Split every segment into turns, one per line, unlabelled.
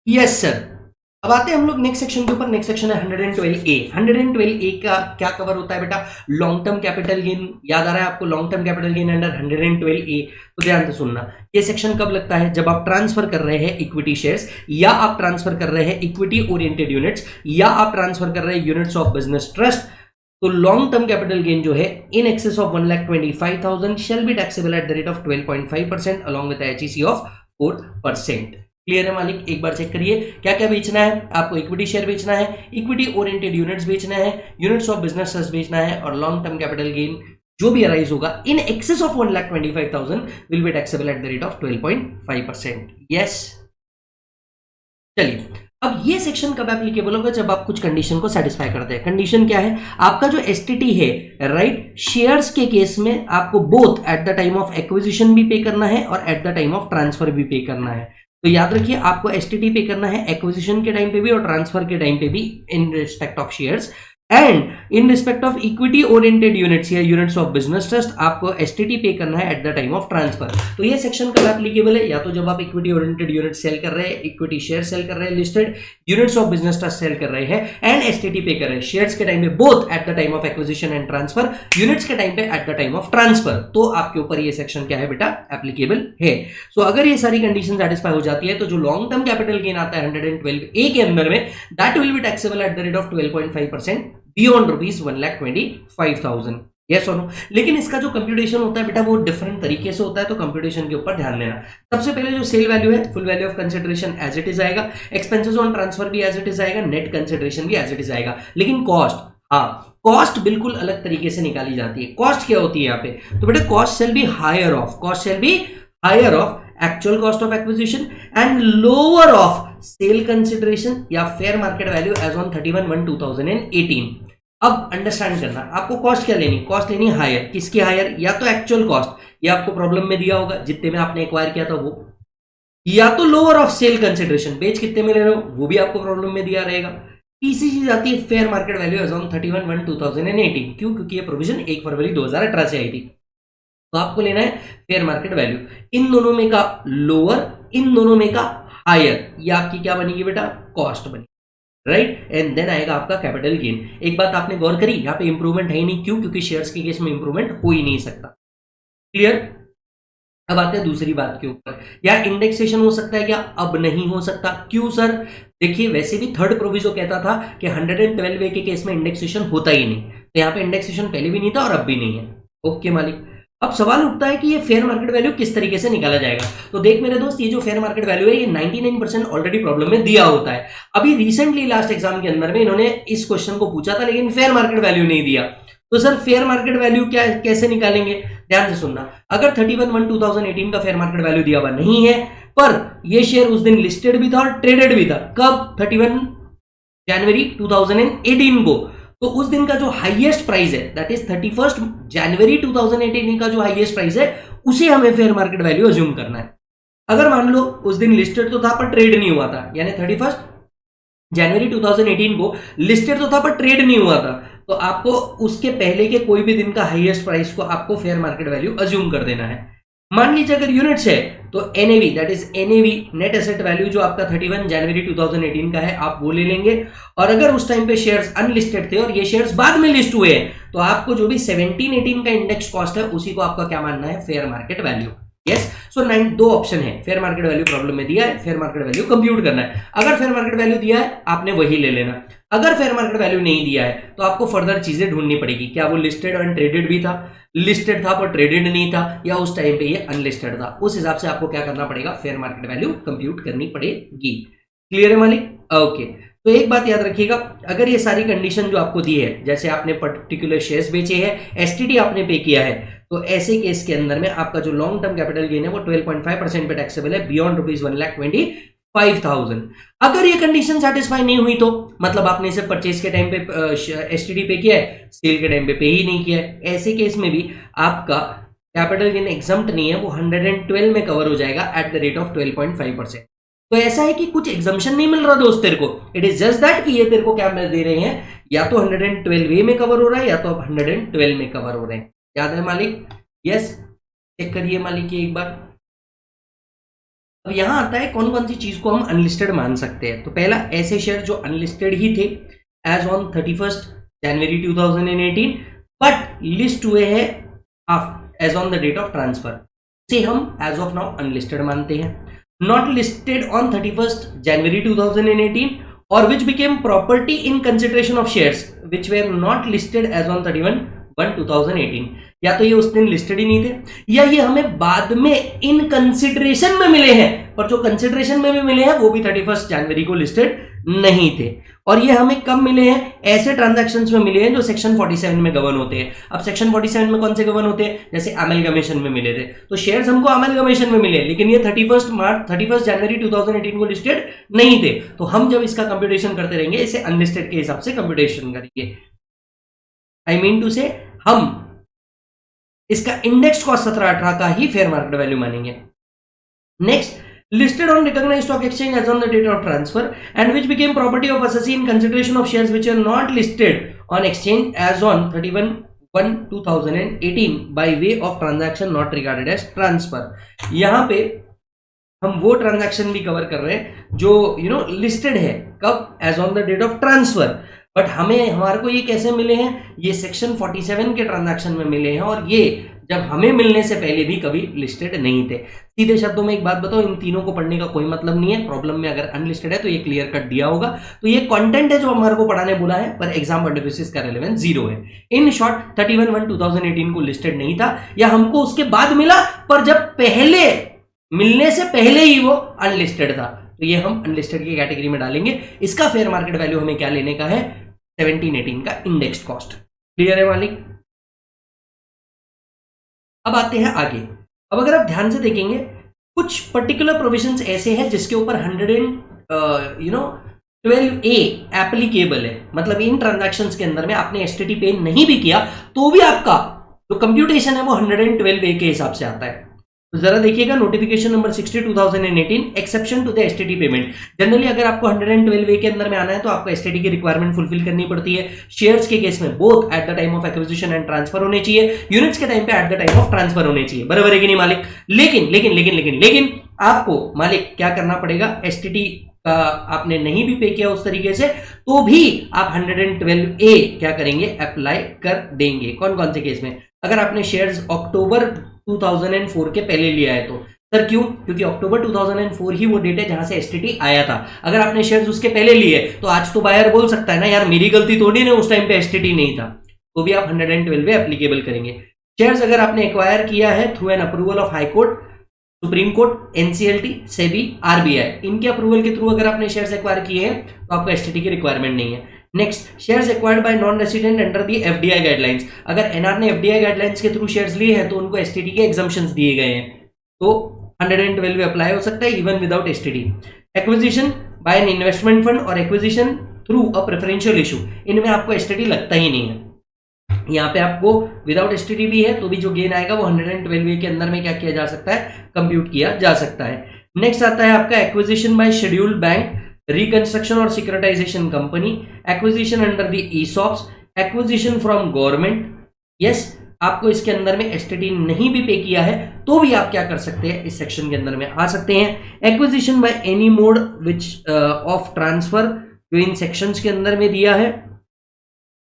Yes sir. अब आते हैं हम लोग नेक्स्ट सेक्शन के ऊपर। नेक्स्ट सेक्शन है 112A। 112A का क्या कवर होता है बेटा? Long term capital gain. याद आ रहा है आपको long term capital gain under 112A? तो ध्यान से सुनना, ये सेक्शन कब लगता है? जब आप ट्रांसफर कर रहे हैं इक्विटी शेयर्स, या आप ट्रांसफर कर रहे हैं इक्विटी ओरिएंटेड यूनिट्स, या आप ट्रांसफर कर रहे हैं यूनिट्स ऑफ बिजनेस ट्रस्ट। तो लॉन्ग टर्म कैपिटल गेन जो है इन excess of 1,25,000 shall be taxable at the rate of 12.5% along with HEC of 4%। Clear है मालिक? एक बार चेक करिए क्या क्या बेचना है आपको। इक्विटी शेयर बेचना है, इक्विटी ओरिएंटेड यूनिट्स बेचना है, यूनिट्स ऑफ बिजनेस ट्रस्ट बेचना है, और लॉन्ग टर्म कैपिटल गेन जो भी अराइज होगा इन excess of 1,25,000 will be taxable at the rate of 12.5%। Yes. चलिए, अब ये सेक्शन कब एप्लीकेबल होगा? जब आप कुछ कंडीशन को सेटिस्फाई करते हैं। कंडीशन क्या है? आपका जो एसटीटी है, राइट, शेयर्स के केस में आपको both at the time of acquisition भी पे करना है और at the time of transfer भी पे करना है। तो याद रखिए, आपको एसटीटी पे करना है एक्विजिशन के टाइम पे भी और ट्रांसफर के टाइम पे भी in respect of shares. And in respect of equity oriented units या यूनिट्स ऑफ बिजनेस ट्रस्ट आपको एसटीटी पे करना है at the time of transfer. तो ये सेक्शन कब एप्लीकेबल है? या तो जब आप इक्विटी ओरिएंटेड यूनिट सेल कर रहे हैं, इक्विटी शेयर सेल कर रहे हैं, listed units of business trust sell कर रहे हैं एंड एसटीटी पे कर रहे हैं शेयर्स के टाइम पे, both at the time of acquisition and transfer, units के टाइम पे at the time of transfer, तो आपके ऊपर ये सेक्शन क्या है बेटा? एप्लीकेबल है। सो अगर ये सारी कंडीशन सेटिस्फाई हो जाती है तो जो लॉन्ग टर्म कैपिटल गेन आता है 112A के अंदर में, that will be taxable at the rate of 12.5% beyond rupees 1,25,000। Yes और नो? लेकिन इसका जो कंप्यूटेशन होता है बेटा वो डिफरेंट तरीके से होता है, तो कंप्यूटेशन के ऊपर ध्यान देना। सबसे पहले जो सेल वैल्यू है, full value of consideration as it is आएगा, एक्सपेंसेस ऑन ट्रांसफर भी एज इट इज आएगा, नेट कंसिडरेशन भी एज इट इज आएगा। लेकिन कॉस्ट, हाँ, कॉस्ट बिल्कुल अलग तरीके से निकाली जाती है। कॉस्ट क्या होती है यहाँ पे? तो बेटा cost shall be higher of, cost shall be higher of actual cost of acquisition and lower of sale consideration या fair market value as on 31/1/2018। अब अंडरस्टैंड करना, आपको कॉस्ट क्या लेनी? कॉस्ट लेनी हायर। किसकी हायर? या तो एक्चुअल कॉस्ट, ये आपको प्रॉब्लम में दिया होगा जितने में आपने एक्वायर किया था वो, या तो लोअर ऑफ सेल कंसिडरेशन, बेच कितने में ले रहे हो वो भी आपको प्रॉब्लम में दिया रहेगा। तीसरी चीज आती है fair market value as on 31/1/2018। क्यों? क्योंकि ये प्रोविजन 1 फरवरी 2018 से आई थी। तो आपको लेना है फेयर मार्केट वैल्यू। इन दोनों में का लोअर, इन दोनों में का हायर, ये आपकी क्या बनेगी बेटा? कॉस्ट बनेगी, राइट। एंड देन आएगा आपका कैपिटल गेन। एक बात आपने गौर करी, यहाँ पे इंप्रूवमेंट है ही नहीं। क्यों? क्योंकि शेयर्स के केस में इंप्रूवमेंट हो ही नहीं सकता। क्लियर? अब आते हैं दूसरी बात के ऊपर, या इंडेक्सेशन हो सकता है क्या? अब नहीं हो सकता। क्यों सर? देखिए, वैसे भी थर्ड प्रोविजो कहता था कि 112A के केस में इंडेक्सेशन होता ही नहीं, तो यहाँ पे इंडेक्सेशन पहले भी नहीं था और अब भी नहीं है। ओके मालिक। अब सवाल उठता है कि ये फेयर मार्केट वैल्यू किस तरीके से निकाला जाएगा। तो देख मेरे दोस्त, ये जो फेयर मार्केट वैल्यू है ये 99% ऑलरेडी प्रॉब्लम में दिया होता है। अभी रिसेंटली लास्ट एग्जाम के अंदर में इन्होंने इस क्वेश्चन को पूछा था लेकिन फेयर मार्केट वैल्यू नहीं दिया। तो सर फेयर मार्केट वैल्यू क्या, कैसे निकालेंगे? ध्यान से सुनना, अगर 31/1/2018 का फेयर मार्केट वैल्यू दिया हुआ नहीं है, पर ये शेयर उस दिन लिस्टेड भी था और ट्रेडेड भी था, कब? 31 जनवरी 2018 को। तो उस दिन का जो हाईएस्ट प्राइस है, दैट इज 31 जनवरी 2018 का जो हाईएस्ट प्राइस है, उसे हमें फेयर मार्केट वैल्यू अज्यूम करना है। अगर मान लो उस दिन लिस्टेड तो था पर ट्रेड नहीं हुआ था, यानी 31 जनवरी 2018 को लिस्टेड तो था पर ट्रेड नहीं हुआ था, तो आपको उसके पहले के कोई भी दिन का हाईएस्ट प्राइस को आपको फेयर मार्केट वैल्यू अज्यूम कर देना है। मान लीजिए अगर यूनिट्स है तो NAV, that is NAV net asset value, जो आपका 31 जनवरी 2018 का है, आप वो ले लेंगे। और अगर उस टाइम पे शेयर्स अनलिस्टेड थे और ये शेयर्स बाद में लिस्ट हुए हैं, तो आपको जो भी 17-18 का इंडेक्स कॉस्ट है उसी को आपका क्या मानना है? Fair market value. यस। सो 2 ऑप्शन है, फेयर मार्केट वैल्यू प्रॉब्लम में दिया है, फेयर मार्केट वैल्यू कंप्यूट करना है। अगर फेयर मार्केट वैल्यू दिया है आपने वही ले लेना, अगर फेयर मार्केट वैल्यू नहीं दिया है तो आपको फर्दर चीजें ढूंढनी पड़ेगी। क्या वो लिस्टेड और ट्रेडेड भी था, लिस्टेड था पर ट्रेडेड नहीं था, या उस टाइम पे ये अनलिस्टेड था? उस हिसाब से आपको क्या करना पड़ेगा? फेयर मार्केट वैल्यू कंप्यूट करनी पड़ेगी। क्लियर है मालिक? ओके। तो एक बात याद रखिएगा, अगर ये सारी कंडीशन जो आपको दी है, जैसे आपने पर्टिकुलर शेयर्स बेचे हैं, एसटीटी आपने पे किया है, तो ऐसे केस के अंदर में आपका जो लॉन्ग टर्म कैपिटल गेन है वो 12.5% पे टैक्सेबल है बियॉन्ड रुपीज 1,25,000। अगर ये कंडीशन सेटिस्फाई नहीं हुई तो मतलब आपने इसे परचेज के टाइम पे एसटीडी पे किया है, सेल के टाइम पे ही नहीं किया है, ऐसे केस में भी आपका कैपिटल गेन एग्जम्प्ट नहीं है, वो 112 में कवर हो जाएगा एट द रेट ऑफ 12.5%। तो ऐसा है कि कुछ एग्जाम्शन नहीं मिल रहा दोस्त तेरे को, इट इज जस्ट दैट कि ये तेरे को क्या दे रहे हैं, या तो 112 में कवर हो रहा है या तो 112 में कवर हो रहे हैं। याद है मालिक? यस। चेक करिए मालिक ये एक बार। अब यहाँ आता है कौन कौन सी चीज को हम अनलिस्टेड मान सकते हैं। तो पहला, ऐसे शेयर जो अनलिस्टेड ही थे as on 31 January 2018 but list हुए हैं as on the date of transfer, से हम एज ऑफ नाउ अनलिस्टेड मानते हैं। नॉट लिस्टेड ऑन 31 जनवरी 2018 और which became property in consideration of shares which were not listed as on 31/1/2018, या तो ये उस दिन लिस्टेड ही नहीं थे या ये हमें बाद में इन कंसिडरेशन में मिले हैं, पर जो कंसिडरेशन में भी मिले हैं वो भी 31 जनवरी को लिस्टेड नहीं थे। और ये हमें कब मिले हैं? ऐसे ट्रांजैक्शंस में मिले हैं जो सेक्शन 47 में गवर्न होते हैं। अब सेक्शन 47 में कौन से गवर्न होते हैं? जैसे अमेलगमेशन में मिले थे, तो शेयर्स हमको अमेलगमेशन में मिले, लेकिन ये 31 जनवरी 2018 को लिस्टेड नहीं थे। तो हम जब इसका कंप्यूटेशन करते रहेंगे इसे अनलिस्टेड के हिसाब से कंप्यूटेशन करेंगे। आई मीन टू से हम इसका इंडेक्स कॉस्ट 17-18 का ही फेयर मार्केट वैल्यू मानेंगे। Next, listed on recognized stock exchange as on the date of transfer and which became property of assessee in consideration of shares which are not listed on exchange as on 31/1/2018 by way of transaction not regarded as transfer। यहां पे हम वो transaction भी cover कर रहे हैं जो listed है कब? As on the date of transfer. But हमारे को ये कैसे मिले हैं? ये सेक्शन 47 के ट्रांजैक्शन में मिले हैं और ये जब हमें मिलने से पहले भी कभी लिस्टेड नहीं थे। सीधे शब्दों में एक बात बताओ, इन तीनों को पढ़ने का कोई मतलब नहीं है। प्रॉब्लम में अगर अनलिस्टेड है तो ये क्लियर कट दिया होगा। तो ये कंटेंट है जो हमारे को पढ़ाने बोला है, पर एग्जाम पॉइंट ऑफ व्यू से इसका रेलेवेंस 0 है। इन शॉर्ट 31/1/2018 को लिस्टेड नहीं था या हमको उसके बाद मिला, पर जब पहले मिलने से पहले ही वो अनलिस्टेड था, तो ये हम अनलिस्टेड की कैटेगरी में डालेंगे। इसका फेयर मार्केट वैल्यू हमें क्या लेने का है? 17-18 का इंडेक्स कॉस्ट। क्लियर है मालिक? अब आते हैं आगे। अब अगर आप ध्यान से देखेंगे कुछ पर्टिकुलर प्रोविजंस ऐसे हैं जिसके ऊपर 112A एप्लीकेबल है। मतलब इन ट्रांजैक्शंस के अंदर में आपने एसटीटी पे नहीं भी किया तो भी आपका जो कंप्यूटेशन है वो 112A के हिसाब से आता है। तो जरा देखिएगा notification number 60/2018 exception to the STT payment. Generally अगर आपको 112A के अंदर में आना है तो आपको एसटीटी की रिक्वायरमेंट फुलफिल करनी पड़ती है। शेयर्स के केस में both at the time of acquisition and transfer होने चाहिए, यूनिट्स के टाइम पे at the time of transfer होने चाहिए। बराबर है कि नहीं मालिक? लेकिन लेकिन लेकिन लेकिन लेकिन आपको मालिक क्या करना पड़ेगा? एसटीटी का आपने नहीं भी पे किया उस तरीके से तो भी आप 112A क्या करेंगे? अप्लाई कर देंगे। कौन कौन से केस में? अगर आपने शेयर्स अक्टूबर 2004 के पहले लिया है तो। सर क्यों? क्योंकि अक्टूबर 2004 ही वो डेट है जहां से एसटीटी आया था। अगर आपने शेयर्स उसके पहले लिए तो आज तो बायर बोल सकता है ना यार मेरी गलती थोड़ी ना, उस टाइम पे एसटीटी नहीं था, तो भी आप 112 एप्लीकेबल करेंगे। शेयर्स अगर आपने एक्वायर किया है through an approval of high court, supreme court, NCLT, SEBI, RBI, इनके अप्रूवल के थ्रू अगर आपने शेयर्स एक्वायर किए हैं तो आपको एसटीटी की रिक्वायरमेंट नहीं है। Next, shares acquired by non resident under the FDI guidelines. अगर एनआर ने एफडीआई गाइडलाइंस के थ्रू शेयर्स लिए हैं तो उनको एसटीटी के एग्जम्पशंस दिए गए हैं, तो 112 अप्लाई हो सकता है even without STT. Acquisition by an investment fund और acquisition through a preferential issue, इनमें आपको एसटीटी लगता ही नहीं है। यहाँ पे आपको विदाउट एसटीटी भी है तो भी जो गेन आएगा वो 112 के अंदर में क्या किया जा सकता है? कंप्यूट किया जा सकता है। नेक्स्ट आता है आपका acquisition by scheduled bank, reconstruction और securitisation company, acquisition under the ESOPs, acquisition from government. Yes, आपको इसके अंदर में एसटीटी नहीं भी पे किया है तो भी आप क्या कर सकते हैं? इस सेक्शन के अंदर में आ सकते हैं। Acquisition by any mode which of transfer जो इन सेक्शंस के अंदर में दिया है,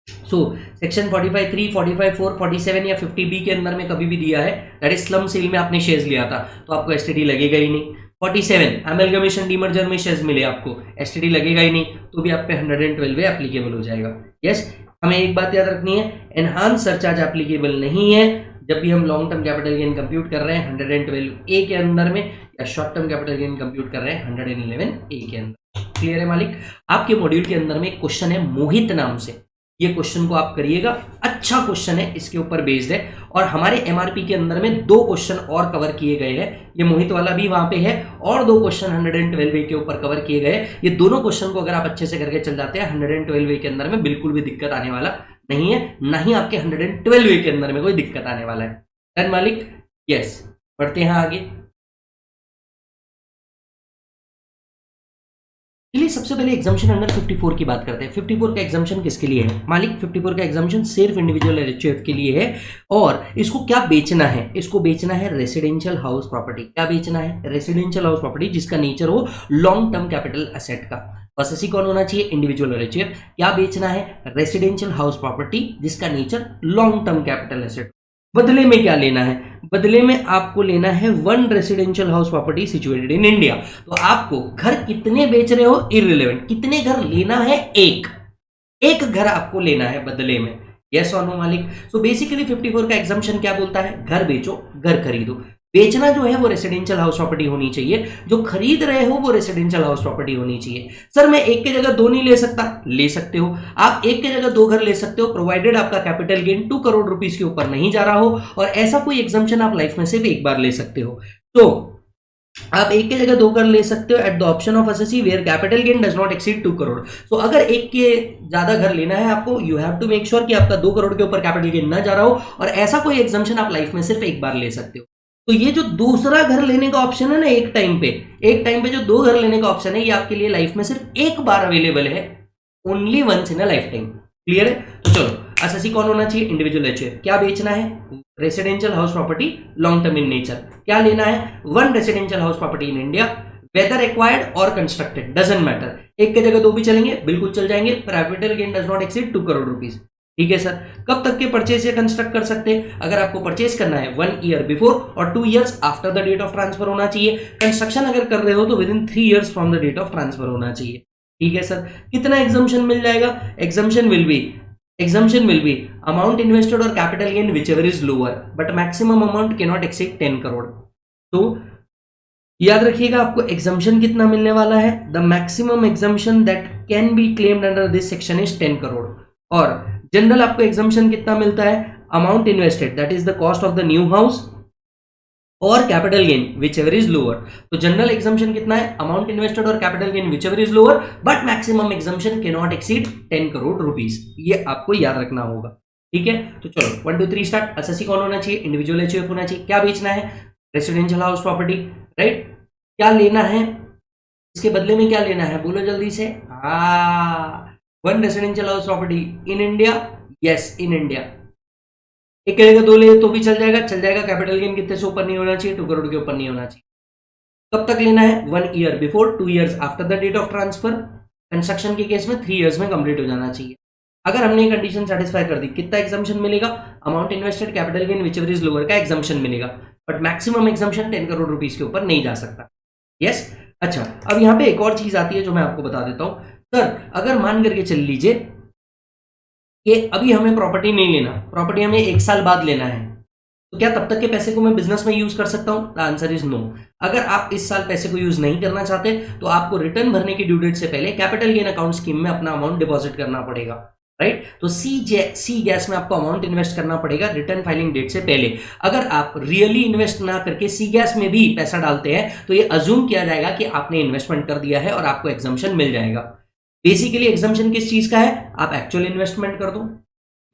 सो सेक्शन 45(3), 45(4), 47 या 50B के अंदर में कभी भी दिया है, दैट इज स्लम सेल में आपने शेयर्स लिया था तो आपको एसटीटी लगेगा ही नहीं। 47 अमेलगमेशन डीमर्जर में शेयर्स मिले आपको, एसटीटी लगेगा ही नहीं तो भी आप पे 112 एप्लीकेबल हो जाएगा। यस, हमें एक बात याद रखनी है, एनहांस सरचार्ज एप्लीकेबल नहीं है जब भी हम long term capital gain compute कर रहे हैं 112A के अंदर में, या short term capital gain compute कर रहे हैं 111A के अंदर। क्लियर है मालिक? आपके मॉड्यूल के अंदर में एक क्वेश्चन है मोहित नाम से, ये क्वेश्चन को आप करिएगा, अच्छा क्वेश्चन है, इसके ऊपर बेस्ड है। और हमारे एमआरपी के अंदर में 2 क्वेश्चन और कवर किए गए हैं, ये मोहित वाला भी वहां पे है और 2 क्वेश्चन 112 के ऊपर कवर किए गए। ये दोनों क्वेश्चन को अगर आप अच्छे से करके चल जाते हैं 112 के अंदर में बिल्कुल भी दिक्कत आने वाला नहीं है, ना ही आपके 112 के अंदर में कोई दिक्कत आने वाला है। डन मालिक? यस, बढ़ते हैं आगे। चलिए सबसे पहले एग्जाम्पशन अंडर 54 की बात करते हैं। 54 का एग्जाम्पशन किसके लिए है मालिक? 54 का एग्जाम्पशन सिर्फ इंडिविजुअल एचयूएफ के लिए है। और इसको क्या बेचना है? इसको बेचना है रेसिडेंशियल हाउस प्रॉपर्टी। क्या बेचना है? रेसिडेंशियल हाउस प्रॉपर्टी जिसका नेचर हो लॉन्ग टर्म कैपिटल एसेट का। पॉसेसी कौन होना चाहिए? Individual HUF. क्या बेचना है? रेसिडेंशियल हाउस प्रॉपर्टी जिसका nature long term capital asset. बदले में क्या लेना है? बदले में आपको लेना है one residential house property situated in India. तो आपको घर कितने बेच रहे हो इररिलेवेंट, कितने घर लेना है? एक घर आपको लेना है बदले में। यस और नो मालिक? सो बेसिकली 54 का एग्जाम्पशन क्या बोलता है? घर बेचो, घर खरीदो। बेचना जो है वो रेसिडेंशियल हाउस प्रॉपर्टी होनी चाहिए, जो खरीद रहे हो वो रेसिडेंशियल हाउस प्रॉपर्टी होनी चाहिए। सर मैं एक की जगह दो नहीं ले सकता? ले सकते हो आप, एक की जगह दो घर ले सकते हो, प्रोवाइडेड आपका कैपिटल गेन 2 करोड़ रुपीस के ऊपर नहीं जा रहा हो, और ऐसा कोई एग्जाम्पशन आप लाइफ में सिर्फ एक बार ले सकते हो। तो आप एक की जगह दो घर ले सकते हो at the option of SSC where capital gain does not exceed 2 crore. तो अगर एक के ज्यादा घर लेना है आपको, you have to make sure कि आपका 2 करोड़ के ऊपर कैपिटल गेन ना जा रहा हो, और ऐसा कोई एग्जाम्पशन आप लाइफ में सिर्फ एक बार ले सकते हो। तो ये जो दूसरा घर लेने का ऑप्शन है ना, एक टाइम पे जो दो घर लेने का ऑप्शन है, ये आपके लिए लाइफ में सिर्फ एक बार अवेलेबल है, only once in a lifetime. Clear है? तो चलो एसएससी कौन होना चाहिए? Individual HUF. क्या बेचना है? Residential house property long term in nature. क्या लेना है? One residential house property in India, whether acquired और कंस्ट्रक्टेड डजंट मैटर। एक की जगह दो भी चलेंगे, बिल्कुल चल जाएंगे। Capital gain does not exceed 2 crore rupees. ठीक है सर। कब तक के परचेज या कंस्ट्रक्ट कर सकते हैं? अगर आपको परचेज करना है 1 ईयर बिफोर और 2 years after the date of transfer होना चाहिए। कंस्ट्रक्शन अगर कर रहे हो तो within 3 years from the date of transfer होना चाहिए। ठीक है सर। कितना एग्जाम्पशन मिल जाएगा? Exemption will be amount invested और capital gain whichever is lower but maximum amount can not exceed 10 crore. तो याद रखिएगा आपको एग्जाम्पशन कितना मिलने वाला है? The maximum exemption that can be claimed under this section is 10 crore. और जनरल आपको एग्जाम्पशन कितना मिलता है? Amount invested that is the cost of the new house और capital gain whichever is lower. तो जनरल एग्जाम्पशन कितना है? Amount invested और capital gain whichever is lower but maximum exemption can not exceed 10 crore rupees. ये आपको याद रखना होगा। ठीक है। तो चलो 1 2 3 स्टार्ट। एसएससी कौन होना चाहिए? इंडिविजुअल एचयूएफ होना चाहिए। क्या बेचना है? Residential house property. राइट। क्या लेना है? इसके बदले में क्या लेना है? बोलो जल्दी से। One residential house property in India. Yes, in India. एक जगह दो ले तो भी चल जाएगा, कैपिटल गेन कितने से ऊपर नहीं होना चाहिए? 2 करोड़ के ऊपर नहीं होना चाहिए। कब तक लेना है? 1 year before, 2 years after the date of transfer. Construction के केस में 3 ईयर्स में कंप्लीट हो जाना चाहिए। अगर हमने ये कंडीशन सेटिस्फाई कर दी, कितना एग्जाम्पशन मिलेगा? Amount invested, capital gain whichever is lower का एग्जाम्पशन मिलेगा, but maximum exemption 10 crore rupees के ऊपर नहीं जा सकता। यस। अच्छा, अब यहाँ पे एक और चीज आती है जो मैं आपको बता देता हूं। सर अगर मान करके चल लीजिए कि अभी हमें प्रॉपर्टी नहीं लेना, प्रॉपर्टी हमें 1 साल बाद लेना है, तो क्या तब तक के पैसे को मैं बिजनेस में यूज कर सकता हूं? The answer is no. अगर आप इस साल पैसे को यूज नहीं करना चाहते तो आपको रिटर्न भरने की ड्यू डेट से पहले कैपिटल गेन अकाउंट स्कीम में अपना अमाउंट डिपॉजिट करना पड़ेगा। राइट। तो सी गैस में आपको अमाउंट इन्वेस्ट करना पड़ेगा रिटर्न फाइलिंग डेट से पहले। अगर आप रियली इन्वेस्ट ना करके सी गैस में भी पैसा डालते हैं तो ये अज्यूम किया जाएगा कि आपने इन्वेस्टमेंट कर दिया है और आपको एग्जाम्पशन मिल जाएगा। बेसिकली एग्जाम्पशन किस चीज का है? आप एक्चुअल इन्वेस्टमेंट कर दो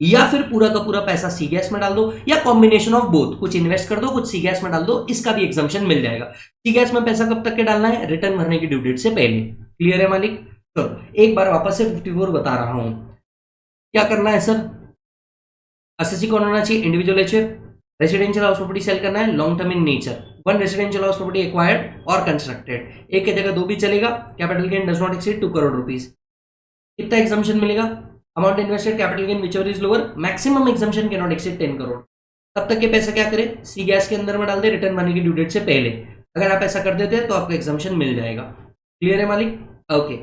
या फिर पूरा का पूरा पैसा सी गैस में डाल दो, या कॉम्बिनेशन ऑफ बोथ, कुछ इन्वेस्ट कर दो कुछ सी गैस में डाल दो, इसका भी एग्जाम्पशन मिल जाएगा। सी गैस में पैसा कब तक के डालना है? रिटर्न भरने की ड्यू डेट से पहले। क्लियर है मालिक? चलो एक बार वापस से 54 बता रहा हूं। क्या करना है सर? एसएससी कौन होना चाहिए? Individual HUF. Residential house property sale करना है long term in nature. One residential house property acquired और कंस्ट्रक्टेड। एक की जगह दो भी चलेगा। Capital gain does not exceed 2 crore rupees. कितना एग्जाम्पशन मिलेगा? Amount invested, capital gain whichever is lower, maximum exemption can not exceed 10 crore. तब तक के पैसे क्या करें? सी गैस के अंदर में डाल दे रिटर्न भरने की ड्यू डेट से पहले। अगर आप ऐसा कर देते हैं तो आपको एग्जाम्पशन मिल जाएगा। क्लियर है मालिक? ओके।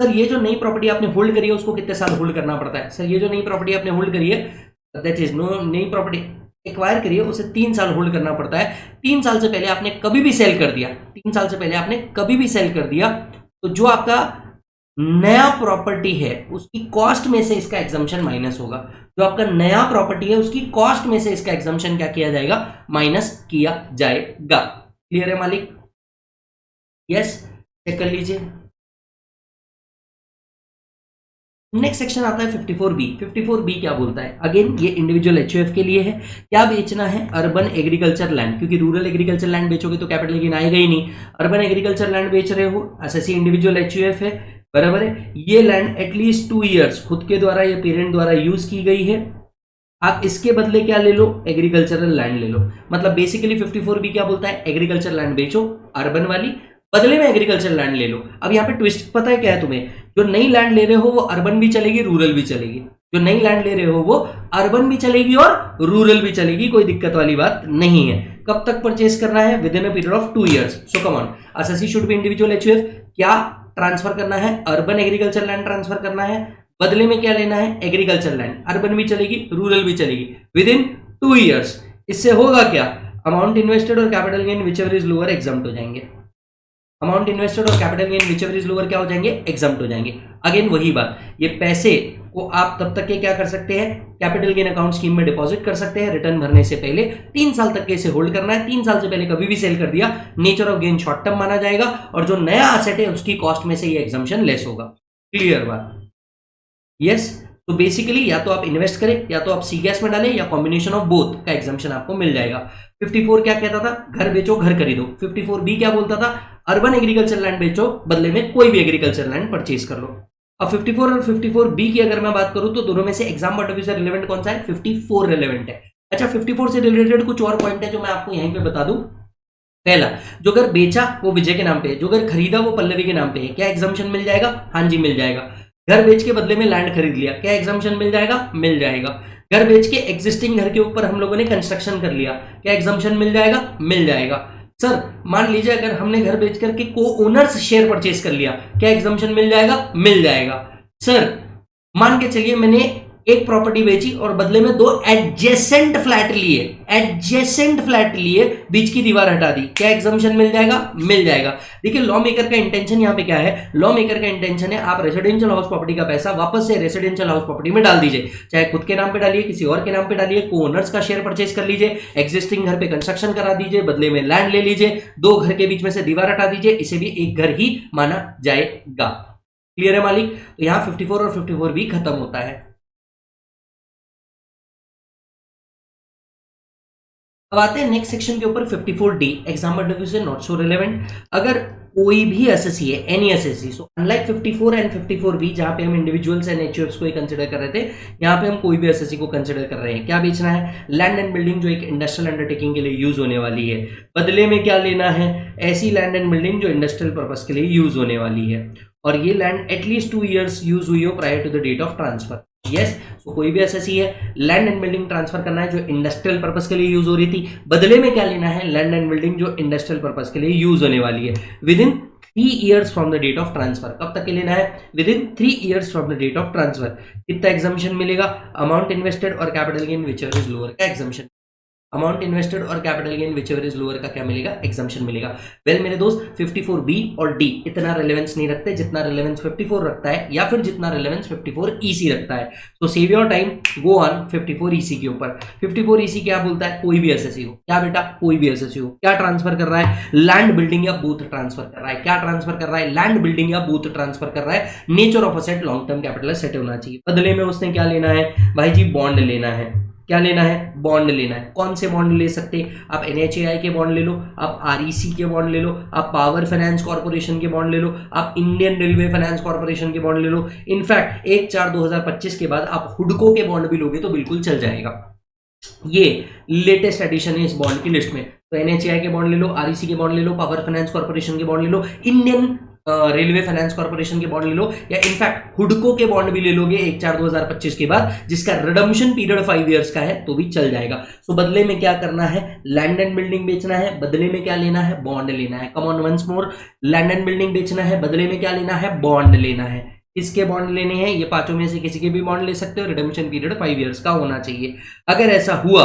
सर ये जो नई प्रॉपर्टी आपने होल्ड करी है उसको कितने साल होल्ड करना पड़ता है? सर ये जो नई प्रॉपर्टी आपने होल्ड करी है, दैट इज नो, नई प्रॉपर्टी एक्वायर करी है उसे 3 साल होल्ड करना पड़ता है। 3 साल से पहले आपने कभी भी सेल कर दिया, 3 साल से पहले आपने कभी भी सेल कर दिया तो जो आपका नया प्रॉपर्टी है उसकी कॉस्ट में से इसका एग्जाम्पशन माइनस होगा। जो आपका नया प्रॉपर्टी है उसकी कॉस्ट में से इसका एग्जाम्पशन क्या किया जाएगा? माइनस किया जाएगा। क्लियर है मालिक? यस, चेक कर लीजिए। नेक्स्ट सेक्शन आता है 54B। 54B क्या बोलता है? अगेन ये इंडिविजुअल एचयूएफ के लिए है। क्या बेचना है? अर्बन एग्रीकल्चर लैंड, क्योंकि रूरल एग्रीकल्चर लैंड बेचोगे तो कैपिटल गेन आएगा ही नहीं। अर्बन एग्रीकल्चर लैंड बेच रहे हो, एसएससी इंडिविजुअल एचयूएफ है। बराबर है। ये लैंड एटलीस्ट 2 ईयर्स खुद के द्वारा या पेरेंट द्वारा यूज की गई है, आप इसके बदले क्या ले लो, एग्रीकल्चरल लैंड ले लो। मतलब बेसिकली 54 भी क्या बोलता है, एग्रीकल्चर लैंड बेचो अर्बन वाली, बदले में एग्रीकल्चर लैंड ले लो। अब यहाँ पे ट्विस्ट पता है क्या है तुम्हें, जो नई लैंड ले रहे हो वो अर्बन भी चलेगी रूरल भी चलेगी, जो नई लैंड ले रहे हो वो अर्बन भी चलेगी और रूरल भी चलेगी, कोई दिक्कत वाली बात नहीं है। कब तक परचेस करना है, with in a period of 2 years. So come on, assessee should be individual HUF. क्या ट्रांसफर करना है, अर्बन एग्रीकल्चर लैंड ट्रांसफर करना है, बदले में क्या लेना है, एग्रीकल्चर लैंड, अर्बन भी चलेगी रूरल भी चलेगी, विद इन 2 ईयर्स। इससे होगा क्या, अमाउंट इन्वेस्टेड और capital gain whichever is lower exempt हो जाएंगे। अमाउंट इन्वेस्टेड और capital gain whichever is lower क्या हो जाएंगे, एग्जम्प्ट हो जाएंगे। अगेन वही बात, ये पैसे को आप तब तक के क्या कर सकते हैं, कैपिटल गेन अकाउंट स्कीम में डिपॉजिट कर सकते हैं रिटर्न भरने से पहले। 3 साल तक के इसे होल्ड करना है, 3 साल से पहले कभी भी सेल कर दिया, nature of gain short term माना जाएगा और जो नया एसेट है उसकी कॉस्ट में से ये एग्जम्पशन लेस होगा। क्लियर बात, यस। तो बेसिकली या तो आप इन्वेस्ट करें या तो आप सी गैस में डालें या कॉम्बिनेशन ऑफ बोथ का एग्जम्पशन आपको मिल जाएगा। 54 क्या कहता था, घर बेचो घर खरीदो। 54 बी क्या बोलता था, अर्बन एग्रीकल्चर लैंड बेचो, बदले में कोई भी एग्रीकल्चर लैंड परचेज कर लो। अब 54 और 54 बी की अगर मैं बात करूं तो दोनों में से एग्जाम पॉइंट ऑफ व्यू से रिलेवेंट कौन सा है, 54 रिलेवेंट है। अच्छा 54 से रिलेटेड कुछ और पॉइंट है जो मैं आपको यहीं पे बता दूं। पहला, जो घर बेचा वो विजय के नाम पे है, जो घर खरीदा वो पल्लवी के नाम पे है, क्या एग्जाम्पशन मिल जाएगा, हाँ जी मिल जाएगा। घर बेच के बदले में लैंड खरीद लिया, क्या एग्जाम्पशन मिल जाएगा, मिल जाएगा। घर बेच के एग्जिस्टिंग घर के ऊपर हम लोगों ने कंस्ट्रक्शन कर लिया, क्या एग्जाम्पशन मिल जाएगा, मिल जाएगा। सर मान लीजिए अगर हमने घर बेच करके को ओनर्स शेयर परचेज कर लिया, क्या एग्जाम्पशन मिल जाएगा, मिल जाएगा। सर मान के चलिए मैंने एक प्रॉपर्टी बेची और बदले में 2 एडजेसेंट फ्लैट लिए, एडजेसेंट फ्लैट लिए, बीच की दीवार हटा दी, क्या एग्जाम्पशन मिल जाएगा, मिल जाएगा। देखिए लॉ मेकर का इंटेंशन यहाँ पे क्या है, लॉ मेकर का इंटेंशन है आप रेसिडेंशियल हाउस प्रॉपर्टी का पैसा वापस से रेसिडेंशियल हाउस प्रॉपर्टी में डाल दीजिए, चाहे खुद के नाम पे डालिए, किसी और के नाम पे डालिए, को ओनर्स का शेयर परचेज कर लीजिए, एग्जिस्टिंग घर पे कंस्ट्रक्शन करा दीजिए, बदले में लैंड ले लीजिए, 2 घर के बीच में से दीवार हटा दीजिए, इसे भी एक घर ही माना जाएगा। क्लियर है मालिक, तो यहां 54 और 54 भी खत्म होता है। अब आते हैं नेक्स्ट सेक्शन के ऊपर 54D, exam point of view से नॉट सो रिलेवेंट। अगर कोई भी एसएससी है, any SSC, so unlike 54 and 54B जहां पे हम इंडिविजुअल्स एंड एचयूएफ्स को ही कंसीडर कर रहे थे, यहां पे हम कोई भी एसएससी को कंसीडर कर रहे हैं। क्या बेचना है, लैंड एंड बिल्डिंग जो एक इंडस्ट्रियल अंडरटेकिंग के लिए यूज होने वाली है, बदले में क्या लेना है, ऐसी लैंड एंड बिल्डिंग जो इंडस्ट्रियल पर्पज के लिए यूज होने वाली है, और ये लैंड एटलीस्ट 2 ईयर्स यूज हुई हो prior to the date of transfer. Yes, so कोई भी एसएससी है, लैंड एंड बिल्डिंग ट्रांसफर करना है जो इंडस्ट्रियल पर्पस के लिए यूज हो रही थी, बदले में क्या लेना है, लैंड एंड बिल्डिंग जो इंडस्ट्रियल पर्पस के लिए यूज होने वाली है, within 3 years from the date of transfer. कब तक के लेना है, within 3 years from the date of transfer. कितना एग्जाम्पशन मिलेगा, अमाउंट इन्वेस्टेड और capital gain whichever is lower का एग्जाम्पशन, अमाउंट इन्वेस्टेड और capital gain whichever is lower का क्या मिलेगा, एग्जाम्पशन मिलेगा। वेल मेरे दोस्त 54B और D इतना रिलेवेंस नहीं रखते जितना रिलेवेंस 54 रखता है, या फिर जितना रिलेवेंस 54EC रखता है। तो save your time, go on 54EC के ऊपर। 54EC क्या बोलता है, कोई भी एसएससी हो, क्या बेटा कोई भी एसएससी हो, क्या ट्रांसफर कर रहा है, लैंड बिल्डिंग या बूथ ट्रांसफर कर रहा है, क्या ट्रांसफर कर रहा है, लैंड बिल्डिंग या बूथ ट्रांसफर कर रहा है, nature of asset long term capital set होना चाहिए, बदले में उसने क्या लेना है भाई जी, बॉन्ड लेना है। क्या लेना है, बॉन्ड लेना है। कौन से बॉन्ड ले सकते हैं, आप NHAI के बॉन्ड ले लो, आप REC के बॉन्ड ले लो, आप पावर फाइनेंस कॉर्पोरेशन के बॉन्ड ले लो, आप इंडियन रेलवे फाइनेंस कॉर्पोरेशन के बॉन्ड ले लो। इनफैक्ट 1/4/2025 के बाद आप हुडको के बॉन्ड भी लोगे तो बिल्कुल चल जाएगा। ये लेटेस्ट एडिशन है इस बॉन्ड की लिस्ट में। तो NHAI के बॉन्ड ले लो, REC के बॉन्ड ले लो, पावर फाइनेंस कॉर्पोरेशन के बॉन्ड ले लो, इंडियन रेलवे फाइनेंस कॉर्पोरेशन के बॉन्ड ले लो, या इनफैक्ट हुडको के बॉन्ड भी ले लोगे 1/4/2025 के बाद, जिसका रिडम्पशन पीरियड 5 इयर्स का है तो भी चल जाएगा। सो बदले में क्या करना है, लैंड एंड बिल्डिंग बेचना है, बदले में क्या लेना है, बॉन्ड लेना है। Come on once more, land and building बेचना है, बदले में क्या लेना है, बॉन्ड लेना है। किसके बॉन्ड लेने हैं, ये पांचों में से किसी के भी बॉन्ड ले सकते हो, रिडम्पशन पीरियड 5 इयर्स का होना चाहिए। अगर ऐसा हुआ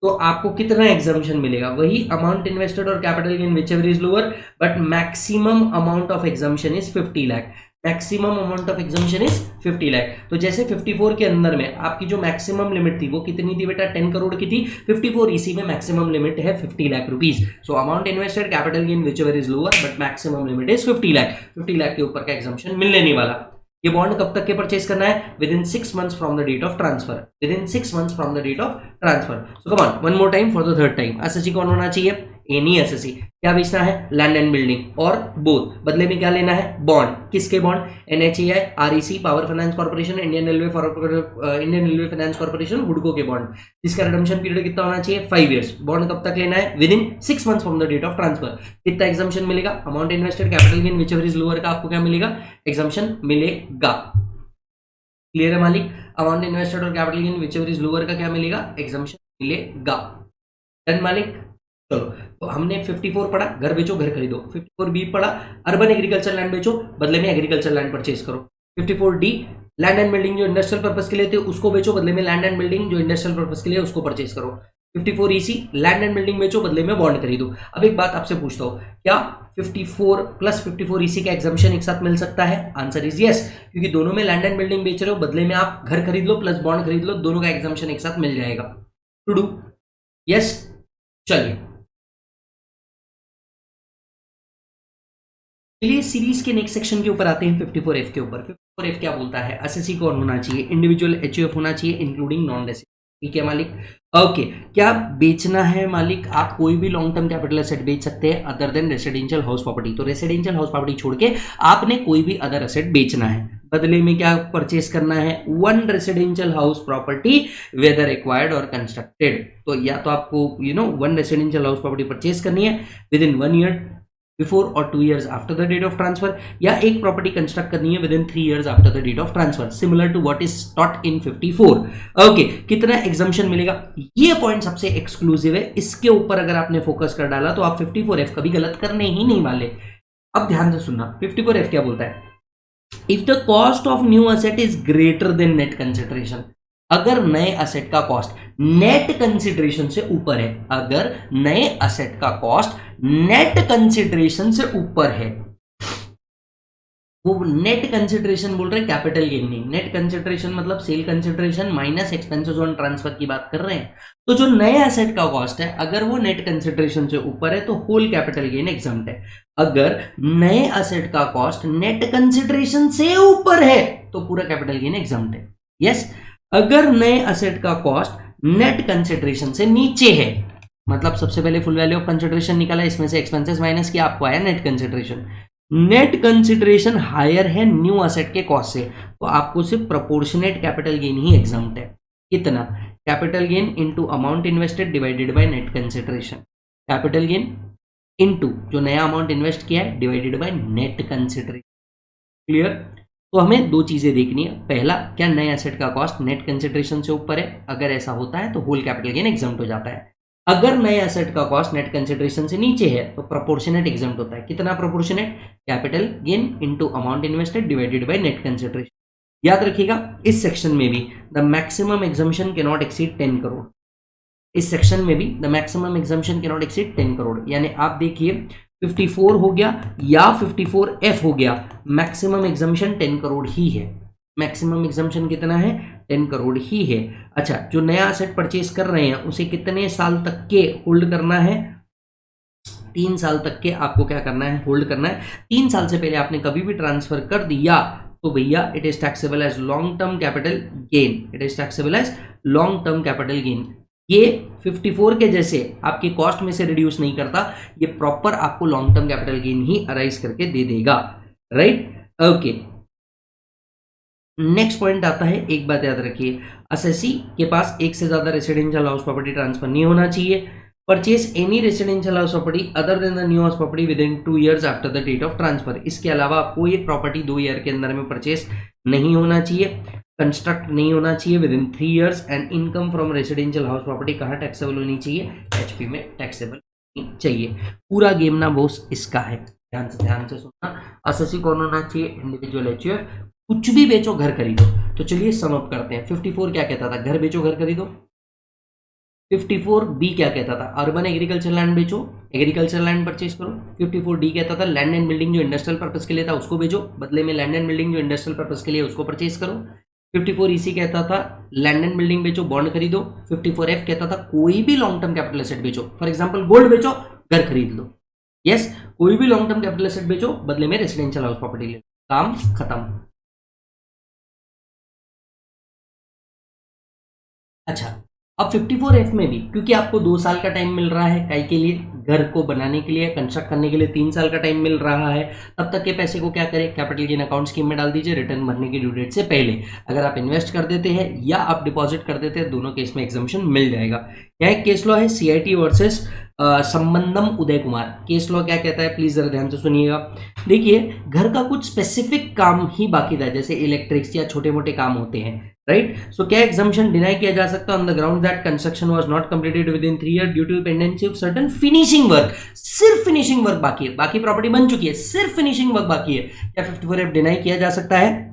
तो आपको कितना एग्जाम्पशन मिलेगा, वही अमाउंट इन्वेस्टेड और capital gain whichever is lower, but maximum amount of exemption is 50 lakh. Maximum amount of exemption is 50 lakh. तो जैसे 54 के अंदर में आपकी जो मैक्सिमम लिमिट थी वो कितनी थी बेटा, 10 करोड़ की थी। 54EC में मैक्सिमम लिमिट है 50 lakh rupees. So amount invested, capital gain whichever is lower, but maximum limit is 50 lakh. 50 lakh के ऊपर का एग्जाम्पशन मिलने नहीं वाला। ये बॉन्ड कब तक के परचेज करना है, within 6 months from the date of transfer, within 6 months from the date of transfer. So come on one more time for the third time, SSC कौन होना चाहिए, एनी एसएससी। क्या बेचना है? लैंड एंड बिल्डिंग और both. बदले में क्या लेना है? बॉन्ड। किसके bond? NHAI, REC, power finance corporation, Indian railway finance corporation, हुडको के बॉन्ड, जिसका रिडम्पशन पीरियड कितना होना चाहिए? 5 इयर्स। बॉन्ड कब तक लेना है? Within 6 months from the date of transfer. कितना एग्जाम्पशन मिलेगा? Amount invested, capital gain whichever is lower का आपको क्या मिलेगा? एग्जाम्पशन मिलेगा। क्लियर है मालिक? अमाउंट इन्वेस्टेड और capital gain whichever is lower का क्या मिलेगा? एग्जाम्पशन मिलेगा। डन मालिक? चलो, तो हमने 54 पढ़ा, घर बेचो घर खरीदो। 54 बी पढ़ा, अर्बन एग्रीकल्चर लैंड बेचो, बदले में एग्रीकल्चर लैंड परचेज करो। 54 डी, लैंड एंड बिल्डिंग जो इंडस्ट्रियल पर्पस के लिए थे उसको बेचो, बदले में लैंड एंड बिल्डिंग जो इंडस्ट्रियल पर्पस के लिए उसको परचेज करो। 54 ईसी, लैंड एंड बिल्डिंग बेचो, बदले में बॉन्ड खरीदो। अब एक बात आपसे पूछता हूं, क्या 54 प्लस 54 ईसी का एग्जाम्पशन एक साथ मिल सकता है? आंसर इज यस, क्योंकि दोनों में लैंड एंड बिल्डिंग बेच रहे हो, बदले में आप घर खरीद लो प्लस बॉन्ड खरीद लो, दोनों का एग्जाम्पशन एक साथ मिल जाएगा। To do yes. चलिए सीरीज के नेक्स्ट सेक्शन के ऊपर आते हैं, 54F के ऊपर। 54F क्या बोलता है? एसएससी कौन होना चाहिए? इंडिविजुअल एचयूएफ होना चाहिए इंक्लूडिंग नॉन रेसिडेंट। ठीक है मालिक? ओके, क्या बेचना है मालिक? आप कोई भी लॉन्ग टर्म कैपिटल एसेट बेच सकते हैं other than residential house property. तो रेसिडेंशियल हाउस प्रॉपर्टी छोड़ के आपने कोई भी अदर एसेट बेचना है। बदले में क्या परचेस करना है? One residential house property whether acquired और कंस्ट्रक्टेड। तो या तो आपको one residential house property purchase करनी है विद इन 1 ईयर बिफोर और 2 years after the date of transfer, या एक प्रॉपर्टी कंस्ट्रक्ट करनी है within 3 years after the date of transfer, similar to what is taught in 54। Okay, कितना exemption मिलेगा? ये पॉइंट सबसे एक्सक्लूसिव है, इसके ऊपर अगर आपने फोकस कर डाला तो आप 54F कभी गलत करने ही नहीं वाले। अब ध्यान से सुनना, 54F क्या बोलता है? If the cost of new asset is greater than net consideration, अगर नए असेट का कॉस्ट नेट कंसिडरेशन से ऊपर है, अगर नए असेट का कॉस्ट नेट कंसिडरेशन से ऊपर है, वो नेट कंसिडरेशन बोल रहे हैं, कैपिटल गेन नहीं। नेट कंसिडरेशन मतलब sale consideration minus expenses on transfer की बात कर रहे हैं। तो जो नए एसेट का कॉस्ट है अगर वो नेट कंसिडरेशन से ऊपर है तो होल कैपिटल गेन एग्जम्प्ट है। अगर नए एसेट का कॉस्ट नेट कंसिडरेशन से ऊपर है तो पूरा कैपिटल गेन एग्जम्प्ट है। यस, अगर नए एसेट का कॉस्ट नेट कंसिडरेशन से नीचे है, मतलब सबसे पहले फुल वैल्यू ऑफ कंसिडरेशन निकाला, इसमें से एक्सपेंसेस माइनस किया, आपको आया net consideration. Net consideration higher है न्यू असेट के कॉस्ट से, तो आपको सिर्फ प्रोपोर्शनेट कैपिटल गेन ही एग्जम्प्ट है। कितना? Capital gain into amount invested divided by net consideration. Capital gain into जो नया अमाउंट इन्वेस्ट किया है divided by net consideration. Clear? तो हमें दो चीजें देखनी है। पहला, क्या नए एसेट का कॉस्ट नेट कंसिडरेशन से ऊपर है? अगर ऐसा होता है तो होल कैपिटल गेन एग्जम्प्ट हो जाता है। अगर नए एसेट का कॉस्ट नेट कंसिडरेशन से नीचे है तो प्रोपोर्शनेट एग्जम्प्ट होता है। कितना proportionate? Capital gain into amount invested divided by net consideration. याद रखिएगा, इस सेक्शन में भी the maximum exemption can not exceed 10 crore. इस सेक्शन में भी the maximum exemption can not exceed 10 crore. यानी आप देखिए 54 हो गया या 54F हो गया, मैक्सिमम एग्जम्पशन 10 करोड़ ही है। मैक्सिमम एग्जम्पशन कितना है? 10 करोड़ ही है। अच्छा, जो नया एसेट परचेज कर रहे हैं उसे कितने साल तक के होल्ड करना है? 3 साल तक के आपको क्या करना है? होल्ड करना है। 3 साल से पहले आपने कभी भी ट्रांसफर कर दिया तो भैया it is taxable as long term capital gain. It is taxable as long term capital gain. ये 54 के जैसे आपके कॉस्ट में से रिड्यूस नहीं करता, ये प्रॉपर आपको लॉन्ग टर्म कैपिटल गेन ही अराइज करके दे देगा। राइट? ओके, नेक्स्ट पॉइंट आता है, एक बात याद रखिए, एसएससी के पास एक से ज्यादा रेसिडेंशियल हाउस प्रॉपर्टी ट्रांसफर नहीं होना चाहिए। Purchase any residential house property other than the new house property within 2 years after the date of transfer. इसके अलावा कोई प्रॉपर्टी 2 ईयर के अंदर में परचेज नहीं होना चाहिए, कंस्ट्रक्ट नहीं होना चाहिए with in 3 years, and income from residential house property कहाँ टैक्सेबल होनी चाहिए? एचपी में टैक्सेबल होनी चाहिए। पूरा गेम ना बोस इसका है, ध्यान से सुनना। एसएससी कौन होना चाहिए? Individual HUF. कुछ भी बेचो घर खरीदो। तो चलिए सम अप करते हैं। 54 क्या कहता था? घर बेचो घर खरीदो। 54B क्या कहता था? अर्बन एग्रीकल्चर लैंड बेचो, एग्रीकल्चर लैंड परचेज करो। 54D कहता था लैंड एंड बिल्डिंग जो इंडस्ट्रियल पर्पस के लिए था उसको बेचो, बदले में लैंड एंड बिल्डिंग जो इंडस्ट्रियल पर्पस के लिए उसको परचेज करो। 54EC कहता था लैंड एंड बिल्डिंग बेचो, बॉन्ड खरीदो। 54F कहता था कोई भी लॉन्ग टर्म कैपिटल एसेट बेचो, फॉर एग्जाम्पल गोल्ड बेचो, घर खरीद लो। यस, कोई भी लॉन्ग टर्म कैपिटल एसेट बेचो, बदले में रेसिडेंशियल हाउस प्रॉपर्टी ले लो, काम खत्म। अच्छा, अब 54F में भी क्योंकि आपको 2 साल का टाइम मिल रहा है काई के लिए, घर को बनाने के लिए, कंस्ट्रक्ट करने के लिए 3 साल का टाइम मिल रहा है, तब तक के पैसे को क्या करें, कैपिटल गेन अकाउंट स्कीम में डाल दीजिए रिटर्न भरने की ड्यू डेट से पहले। अगर आप इन्वेस्ट कर देते हैं या आप डिपॉजिट कर देते हैं, दोनों केस में एग्जम्पशन मिल जाएगा। यहाँ एक केस लॉ है CIT versus Sambandam Uday Kumar. Case law क्या कहता है, प्लीज जरा ध्यान से सुनिएगा। देखिए, घर का कुछ स्पेसिफिक काम ही बाकी था, जैसे इलेक्ट्रिक्स या छोटे मोटे काम होते हैं, राइट। सो क्या एग्जम्पशन डिनाई किया जा सकता है on the ground that construction was not completed within 3 year due to pendency of certain finishing work. सिर्फ फिनिशिंग वर्क बाकी है, बाकी प्रॉपर्टी बन चुकी है, सिर्फ फिनिशिंग वर्क बाकी है। क्या 54F डिनाई किया जा सकता है?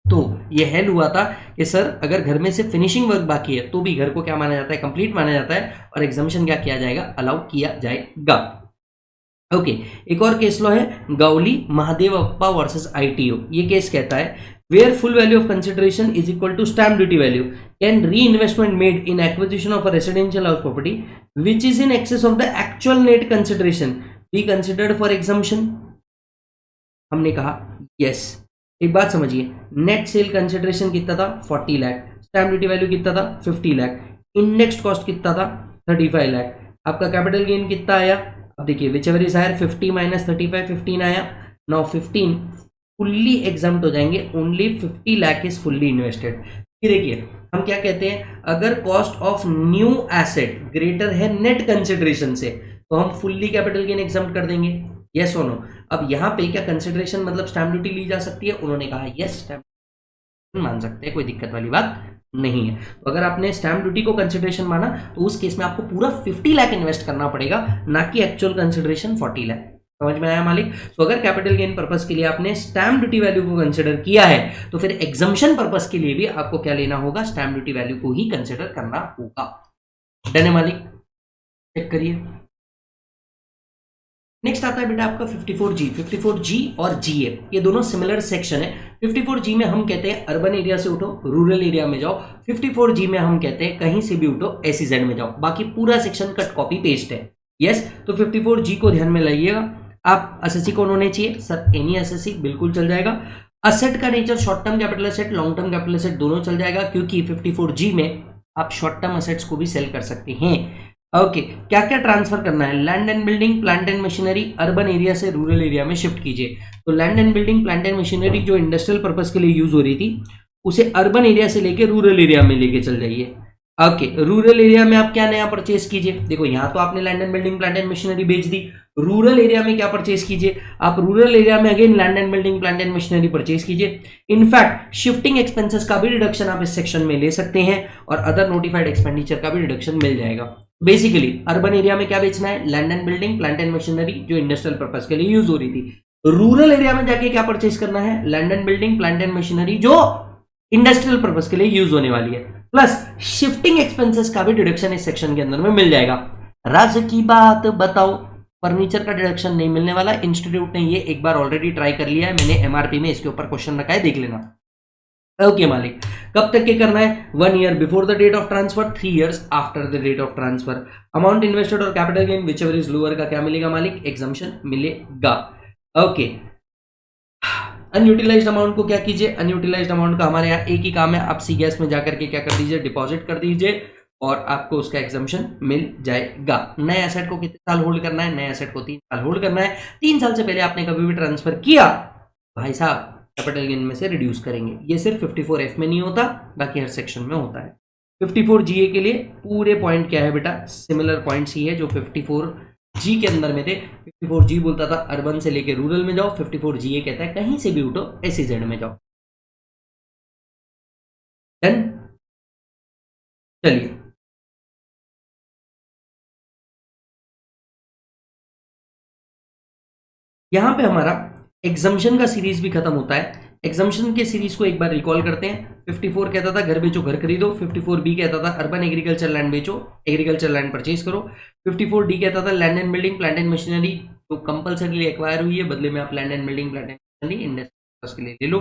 तो ये हेल हुआ था कि सर अगर घर में से फिनिशिंग वर्क बाकी है तो भी घर को क्या माना जाता है, कंप्लीट माना जाता है, और एग्जामिशन क्या किया जाएगा, अलाउ किया जाएगा। ओके, एक और केस लॉ है Gauli Mahadevappa versus ITO। ये केस कहता है where full value of consideration is equal to stamp duty value can reinvestment made in acquisition of a residential house property which is in excess of the actual net consideration be considered for exemption. हमने कहा yes. एक बात समझिए, net sale consideration कितना था, 40 lakh, stamp duty value कितना था, 50 lakh, indexed cost कितना था, 35 लाख, आपका कैपिटल गेन कितना आया, अब देखिए whichever is higher 50 minus 35, 15 आया। नाउ 15 फुल्ली एग्जाम्प्ट हो जाएंगे, only 50 lakh is fully invested. फिर देखिए हम क्या कहते हैं, अगर cost of new asset greater है नेट कंसिडरेशन से तो हम फुल्ली कैपिटल गेन एग्जाम्प्ट कर देंगे, यस और नो। अब यहाँ पे क्या कंसिडरेशन मतलब स्टैम्प ड्यूटी ली जा सकती है, उन्होंने कहा यस स्टैम्प मान सकते हैं, कोई दिक्कत वाली बात नहीं है। तो अगर आपने स्टैम्प ड्यूटी को कंसिडरेशन माना तो उस केस में आपको पूरा 50 लाख इन्वेस्ट करना पड़ेगा, ना कि एक्चुअल कंसिडरेशन 40 लाख। समझ में आया मालिक? तो अगर कैपिटल गेन पर्पस के लिए आपने स्टैम्प ड्यूटी वैल्यू को कंसिडर किया है तो फिर एग्जम्पशन पर्पस के लिए भी आपको क्या लेना होगा, स्टैम्प ड्यूटी वैल्यू को ही कंसिडर करना होगा। डन है मालिक? चेक करिए। नेक्स्ट आता है बेटा आपका 54G। 54G और GA ये दोनों सिमिलर सेक्शन है। 54G में हम कहते हैं अर्बन एरिया से उठो रूरल एरिया में जाओ, 54G में हम कहते हैं कहीं से भी उठो SEZ में जाओ। बाकी पूरा सेक्शन कट कॉपी पेस्ट है, यस। तो 54G को ध्यान में लाइएगा। आप एसएससी कौन होने चाहिए सर, एनी एसएससी बिल्कुल चल जाएगा। असेट का nature short term capital asset long term capital asset दोनों चल जाएगा, क्योंकि 54G में आप शॉर्ट टर्म एसेट्स को भी सेल कर सकते हैं। ओके, क्या क्या ट्रांसफर करना है, land and building plant and machinery urban area से रूरल एरिया में शिफ्ट कीजिए। तो land and building plant and machinery जो इंडस्ट्रियल पर्पस के लिए यूज हो रही थी उसे अर्बन एरिया से लेके रूरल एरिया में लेके चल जाइए। ओके, रूरल एरिया में आप क्या नया परचेज कीजिए, देखो यहाँ तो आपने land and building plant and machinery बेच दी, रूरल एरिया में क्या परचेज कीजिए, आप रूरल एरिया में again land and building plant and machinery purchase कीजिए। इनफैक्ट शिफ्टिंग एक्सपेंसेस का भी रिडक्शन आप इस सेक्शन में ले सकते हैं और अदर नोटिफाइड एक्सपेंडिचर का भी रिडक्शन मिल जाएगा। बेसिकली अर्बन एरिया में क्या बेचना है, land and building plant and machinery जो इंडस्ट्रियल पर्पस के लिए यूज हो रही थी। रूरल एरिया में जाके क्या परचेज करना है, land and building plant and machinery जो इंडस्ट्रियल पर्पस के लिए यूज होने वाली है, प्लस शिफ्टिंग एक्सपेंसेस का भी डिडक्शन इस सेक्शन के अंदर में मिल जाएगा। राज की बात बताओ, फर्नीचर का डिडक्शन नहीं मिलने वाला, इंस्टीट्यूट ने ये एक बार ऑलरेडी ट्राई कर लिया है, मैंने एमआरपी में इसके ऊपर क्वेश्चन रखा है, देख लेना। ओके मालिक, कब तक के करना है, 1 year before the date of transfer, 3 years after the date of transfer. Amount invested और capital gain whichever is lower का क्या मिलेगा मालिक, एग्जम्पशन मिलेगा। ओके, अनयूटिलाइज्ड अमाउंट को क्या कीजिए, अनयूटिलाइज्ड अमाउंट का हमारे यहाँ एक ही काम है, आप सी गैस में जाकर के क्या कर दीजिए, डिपॉजिट कर दीजिए और आपको उसका एग्जम्पशन मिल जाएगा। नए एसेट को कितने साल होल्ड करना है, नए एसेट को 3 साल होल्ड करना है। 3 साल से पहले आपने कभी भी ट्रांसफर किया भाई साहब कैपिटल गेन में से रिड्यूस करेंगे। ये सिर्फ 54F में नहीं होता, बाकी हर सेक्शन में होता है। 54GA के लिए पूरे पॉइंट क्या है बेटा, सिमिलर पॉइंट्स ही है जो 54G के अंदर में थे। 54G बोलता था अर्बन से लेके रूरल में जाओ, 54GA कहता है कहीं से भी उठो SEZ में जाओ। डन, चलिए यहां पे हमारा एग्जम्पशन का सीरीज भी खत्म होता है। एग्जम्पशन के सीरीज को एक बार रिकॉल करते हैं। 54 कहता था घर बेचो घर खरीदो, 54B कहता था अर्बन एग्रीकल्चर लैंड बेचो, एग्रीकल्चर लैंड परचेज करो, 54D कहता था land and building plant and machinery तो कंपल्सरी एक्वायर हुई है, बदले में आप land and building plant and machinery industry के लिए ले लो।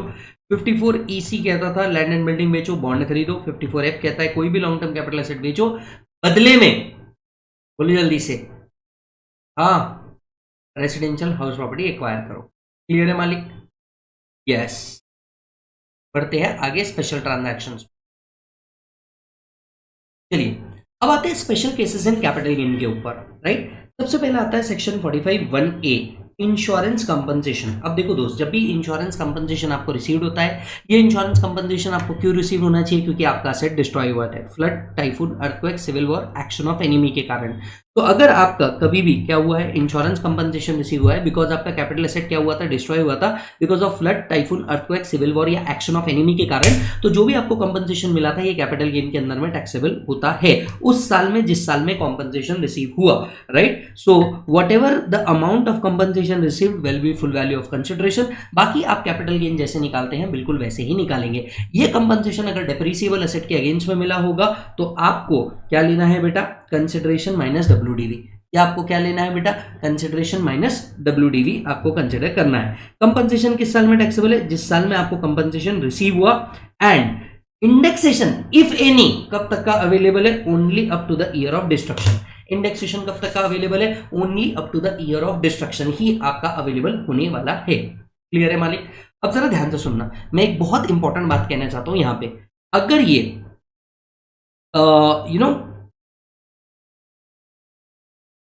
54EC कहता था लैंड एंड बिल्डिंग बेचो बॉन्ड खरीदो। 54F कहता है कोई भी लॉन्ग टर्म कैपिटल एसेट बेचो, बदले में बोलिए जल्दी से, हाँ रेसिडेंशियल हाउस प्रॉपर्टी एक्वायर करो। क्लियर है मालिक? यस, बढ़ते हैं आगे स्पेशल ट्रांजैक्शंस। चलिए अब आते हैं special cases in capital gain के ऊपर, राइट। सबसे पहले आता है सेक्शन 45(1)(a) इंश्योरेंस कंपनसेशन। अब देखो दोस्त, जब भी इंश्योरेंस कंपनसेशन आपको रिसीव होता है, ये इंश्योरेंस कंपनसेशन आपको क्यों रिसीव होना चाहिए? क्योंकि आपका असेट डिस्ट्रॉय हुआ है, flood, typhoon, earthquake, civil war, action of enemy के कारण। तो अगर आपका कभी भी क्या हुआ है, इंश्योरेंस कंपनसेशन रिसीव हुआ है बिकॉज आपका कैपिटल एसेट क्या हुआ था, डिस्ट्रॉय हुआ था because of flood, typhoon, earthquake, civil war या एक्शन ऑफ एनिमी के कारण, तो जो भी आपको कंपनसेशन मिला था ये कैपिटल गेन के अंदर में टैक्सेबल होता है उस साल में जिस साल में कंपनसेशन रिसीव हुआ, right. So whatever the amount of compensation received will be full value of consideration. बाकी आप कैपिटल गेन जैसे निकालते हैं बिल्कुल वैसे ही निकालेंगे। ये कंपनसेशन अगर डेप्रिसिएबल एसेट के अगेंस्ट में मिला होगा तो आपको क्या लेना है बेटा, कंसिडरेशन माइनस WDV। या आपको क्या लेना है बेटा, कंसिडरेशन माइनस WDV आपको कंसिडर करना है। कंपनसेशन किस साल में टैक्सेबल है, जिस साल में आपको कंपनसेशन रिसीव हुआ। एंड इंडेक्सेशन इफ एनी कब तक का अवेलेबल है, only up to the year of destruction. Indexation कब तक का अवेलेबल है, only up to the year of destruction ही आपका अवेलेबल होने वाला है। क्लियर है मालिक? अब जरा ध्यान से सुनना, मैं एक बहुत इंपॉर्टेंट बात कहना चाहता हूं यहां पे। अगर ये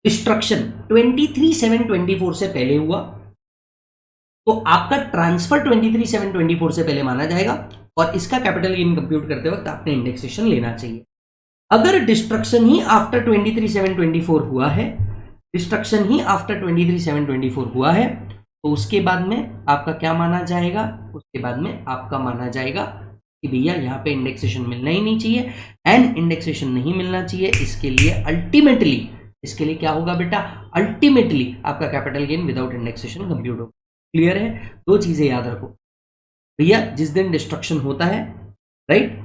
डिस्ट्रक्शन 23/7/24 से पहले हुआ तो आपका ट्रांसफर 23/7/24 से पहले माना जाएगा और इसका कैपिटल गेन कंप्यूट करते वक्त आपने इंडेक्सेशन लेना चाहिए। अगर डिस्ट्रक्शन ही आफ्टर 23/7/24 हुआ है, डिस्ट्रक्शन ही आफ्टर 23/7/24 हुआ है तो उसके बाद में आपका क्या माना जाएगा, उसके बाद में आपका माना जाएगा कि भैया यहाँ पे इंडेक्सेशन मिलना ही नहीं चाहिए। एंड इंडेक्सेशन नहीं मिलना चाहिए, इसके लिए अल्टीमेटली, इसके लिए क्या होगा बेटा, अल्टीमेटली आपका capital gain without indexation compute होगा। क्लियर है? दो चीजें याद रखो भैया, जिस दिन डिस्ट्रक्शन होता है, राइट,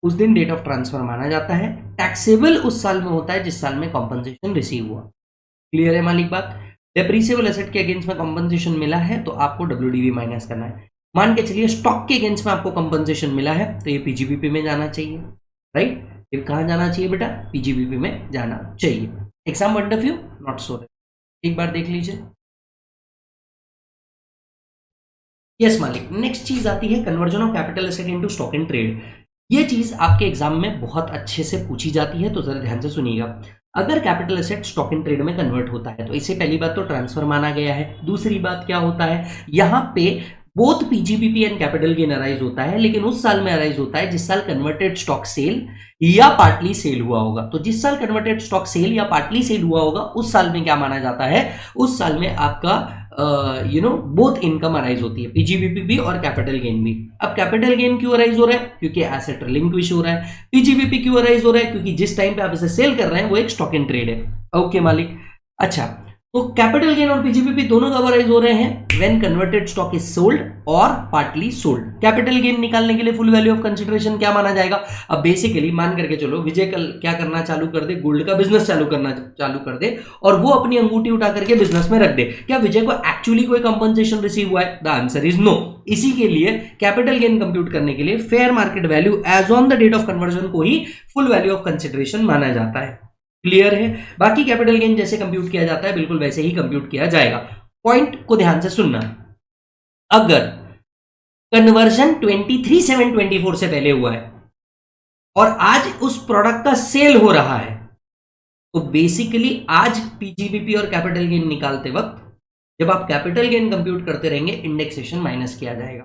उस दिन डेट ऑफ ट्रांसफर माना जाता है। टैक्सेबल उस साल में होता है जिस साल में कॉम्पनसेशन रिसीव हुआ। क्लियर है मालिक बात? डेप्रिसिएबल एसेट के अगेंस्ट में कॉम्पनसेशन मिला है तो आपको WDV माइनस करना है। मान के चलिए स्टॉक के अगेंस्ट में आपको कॉम्पनसेशन मिला है तो ये PGBP में जाना चाहिए, राइट। ये कहां जाना चाहिए बेटा, PGBP में जाना चाहिए। Exam point of view not so, एक बार देख लीजिए। यस मालिक, नेक्स्ट चीज आती है conversion of capital asset into stock in trade. ये चीज आपके एग्जाम में बहुत अच्छे से पूछी जाती है तो जरा ध्यान से सुनिएगा। अगर capital asset stock in trade में कन्वर्ट होता है तो इससे पहली बात तो ट्रांसफर माना गया है। दूसरी बात क्या होता है, यहां पे both PGBP and capital gain arise होता है, लेकिन उस साल में अराइज होता है जिस साल कन्वर्टेड स्टॉक सेल या पार्टली सेल हुआ होगा। तो जिस साल कन्वर्टेड स्टॉक सेल या पार्टली सेल हुआ होगा उस साल में क्या माना जाता है, उस साल में आपका बोथ इनकम अराइज होती है, PGBP भी और कैपिटल गेन भी। अब कैपिटल गेन क्यों अराइज हो रहा है, क्योंकि एसेट रिलिंक्विश हो रहा है। PGBP क्यों अराइज हो रहा है, क्योंकि जिस टाइम पे आप इसे सेल कर रहे हैं वो एक स्टॉक इन ट्रेड है। ओके मालिक, अच्छा, तो कैपिटल गेन और PGBP दोनों कब अराइज हो रहे हैं, when converted stock is sold और पार्टली सोल्ड। कैपिटल गेन निकालने के लिए फुल वैल्यू ऑफ कंसिडरेशन क्या माना जाएगा। अब बेसिकली मान करके चलो विजय कल क्या करना चालू कर दे, गोल्ड का बिजनेस चालू कर दे और वो अपनी अंगूठी उठा करके बिजनेस में रख दे, क्या विजय को एक्चुअली कोई कंपनसेशन रिसीव हुआ है? The answer is no. इसी के लिए कैपिटल गेन कंप्यूट करने के लिए fair market value as on the date of conversion को ही फुल वैल्यू ऑफ कंसिडरेशन माना जाता है। क्लियर है? बाकी कैपिटल गेन जैसे कंप्यूट किया जाता है बिल्कुल वैसे ही कंप्यूट किया जाएगा। पॉइंट को ध्यान से सुनना, अगर कन्वर्जन 23/7/24 से पहले हुआ है और आज उस प्रोडक्ट का सेल हो रहा है तो बेसिकली आज PGBP और कैपिटल गेन निकालते वक्त जब आप कैपिटल गेन कंप्यूट करते रहेंगे इंडेक्सेशन माइनस किया जाएगा।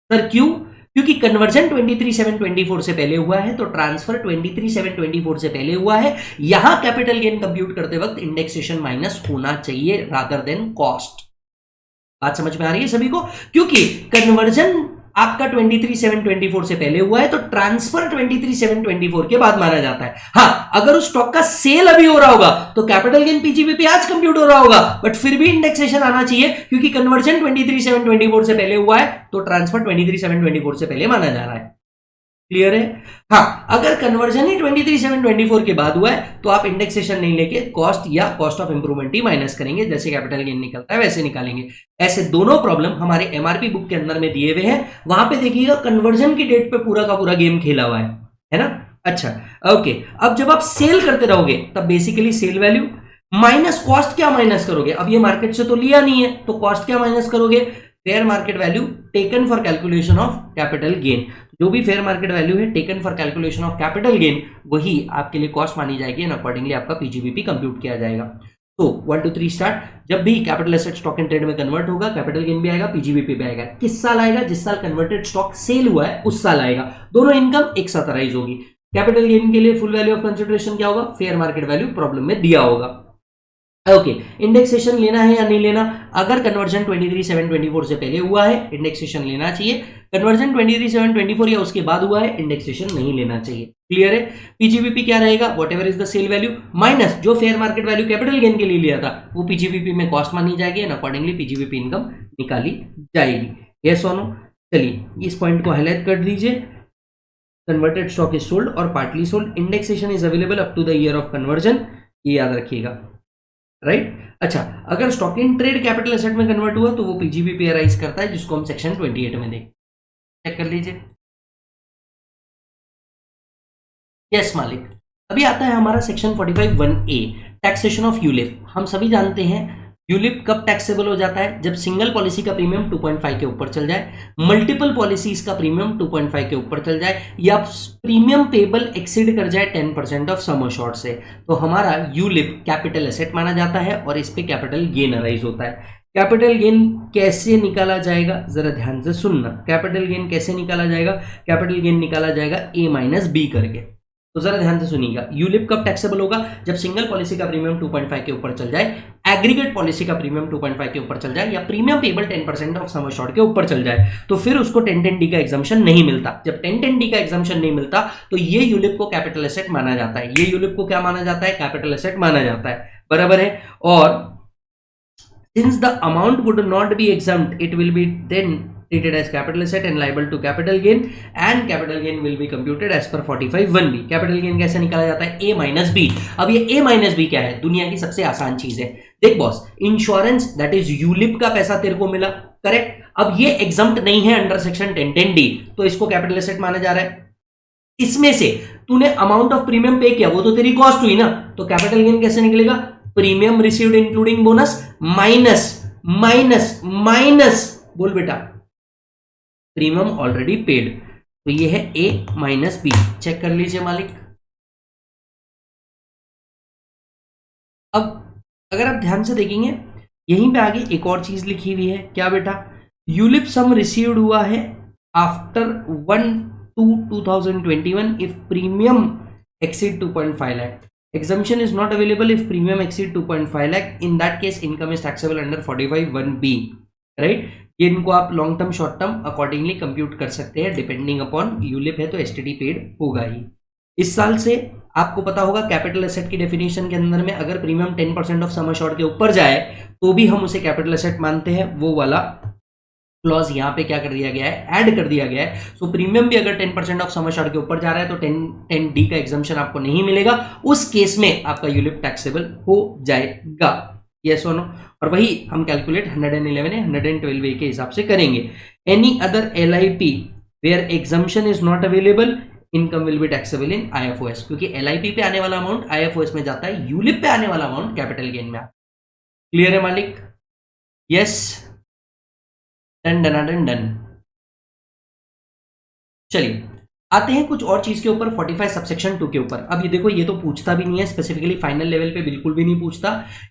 सर क्यों? क्योंकि कन्वर्जन 23/7/24 से पहले हुआ है तो ट्रांसफर 23/7/24 से पहले हुआ है। यहां कैपिटल गेन कंप्यूट करते वक्त इंडेक्सेशन माइनस होना चाहिए रादर देन कॉस्ट। बात समझ में आ रही है सभी को? क्योंकि कन्वर्जन आपका 23/7/24 से पहले हुआ है तो ट्रांसफर 23/7/24 के बाद माना जाता है। हाँ, अगर उस स्टॉक का सेल अभी हो रहा होगा तो कैपिटल गेन PGBP आज कंप्यूट हो रहा होगा, बट फिर भी इंडेक्सेशन आना चाहिए क्योंकि कन्वर्जन 23/7/24 से पहले हुआ है तो ट्रांसफर 23/7/24 से पहले माना जा रहा है। क्लियर है? हाँ, अगर कन्वर्जन ही 23/7/24 के बाद हुआ है तो आप इंडेक्सेशन नहीं लेके कॉस्ट या cost of improvement he minus करेंगे, जैसे कैपिटल गेन निकलता है वैसे निकालेंगे। ऐसे दोनों प्रॉब्लम हमारे MRP बुक के अंदर में दिए हुए हैं, वहां पे देखिएगा कन्वर्जन की डेट पे पूरा का पूरा गेम खेला हुआ है ना। अच्छा ओके, अब जब आप सेल करते रहोगे तब basically sale value minus cost क्या माइनस करोगे, अब ये मार्केट से तो लिया नहीं है तो कॉस्ट क्या माइनस करोगे, fair market value taken for calculation of capital gain. जो भी फेयर मार्केट वैल्यू है taken for calculation of capital gain वही आपके लिए कॉस्ट मानी जाएगी एंड अकॉर्डिंगली आपका पीजीबीपी कंप्यूट किया जाएगा। तो 1 2 3 स्टार्ट। जब भी capital asset stock in trade में कन्वर्ट होगा कैपिटल गेन भी आएगा, पीजीबीपी भी आएगा। किस साल आएगा? जिस साल कन्वर्टेड स्टॉक सेल हुआ है उस साल आएगा। दोनों इनकम एक साथ राइज होगी। कैपिटल गेन के लिए फुल वैल्यू ऑफ कंसिडरेशन क्या होगा? फेयर मार्केट वैल्यू प्रॉब्लम में दिया होगा। ओके, इंडेक्सेशन लेना है या नहीं लेना? अगर कन्वर्जन 23/7/24 से पहले हुआ है इंडेक्सेशन लेना चाहिए। कन्वर्जन 23/7/24 या उसके बाद हुआ है इंडेक्सेशन नहीं लेना चाहिए। क्लियर है? पीजीबीपी क्या रहेगा? Whatever is the sale value minus जो fair market value capital gain के लिए लिया था वो पीजीबीपी में कॉस्ट मानी जाएगी एंड अकॉर्डिंगली पीजीबीपी इनकम निकाली जाएगी। यस और नो? चलिए इस पॉइंट को हाईलाइट कर दीजिए। कन्वर्टेड स्टॉक इज सोल्ड और partly sold, indexation is available up to the year of conversion, ये याद रखिएगा। राइट? अच्छा, अगर stock in trade capital asset में कन्वर्ट हुआ तो वो पीजीबीपी अराइज करता है, जिसको हम सेक्शन 28 में देखें। चेक कर लीजिए। यस मालिक। अभी आता है हमारा section 45(1)(a) taxation of ULIP. हम सभी जानते हैं यूलिप कब टैक्सेबल हो जाता है? जब सिंगल पॉलिसी का प्रीमियम 2.5 के ऊपर चल जाए, मल्टीपल पॉलिसीज का प्रीमियम 2.5 के ऊपर चल जाए, या प्रीमियम पेबल एक्सीड कर जाए 10% ऑफ सम अश्योर्ड से, तो हमारा यूलिप कैपिटल एसेट माना जाता है और इस पे कैपिटल गेन अराइज होता है। कैपिटल गेन कैसे निकाला जाएगा? जरा ध्यान से सुनना। कैपिटल गेन कैसे निकाला जाएगा? कैपिटल गेन निकाला जाएगा A-B करके। तो जरा ध्यान से सुनिएगा। यूलिप कब टैक्सेबल होगा? जब सिंगल पॉलिसी का प्रीमियम 2.5 के ऊपर चल जाए, एग्रीगेट पॉलिसी का प्रीमियम 2.5 के ऊपर चल जाए, या premium payable 10% of sum assured के ऊपर चल जाए, तो फिर उसको 10(10)D का एग्जम्पशन नहीं मिलता। जब 10(10)D का एग्जम्पशन नहीं मिलता तो ये यूलिप को कैपिटल एसेट माना जाता है। ये यूलिप को क्या माना जाता है? कैपिटल एसेट माना जाता है। बराबर है? और since the amount would not be exempt, it will be then treated as capital asset and liable to capital gain, and capital gain will be computed as per 45(1)(b). capital gain कैसे निकाला जाता है? A-B। अब ये A-B क्या है? दुनिया की सबसे आसान चीज है। देख boss, insurance that is ULIP का पैसा तेरे को मिला, करेक्ट? अब ये एग्जम्प्ट नहीं है अंडर सेक्शन 10(10)D, तो इसको कैपिटल एसेट माना जा रहा है। इसमें से तूने अमाउंट ऑफ प्रीमियम पे किया, वो तो तेरी कॉस्ट हुई ना, तो कैपिटल गेन कैसे निकलेगा? Premium received including bonus minus minus minus, बोल बेटा, प्रीमियम ऑलरेडी पेड। तो ये है A-B। चेक कर लीजिए मालिक। अब अगर आप ध्यान से देखेंगे यहीं पे आगे एक और चीज लिखी हुई है। क्या बेटा? यूलिप सम रिसीव्ड हुआ है after 1/2/2021 if premium exceed 2.5 lakh. Exemption is not available if premium exceed 2.5 lakh. In that case, income is taxable under 45(1)(b. Right? ये इनको आप long term short term accordingly compute कर सकते हैं डिपेंडिंग अपॉन यूलिप है तो एसटीडी पेड होगा ही। इस साल से आपको पता होगा कैपिटल एसेट की डेफिनेशन के अंदर में अगर प्रीमियम 10% ऑफ सम अश्योर्ड के ऊपर जाए तो भी हम उसे कैपिटल एसेट मानते हैं। वो वाला क्लॉज यहाँ पे क्या कर दिया गया है? ऐड कर दिया गया है। सो प्रीमियम भी अगर 10% ऑफ सम अश्योर्ड के ऊपर जा रहा है तो 10(10)D का एग्जम्पशन आपको नहीं मिलेगा। उस केस में आपका यूलिप टैक्सेबल हो जाएगा। यस और नो? और वही हम कैलकुलेट 111 या 112A के हिसाब से करेंगे। Any other LIP where exemption is not available, income will be taxable in IFOS, क्योंकि LIP पे आने वाला अमाउंट IFOS में जाता है, यूलिप पे आने वाला अमाउंट कैपिटल गेन में। क्लियर है मालिक? Yes, done done done done. चलिए आते हैं कुछ और चीज के ऊपर, 45 सबसेक्शन 2 के ऊपर। अब ये देखो, ये तो पूछता भी नहीं है स्पेसिफिकली, फाइनल लेवल पे बिल्कुल भी नहीं पूछता।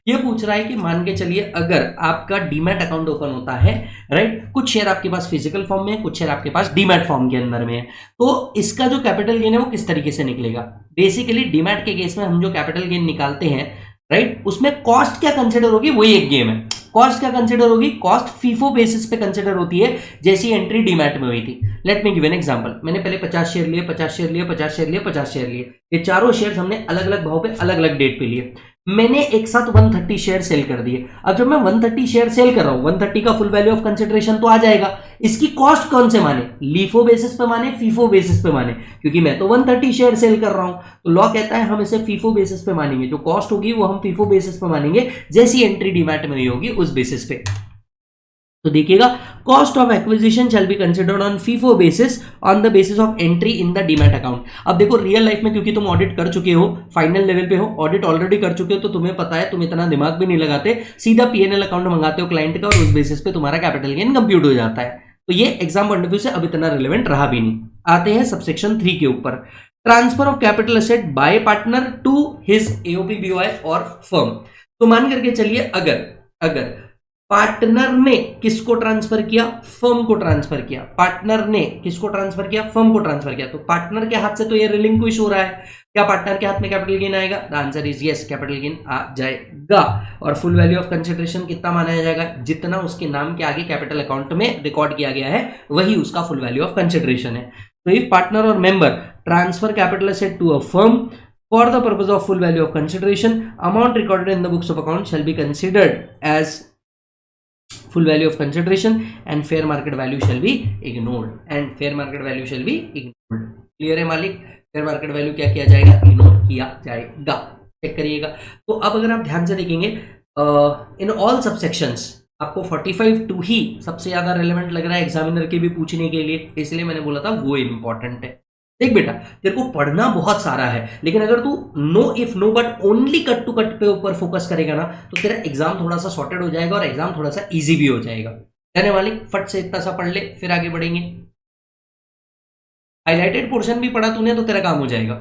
ये पूछ रहा है कि मान के चलिए अगर आपका डीमैट अकाउंट ओपन होता है, राइट, कुछ शेयर आपके पास फिजिकल फॉर्म में है, कुछ शेयर आपके पास डीमैट फॉर्म के अंदर में है, तो इसका जो कैपिटल गेन है वो किस तरीके से निकलेगा? बेसिकली डीमैट के केस में हम जो कैपिटल गेन निकालते हैं, राइट, उसमें कॉस्ट क्या कंसिडर होगी? वही एक गेम है। कॉस्ट क्या कंसिडर होगी? कॉस्ट फीफो बेसिस पे कंसिडर होती है, जैसी एंट्री डीमैट में हुई थी। Let me give an example. मैंने पहले 50 शेयर लिए, 50 शेयर लिए, 50 शेयर लिए, 50 शेयर लिए। ये चारों शेयर हमने अलग अलग भाव पे अलग अलग डेट पे लिए। मैंने एक साथ 130 शेयर सेल कर दिए। अब जब मैं 130 शेयर सेल कर रहा हूं, 130 का फुल वैल्यू ऑफ कंसिडरेशन तो आ जाएगा। इसकी कॉस्ट कौन से माने? लीफो बेसिस पे माने, फीफो बेसिस पे माने? क्योंकि मैं तो 130 शेयर सेल कर रहा हूं, तो लॉ कहता है हम इसे फीफो बेसिस पे मानेंगे। जो कॉस्ट होगी वो हम फीफो बेसिस पे मानेंगे, जैसी एंट्री डीमैट में होगी उस बेसिस पे। तो देखिएगा, cost of acquisition shall be considered on FIFO basis on the basis of entry in the demat account. अब देखो, रियल लाइफ में क्योंकि तुम ऑडिट कर चुके हो, फाइनल लेवल पे हो, ऑडिट ऑलरेडी कर चुके हो, तो तुम्हें पता है, तुम इतना दिमाग भी नहीं लगाते, सीधा P&L अकाउंट मंगाते हो क्लाइंट का और उस बेसिस पे तुम्हारा कैपिटल गेन कंप्यूट हो जाता है। तो ये एग्जाम पॉइंट ऑफ व्यू से अब इतना रिलेवेंट रहा भी नहीं। आते हैं सबसेक्शन 3 के ऊपर, transfer of capital asset by partner to his AOP BOI और फर्म। तो मान करके चलिए अगर अगर पार्टनर ने किसको ट्रांसफर किया, फर्म को ट्रांसफर किया, पार्टनर ने किसको ट्रांसफर किया, फर्म को ट्रांसफर किया, तो पार्टनर के हाथ से तो ये रिलिंक्विश हो रहा है, क्या पार्टनर के हाथ में कैपिटल गेन आएगा? The answer is yes, capital gain आ जाएगा। और फुल वैल्यू ऑफ कंसिडरेशन कितना माना जाएगा? जितना उसके नाम के आगे कैपिटल अकाउंट में रिकॉर्ड किया गया है वही उसका फुल वैल्यू ऑफ कंसिडरेशन है। तो इफ पार्टनर और member transfer capital asset to a firm for the purpose of full value of consideration, amount recorded in the books of account shall be considered as full value of consideration and fair market value shall be ignored, and fair market value shall be ignored। Clear है मालिक? fair market value क्या किया जाएगा? Ignore किया जाएगा। Check करिएगा। तो अब अगर आप ध्यान से देखेंगे इन ऑल सबसेक्शंस आपको 45 ही सबसे ज्यादा रेलेवेंट लग रहा है एग्जामिनर के भी पूछने के लिए, इसलिए मैंने बोला था वो इंपॉर्टेंट है। देख बेटा, तेरे को पढ़ना बहुत सारा है, लेकिन अगर तू no if no but only cut to cut पे ऊपर फोकस करेगा ना तो तेरा एग्जाम थोड़ा सा सॉर्टेड हो जाएगा और एग्जाम थोड़ा सा इजी भी हो जाएगा। कहने वाली फट से इतना सा पढ़ ले, फिर आगे बढ़ेंगे। हाईलाइटेड पोर्शन भी पढ़ा तूने तो तेरा काम हो जाएगा।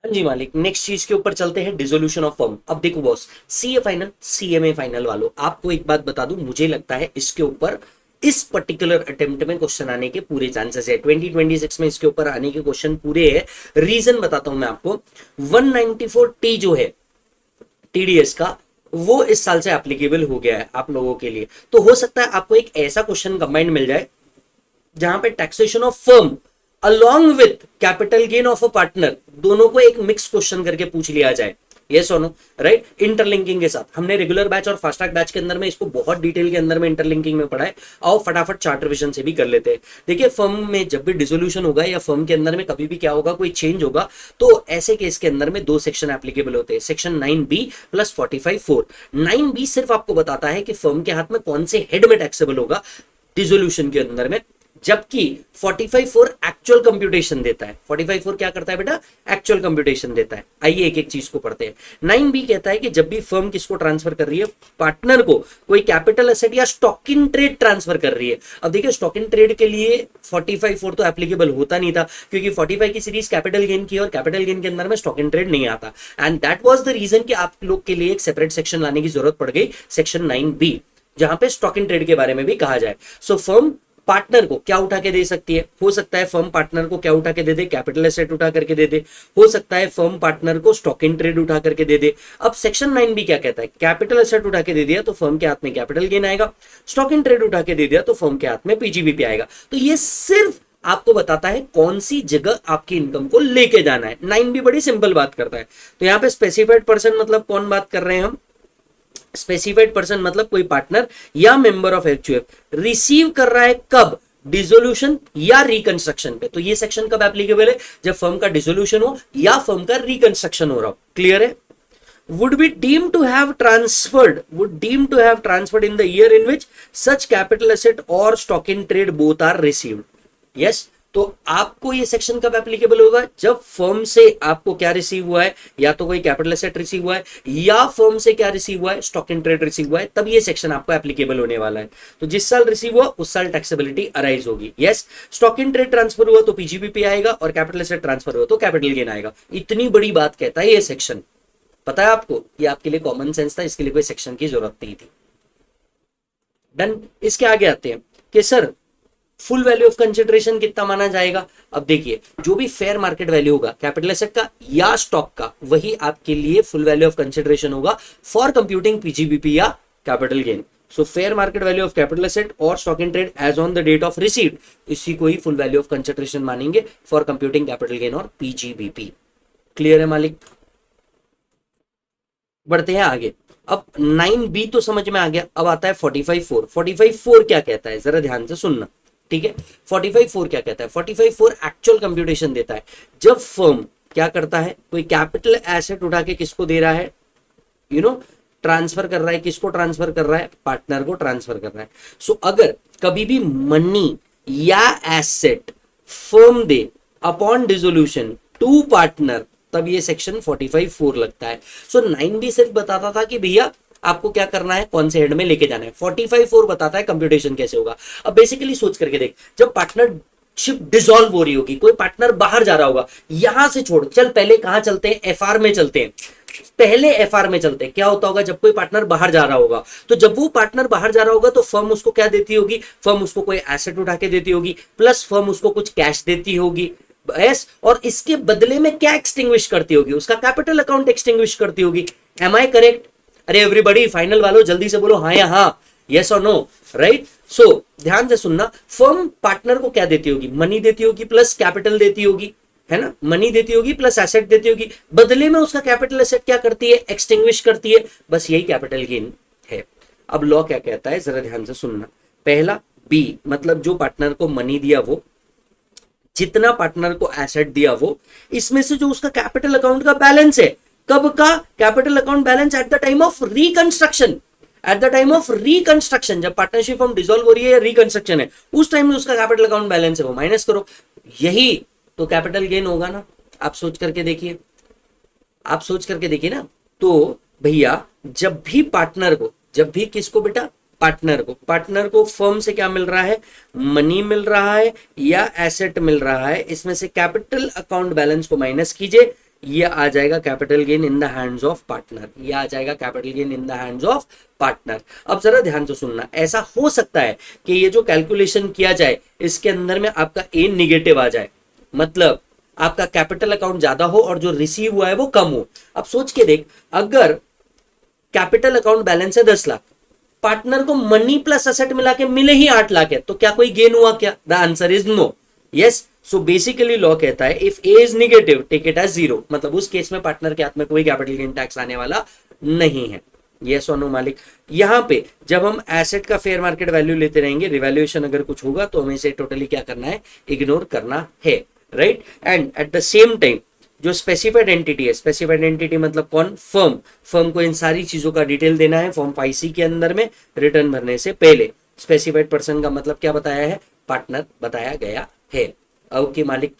हाँ जी मालिक, नेक्स्ट चीज के ऊपर चलते हैं, डिसोल्यूशन ऑफ फर्म। अब देखो boss, CA final CMA final वालों, आपको एक बात बता दूं, मुझे लगता है इसके ऊपर इस पर्टिकुलर अटेम्प्ट में क्वेश्चन आने के पूरे चांसेस है। 2026 में इसके ऊपर आने के क्वेश्चन पूरे है। रीजन बताता हूं मैं आपको। 194T जो है टीडीएस का, वो इस साल से एप्लीकेबल हो गया है आप लोगों के लिए। तो हो सकता है आपको एक ऐसा क्वेश्चन कंबाइंड मिल जाए जहां पे taxation of firm along with capital gain of a partner, दोनों को एक मिक्स क्वेश्चन करके पूछ लिया जाए। यस और नो, राइट? इंटरलिंकिंग के साथ हमने रेगुलर बैच और फास्ट ट्रैक बैच के अंदर में इसको बहुत डिटेल के अंदर में इंटरलिंकिंग में पढ़ा है। आओ फटाफट चार्ट रिवीजन से भी कर लेते हैं। देखिए, फर्म में जब भी डिसोल्यूशन होगा या फर्म के अंदर में कभी भी क्या होगा, कोई चेंज होगा, तो ऐसे केस के अंदर में दो सेक्शन एप्लीकेबल होते हैं, सेक्शन 9B प्लस 45(4). 9B सिर्फ आपको बताता है कि फर्म के हाथ में कौन से हेड में टैक्सेबल होगा डिसोल्यूशन के अंदर में, जबकि 45(4) एक्चुअल कंप्यूटेशन देता है। 45(4) क्या करता है बेटा? एक्चुअल कंप्यूटेशन देता है। आइए एक एक चीज को पढ़ते हैं। 9B कहता है कि जब भी फर्म किसको ट्रांसफर कर रही है, पार्टनर को कोई कैपिटल एसेट या स्टॉक इन ट्रेड ट्रांसफर कर रही है। अब देखिए, स्टॉक इन ट्रेड के लिए 45(4) तो एप्लीकेबल होता नहीं था, क्योंकि 45 की सीरीज कैपिटल गेन की और कैपिटल गेन के अंदर में स्टॉक इन ट्रेड नहीं आता। And that was the reason कि आप लोग के लिए एक सेपरेट सेक्शन लाने की जरूरत पड़ गई, सेक्शन 9B, जहां पे स्टॉक इन ट्रेड के बारे में भी कहा जाए। सो फर्म पार्टनर को क्या उठा के दे सकती है? हो सकता है फर्म पार्टनर को क्या उठा के दे दे? कैपिटल एसेट उठा करके दे दे। हो सकता है फर्म पार्टनर को स्टॉक इन ट्रेड उठा करके दे दे। अब सेक्शन 9B क्या कहता है? कैपिटल एसेट उठा के दे दिया तो फर्म के हाथ में कैपिटल गेन आएगा, स्टॉक इन ट्रेड उठा के दे दिया तो फर्म के हाथ में पीजीबीपी आएगा। तो ये सिर्फ आपको बताता है कौन सी जगह आपकी इनकम को लेके जाना है। 9B बड़ी सिंपल बात करता है। तो यहाँ पे स्पेसिफाइड पर्सन मतलब कौन बात कर रहे हैं हम? स्पेसिफाइड पर्सन मतलब कोई पार्टनर या मेंबर ऑफ एचयूएफ रिसीव कर रहा है, कब? डिसोल्यूशन या रिकंस्ट्रक्शन पे। तो ये सेक्शन कब एप्लीकेबल है? जब फर्म का डिसोल्यूशन हो या फर्म का रिकंस्ट्रक्शन हो रहा हो। क्लियर है? would be deemed to have transferred in the year in which such capital asset or stock in trade both are received। yes, तो आपको ये सेक्शन कब एप्लीकेबल होगा? जब फर्म से आपको क्या रिसीव हुआ है, या तो कोई कैपिटल एसेट रिसीव हुआ है या फर्म से क्या रिसीव हुआ है, स्टॉक इन ट्रेड रिसीव हुआ है, तब ये सेक्शन आपको एप्लीकेबल होने वाला है। तो जिस साल रिसीव हुआ उस साल टैक्सेबिलिटी अराइज होगी। Yes, stock in trade transfer हुआ तो पीजीबीपी आएगा और कैपिटल एसेट ट्रांसफर हुआ तो कैपिटल गेन आएगा। इतनी बड़ी बात कहता है ये सेक्शन। पता है आपको, ये आपके लिए कॉमन सेंस था, इसके लिए कोई सेक्शन की जरूरत नहीं थी। डन। इसके आगे आते हैं कि sir full value of consideration कितना माना जाएगा? अब देखिए, जो भी फेयर मार्केट वैल्यू होगा कैपिटल एसेट का या स्टॉक का, वही आपके लिए फुल वैल्यू ऑफ कंसिडरेशन होगा फॉर कंप्यूटिंग पीजीबीपी या capital gain. So fair market value of capital asset और stock in trade as on the date of received, इसी को ही फुल वैल्यू ऑफ कंसिडरेशन मानेंगे फॉर कंप्यूटिंग कैपिटल गेन और PGBP. Clear है मालिक? बढ़ते हैं आगे। अब 9B तो समझ में आ गया, अब आता है 45(4). 45(4) क्या कहता है, जरा ध्यान से सुनना, ठीक है? 45(4) क्या कहता है? 45(4) एक्चुअल कंप्यूटेशन देता है। जब फर्म क्या करता है, कोई कैपिटल एसेट उठा के किसको दे रहा है, ट्रांसफर कर रहा है। किसको ट्रांसफर कर रहा है? पार्टनर को ट्रांसफर कर रहा है। सो अगर कभी भी मनी या एसेट फर्म दे अपॉन डिसोल्यूशन टू पार्टनर, तब ये सेक्शन 45(4) लगता है। सो 9B सिर्फ बताता था कि भैया आपको क्या करना है, कौन से हेड में लेके जाना है। 45(4) बताता है कंप्यूटेशन कैसे होगा। अब बेसिकली सोच करके देख, जब पार्टनरशिप डिसॉल्व हो रही होगी, कोई पार्टनर बाहर जा रहा होगा, यहां से छोड़, चल पहले कहां चलते हैं, एफआर में चलते हैं। पहले एफआर में चलते हैं। क्या होता होगा जब कोई पार्टनर बाहर जा रहा होगा, तो जब वो पार्टनर बाहर जा रहा होगा तो फर्म उसको क्या देती होगी, फर्म उसको कोई एसेट उठा के देती होगी, प्लस फर्म उसको कुछ कैश देती होगी, यस, और इसके बदले में क्या एक्सटिंग्विश करती होगी, उसका कैपिटल अकाउंट एक्सटिंग्विश करती होगी। Am I correct? अरे एवरीबॉडी फाइनल वालों जल्दी से बोलो हाँ या हाँ, यस और नो, राइट। सो ध्यान से सुनना, फर्म पार्टनर को क्या देती होगी, मनी देती होगी प्लस कैपिटल देती होगी, है ना, मनी देती होगी प्लस एसेट देती होगी, बदले में उसका कैपिटल एसेट क्या करती है, एक्सटिंग्विश करती है। बस यही कैपिटल गेन है। अब लॉ क्या कहता है, जरा ध्यान से सुनना। पहला बी मतलब जो पार्टनर को मनी दिया वो, जितना पार्टनर को एसेट दिया वो, इसमें से जो उसका कैपिटल अकाउंट का बैलेंस है, कब का capital account balance, at the time of reconstruction. At the time of reconstruction, जब पार्टनरशिप फॉर्म डिसॉल्व हो रही है या रिकंस्ट्रक्शन है, उस टाइम में उसका कैपिटल अकाउंट बैलेंस है वो माइनस करो, यही तो कैपिटल गेन होगा ना। आप सोच करके देखिए, आप सोच करके देखिए ना। तो भैया जब भी पार्टनर को, जब भी किसको बेटा, पार्टनर को फर्म से क्या मिल रहा है, मनी मिल रहा है या एसेट मिल रहा है, इसमें से कैपिटल अकाउंट बैलेंस को माइनस कीजिए, ये आ जाएगा capital gain in the hands of partner, ये आ जाएगा capital gain in the hands of partner. अब जरा ध्यान से सुनना, ऐसा हो सकता है कि ये जो कैलकुलेशन किया जाए इसके अंदर में आपका ए निगेटिव आ जाए, मतलब आपका कैपिटल अकाउंट ज्यादा हो और जो रिसीव हुआ है वो कम हो। अब सोच के देख, अगर कैपिटल अकाउंट बैलेंस है 10 लाख, पार्टनर को मनी प्लस एसेट मिला के मिले ही 8 लाख है, तो क्या कोई गेन हुआ क्या? The answer is no, yes. So basically law कहता है if A is negative take it as 0, मतलब उस केस में पार्टनर के हाथ में कोई कैपिटल गेन टैक्स आने वाला नहीं है। यस और नो मालिक? यहां पे जब हम एसेट का फेयर मार्केट वैल्यू लेते रहेंगे, रिवैल्यूएशन अगर कुछ होगा तो हमें इसे टोटली क्या करना है, इग्नोर करना है, right. And at the same time जो स्पेसिफाइड एंटिटी है, स्पेसिफाइड एंटिटी मतलब कौन, फर्म को इन सारी चीजों का डिटेल देना है फॉर्म 5C के अंदर में रिटर्न भरने से पहले। स्पेसिफाइड पर्सन का मतलब क्या बताया है, पार्टनर बताया गया है। ओके मालिक,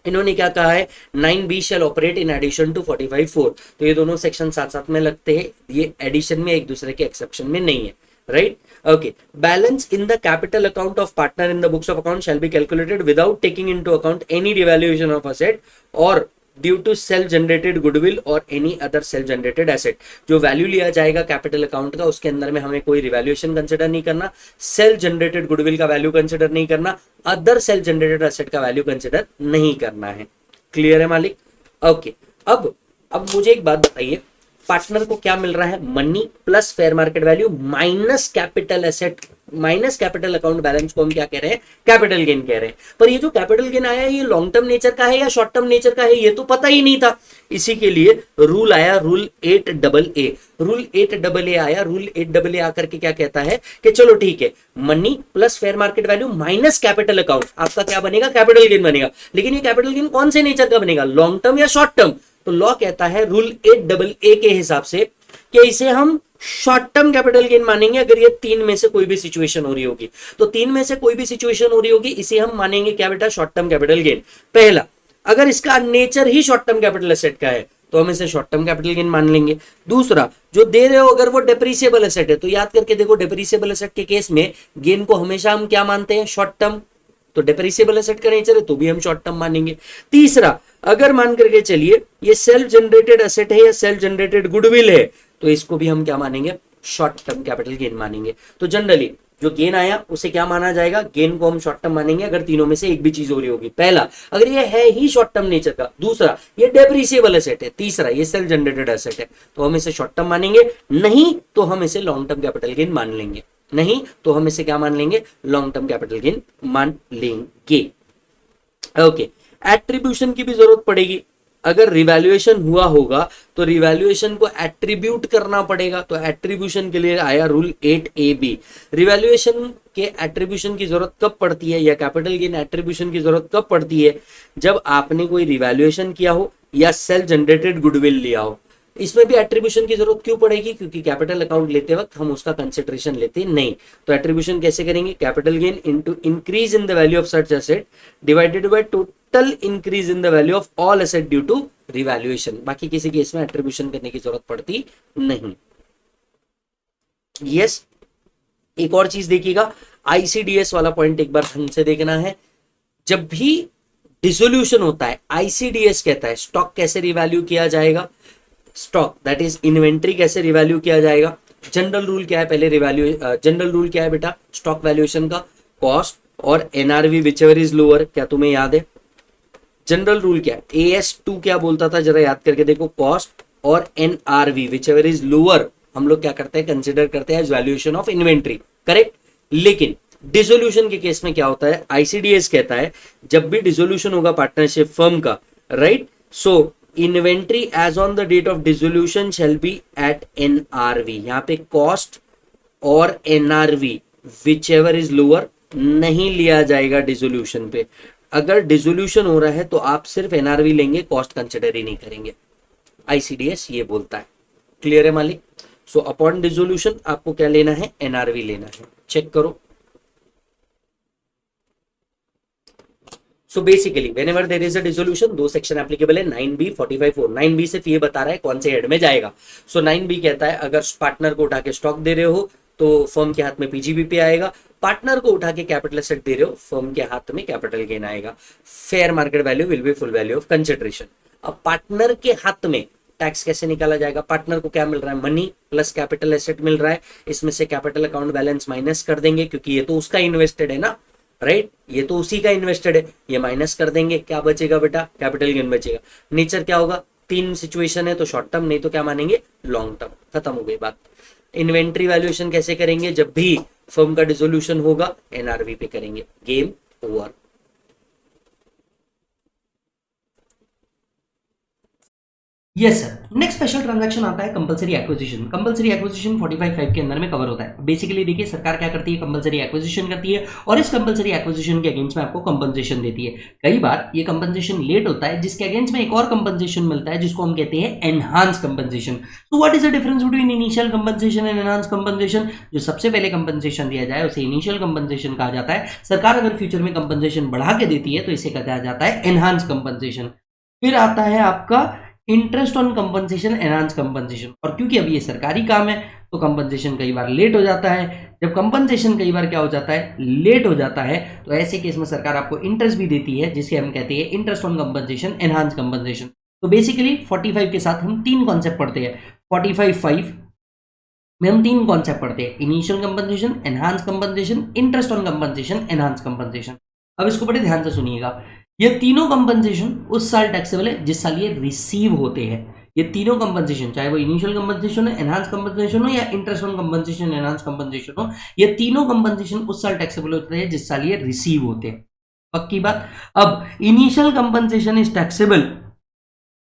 इन्होंने क्या कहा है, 9B shall operate in addition to 45(4), तो ये दोनों सेक्शन साथ साथ में लगते हैं, ये एडिशन में एक दूसरे के एक्सेप्शन में नहीं है, right. Okay. Balance in the capital account of partner in the books of account shall be calculated without taking into account any revaluation of asset or due to self-generated goodwill or any other self-generated asset। जो value लिया जाएगा capital account का, उसके अंदर में हमें कोई revaluation consider नहीं करना, सेल्फ जनरेटेड गुडविल का वैल्यू कंसिडर नहीं करना, अदर सेल्फ जनरेटेड एसेट का वैल्यू कंसिडर नहीं करना है। क्लियर है मालिक? ओके। अब मुझे एक बात बताइए, पार्टनर को क्या मिल रहा है, money plus fair market value minus capital asset minus capital account balance को हम क्या कह रहे हैं, कैपिटल गेन कह रहे हैं। पर ये जो कैपिटल गेन आया है ये लॉन्ग टर्म नेचर का है या शॉर्ट टर्म नेचर का है, ये तो पता ही नहीं था। इसी के लिए रूल आया, रूल 8AA। रूल 8AA आया, रूल 8AA आकर के क्या कहता है कि चलो ठीक है, money plus fair market value minus capital account, आपका क्या बनेगा, कैपिटल गेन बनेगा। लेकिन ये कैपिटल गेन कौन से नेचर का बनेगा, लॉन्ग टर्म या शॉर्ट टर्म? तो लॉ कहता है रूल 8AA के हिसाब से कि इसे हम शॉर्ट टर्म कैपिटल गेन मानेंगे अगर ये 3 में से कोई भी सिचुएशन हो रही होगी। तो 3 में से कोई भी सिचुएशन हो रही होगी, इसे हम मानेंगे क्या बेटा, शॉर्ट टर्म कैपिटल गेन। पहला, अगर इसका नेचर ही शॉर्ट टर्म कैपिटल एसेट का है तो हम इसे शॉर्ट टर्म कैपिटल गेन मान लेंगे। दूसरा, जो दे रहे हो अगर वो डेप्रिसिएबल एसेट है तो याद करके देखो, डेप्रिसिएबल एसेट के केस में गेन को हमेशा हम क्या मानते हैं, शॉर्ट टर्म। तो डेप्रिसिएबल एसेट का नेचर है तो भी हम शॉर्ट टर्म मानेंगे। तीसरा, अगर मान करके चलिए ये सेल्फ जनरेटेड एसेट है या सेल्फ जनरेटेड गुडविल है तो इसको भी हम क्या मानेंगे, शॉर्ट टर्म कैपिटल गेन मानेंगे। तो जनरली जो गेन आया उसे क्या माना जाएगा, गेन को हम शॉर्ट टर्म मानेंगे अगर तीनों में से एक भी चीज हो रही होगी। पहला, अगर ये है ही शॉर्ट टर्म नेचर का। दूसरा, ये डेप्रिसिएबल एसेट है। तीसरा, ये सेल्फ जनरेटेड एसेट है तो हम इसे शॉर्ट टर्म मानेंगे, नहीं तो हम इसे लॉन्ग टर्म कैपिटल गेन मान लेंगे, नहीं तो हम इसे क्या मान लेंगे, लॉन्ग टर्म कैपिटल गेन मान लेंगे। ओके। एट्रीब्यूशन की भी जरूरत पड़ेगी। अगर रिवैल्यूएशन हुआ होगा तो रिवैल्यूएशन को एट्रीब्यूट करना पड़ेगा, तो एट्रीब्यूशन के लिए आया रूल 8AB। रिवैल्यूएशन के एट्रीब्यूशन की जरूरत कब पड़ती है या कैपिटल गेन एट्रीब्यूशन की जरूरत कब पड़ती है, जब आपने कोई रिवैल्यूएशन किया हो या सेल्फ जनरेटेड गुडविल लिया हो। इसमें भी एट्रीब्यूशन की जरूरत क्यों पड़ेगी, क्योंकि कैपिटल अकाउंट लेते वक्त हम उसका कंसिडरेशन लेते नहीं। तो एट्रीब्यूशन कैसे करेंगे, capital gain into increase in the value of such asset divided by total increase in the value of all asset due to revaluation. बाकी किसी केस में एट्रीब्यूशन करने की जरूरत पड़ती नहीं। यस। एक और चीज देखिएगा, आईसीडीएस वाला पॉइंट एक बार ढंग से देखना है। जब भी डिसोल्यूशन होता है, आईसीडीएस कहता है स्टॉक कैसे रिवैल्यू किया जाएगा, स्टॉक दैट इज इन्वेंट्री कैसे रिवैल्यू किया जाएगा। जनरल रूल क्या है, पहले रिवैल्यू, जनरल रूल क्या है बेटा स्टॉक वैल्यूएशन का, कॉस्ट और NRV whichever is lower. क्या तुम्हें याद है जनरल रूल क्या है? AS2 क्या बोलता था, जरा याद करके देखो, कॉस्ट और NRV whichever is lower हम लोग क्या करते हैं, कंसिडर करते हैं वैल्यूएशन ऑफ इन्वेंट्री, करेक्ट। लेकिन डिसोल्यूशन के केस में क्या होता है, आईसीडीएस कहता है जब भी डिसोल्यूशन होगा पार्टनरशिप फर्म का, right, so inventory as on the date of dissolution shall be at NRV. यहां पे कॉस्ट और NRV whichever is lower नहीं लिया जाएगा डिसोल्यूशन पे। अगर डिसोल्यूशन हो रहा है तो आप सिर्फ एनआरवी लेंगे, कॉस्ट कंसिडर ही नहीं करेंगे। आईसीडीएस ये बोलता है, क्लियर है मालिक। सो अपॉन डिसोल्यूशन आपको क्या लेना है, एनआरवी लेना है, चेक करो। So basically whenever there is a dissolution, दो सेक्शन एप्लीकेबल है, 9B 45(4). 9B सिर्फ ये बता रहा है कौन से हेड में जाएगा। सो 9B कहता है अगर पार्टनर को उठा के स्टॉक दे रहे हो तो फर्म के हाथ में पीजीबी पे आएगा, पार्टनर को उठा के कैपिटल एसेट दे रहे हो फर्म के हाथ में कैपिटल गेन आएगा। Fair market value will be full value of consideration. अब पार्टनर के हाथ में टैक्स कैसे निकाला जाएगा, पार्टनर को क्या मिल रहा है, मनी प्लस कैपिटल एसेट मिल रहा है, इसमें से कैपिटल अकाउंट बैलेंस माइनस कर देंगे क्योंकि ये तो उसका इन्वेस्टेड है ना, राइट, ये तो उसी का इन्वेस्टेड है, ये माइनस कर देंगे, क्या बचेगा बेटा, कैपिटल गेन बचेगा। नेचर क्या होगा, तीन सिचुएशन है तो शॉर्ट टर्म, नहीं तो क्या मानेंगे लॉन्ग टर्म, खत्म हो गई बात। इन्वेंट्री वैल्यूएशन कैसे करेंगे, जब भी फर्म का डिसोल्यूशन होगा एनआरवी पे करेंगे, game over. Yes sir. Next special transaction आता है कंपलसरी एक्विजिशन। कंपलसरी एक्विजिशन 45(5) के अंदर में कवर होता है। बेसिकली देखिए सरकार क्या करती है, कंपलसरी एक्विजिशन करती है और इस कंपलसरी एक्विजिशन के अगेंस्ट में आपको कंपनसेशन देती है। कई बार ये कंपनसेशन लेट होता है जिसके अगेंस्ट में एक और कंपनसेशन मिलता है जिसको हम कहते हैं एनहांस कंपनसेशन। तो what is the difference between initial compensation and enhance compensation? जो सबसे पहले कंपनसेशन दिया जाए उसे इनिशियल कंपनसेशन कहा जाता है। सरकार अगर फ्यूचर में कंपनसेशन बढ़ा के देती है तो इसे कहा जाता है एनहांस कंपनसेशन। फिर आता है आपका interest on compensation, enhance compensation. और क्योंकि अभी ये सरकारी काम है तो कंपनसेशन कई बार लेट हो जाता है। जब कंपनसेशन कई बार क्या हो जाता है, लेट हो जाता है, तो ऐसे केस में सरकार आपको इंटरेस्ट भी देती है जिसे हम कहते हैं interest on compensation, enhance compensation. तो बेसिकली 45 के साथ हम तीन कॉन्सेप्ट पढ़ते हैं। 45(5) में हम तीन कॉन्सेप्ट पढ़ते हैं, initial compensation, enhance compensation, interest on compensation, enhance compensation. अब इसको बड़े ध्यान से सुनिएगा, ये तीनों कंपनसेशन उस साल टैक्सेबल है जिस साल ये रिसीव होते हैं। ये तीनों कंपनसेशन, चाहे वो इनिशियल कंपनसेशन हो, एनहांस कंपनसेशन हो या interest on compensation, enhance compensation हो, ये तीनों कंपनसेशन उस साल टैक्सेबल होते हैं जिस साल ये रिसीव होते हैं। पक्की बात। अब इनिशियल कंपनसेशन इज टैक्सेबल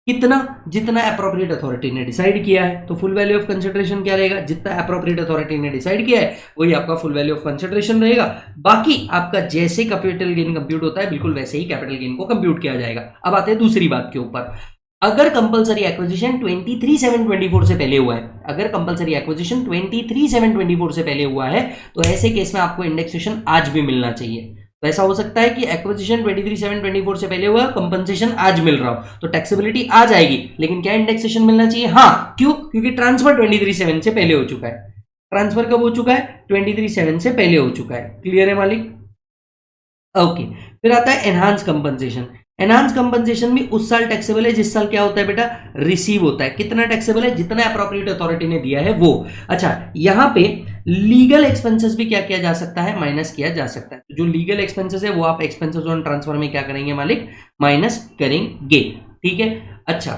कितना, जितना अप्रोप्रिएट अथॉरिटी ने डिसाइड किया है। तो फुल वैल्यू ऑफ कंसिडरेशन क्या रहेगा, जितना अप्रोप्रिएट अथॉरिटी ने डिसाइड किया है वही आपका फुल वैल्यू ऑफ कंसिडरेशन रहेगा। बाकी आपका जैसे कैपिटल गेन कंप्यूट होता है बिल्कुल वैसे ही कैपिटल गेन को कंप्यूट किया जाएगा। अब आते हैं दूसरी बात के ऊपर, अगर कंपलसरी एक्विजिशन 23/7/24 से पहले हुआ है, अगर कंपलसरी एक्विजिशन 23/7/24 से पहले हुआ है तो ऐसे केस में आपको इंडेक्सेशन आज भी मिलना चाहिए। तो ऐसा हो सकता है कि एक्विजिशन 23/7/24 से पहले हुआ, कंपनसेशन आज मिल रहा हो, तो टैक्सेबिलिटी आ जाएगी, लेकिन क्या इंडेक्सेशन मिलना चाहिए? हाँ। क्यों? क्योंकि ट्रांसफर 23/7 से पहले हो चुका है। ट्रांसफर कब हो चुका है? 23/7 से पहले हो चुका है। क्लियर है मालिक? ओके। फिर आता है एनहांस कंपनसेशन। एनहांस कंपनसेशन भी उस साल टैक्सेबल है जिस साल क्या होता है बेटा, रिसीव होता है। कितना टैक्सेबल है? जितना अप्रोप्रिएट अथॉरिटी ने दिया है वो। अच्छा, यहां पे लीगल एक्सपेंसेस भी क्या किया जा सकता है, माइनस किया जा सकता है। तो जो लीगल एक्सपेंसेस है वो आप एक्सपेंसेस ऑन ट्रांसफर में क्या करेंगे मालिक, माइनस करेंगे। ठीक है। अच्छा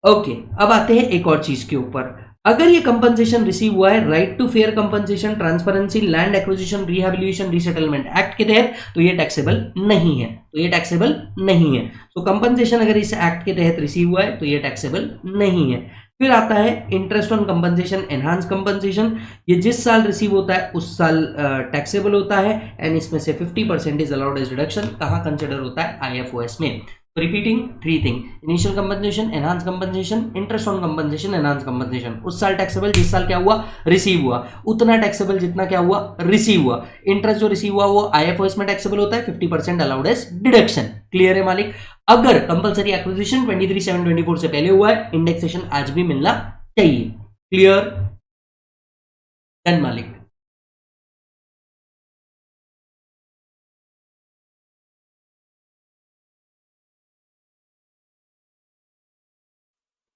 ओके, अब आते हैं एक और चीज के ऊपर, अगर ये कंपनसेशन रिसीव हुआ है right to fair compensation, transparency, land acquisition, rehabilitation, resettlement act के तहत, तो ये टैक्सेबल नहीं है। तो ये टैक्सेबल नहीं है। तो कंपनसेशन अगर इस एक्ट के तहत रिसीव हुआ है तो ये टैक्सेबल नहीं है। फिर आता है interest on compensation, enhance compensation. ये जिस साल रिसीव होता है उस साल टैक्सेबल होता है एंड इसमें से 50% इज अलाउड एज डिडक्शन। कहाँ कंसिडर होता है? IFOS में। Repeating three thing, initial compensation, enhance compensation, interest on compensation, enhance compensation. उस साल टैक्सेबल जिस साल क्या हुआ, रिसीव हुआ, उतना टैक्सेबल जितना क्या हुआ, रिसीव हुआ। इंटरेस्ट जो रिसीव हुआ वो IFOS में टैक्सेबल होता है, 50% अलाउड एज डिडक्शन। क्लियर है मालिक? अगर कंपलसरी एक्विजिशन 23/7/24 से पहले हुआ है, इंडेक्सेशन आज भी मिलना चाहिए। क्लियर? डन मालिक।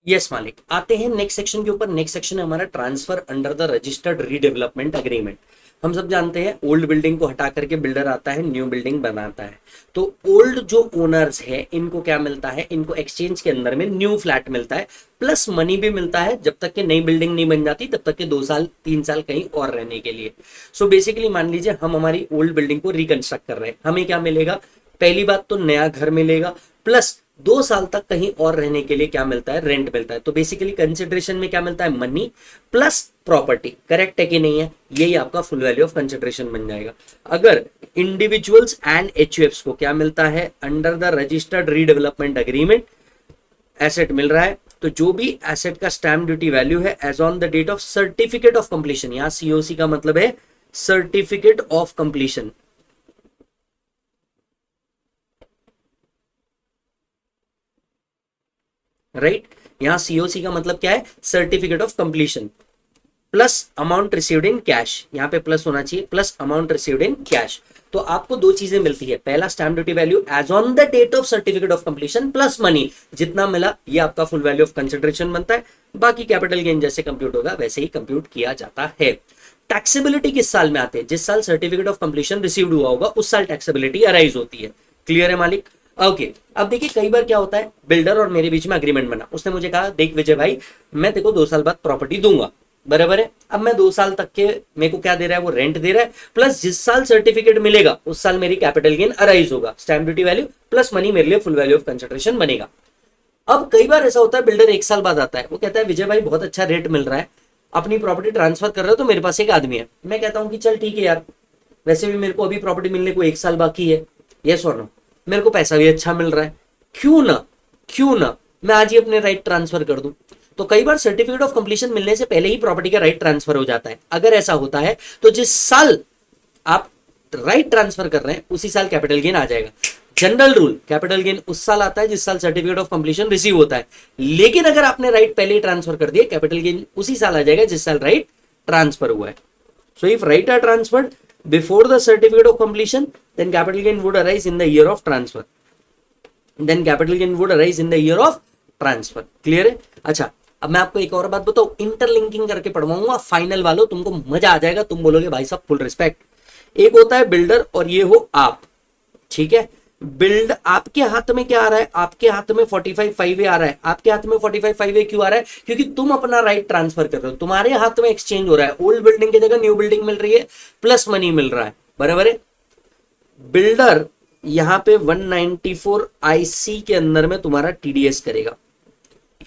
यस मालिक, आते हैं नेक्स्ट सेक्शन के ऊपर। नेक्स्ट सेक्शन है हमारा transfer under the registered redevelopment agreement. हम सब जानते हैं ओल्ड बिल्डिंग को हटा करके बिल्डर आता है, न्यू बिल्डिंग बनाता है। तो ओल्ड जो ओनर्स है इनको क्या मिलता है, इनको एक्सचेंज के अंदर में न्यू फ्लैट मिलता है, प्लस मनी भी मिलता है जब तक कि नई बिल्डिंग नहीं बन जाती, तब तक के 2 साल 3 साल कहीं और रहने के लिए। सो बेसिकली मान लीजिए हम हमारी ओल्ड बिल्डिंग को रिकंस्ट्रक्ट कर रहे हैं, हमें क्या मिलेगा, पहली बात तो नया घर मिलेगा, प्लस 2 साल तक कहीं और रहने के लिए क्या मिलता है, रेंट मिलता है। तो बेसिकली कंसिडरेशन में क्या मिलता है, मनी प्लस प्रॉपर्टी। करेक्ट है कि नहीं है, यही आपका फुल वैल्यू ऑफ कंसिडरेशन बन जाएगा। अगर इंडिविजुअल्स एंड एचयूएफ्स को क्या मिलता है, under the registered redevelopment agreement asset मिल रहा है, तो जो भी एसेट का स्टैम्प ड्यूटी वैल्यू है as on the date of certificate of completion, यहां सीओसी का मतलब है सर्टिफिकेट ऑफ कंप्लीशन, राइट। यहां सीओसी का मतलब क्या है, certificate of completion, plus amount received in cash, यहां पे प्लस होना चाहिए, plus amount received in cash. तो आपको 2 चीजें मिलती है, पहला stamp duty value as on the date of certificate of completion plus money, जितना मिला ये आपका फुल वैल्यू ऑफ कंसिडरेशन बनता है। बाकी कैपिटल गेन जैसे कंप्यूट होगा वैसे ही कंप्यूट किया जाता है। टैक्सेबिलिटी किस साल में आते हैं, जिस साल सर्टिफिकेट ऑफ कंप्लीशन रिसीव्ड हुआ होगा उस साल टैक्सेबिलिटी अराइज होती है। क्लियर है मालिक। ओके अब देखिए कई बार क्या होता है, बिल्डर और मेरे बीच में अग्रीमेंट बना, उसने मुझे कहा देख विजय भाई मैं तेको 2 साल बाद प्रॉपर्टी दूंगा, बराबर है। अब मैं 2 साल तक के मेरे को क्या दे रहा है, वो रेंट दे रहा है, प्लस जिस साल सर्टिफिकेट मिलेगा उस साल मेरी कैपिटल गेन अराइज होगा, stamp duty value plus money मेरे लिए फुल वैल्यू ऑफ कंसिडरेशन बनेगा। अब कई बार ऐसा होता है बिल्डर 1 साल बाद आता है, वो कहता है विजय भाई बहुत अच्छा रेट मिल रहा है, अपनी प्रॉपर्टी ट्रांसफर कर रहे हो तो मेरे पास एक आदमी है। मैं कहता हूं कि चल ठीक है यार, वैसे भी मेरे को अभी प्रॉपर्टी मिलने को 1 साल बाकी है, यस और नो, मेरे को पैसा भी अच्छा मिल रहा है, क्यों ना मैं आज ही अपने राइट ट्रांसफर कर दूं। तो कई बार सर्टिफिकेट ऑफ कंप्लीशन मिलने से पहले ही प्रॉपर्टी का राइट ट्रांसफर हो जाता है। अगर ऐसा होता है तो जिस साल आप राइट ट्रांसफर कर रहे हैं उसी साल कैपिटल गेन आ जाएगा। जनरल रूल, कैपिटल गेन उस साल आता है जिस साल सर्टिफिकेट ऑफ कंप्लीशन रिसीव होता है, लेकिन अगर आपने राइट पहले ही ट्रांसफर कर दिया, कैपिटल गेन उसी साल आ जाएगा जिस साल राइट ट्रांसफर हुआ है। So if right are transferred before the certificate of completion then capital gain would arise in the year of transfer, then capital gain would arise in the year of transfer. Clear है। अच्छा अब मैं आपको एक और बात बताऊं, interlinking करके पढ़वाऊंगा, फाइनल वालों तुमको मजा आ जाएगा, तुम बोलोगे भाई साहब फुल रिस्पेक्ट। एक होता है बिल्डर और ये हो आप, ठीक है। बिल्ड आपके हाथ में क्या आ रहा है, आपके हाथ में 45(5)(a) आ रहा है। आपके हाथ में 45(5)(a) क्यों आ रहा है, क्योंकि तुम अपना राइट ट्रांसफर कर रहे हो, तुम्हारे हाथ में एक्सचेंज हो रहा है, ओल्ड बिल्डिंग की जगह न्यू बिल्डिंग मिल रही है, प्लस मनी मिल रहा है, बराबर है। बिल्डर यहां पे 194 IC के अंदर में तुम्हारा टीडीएस करेगा,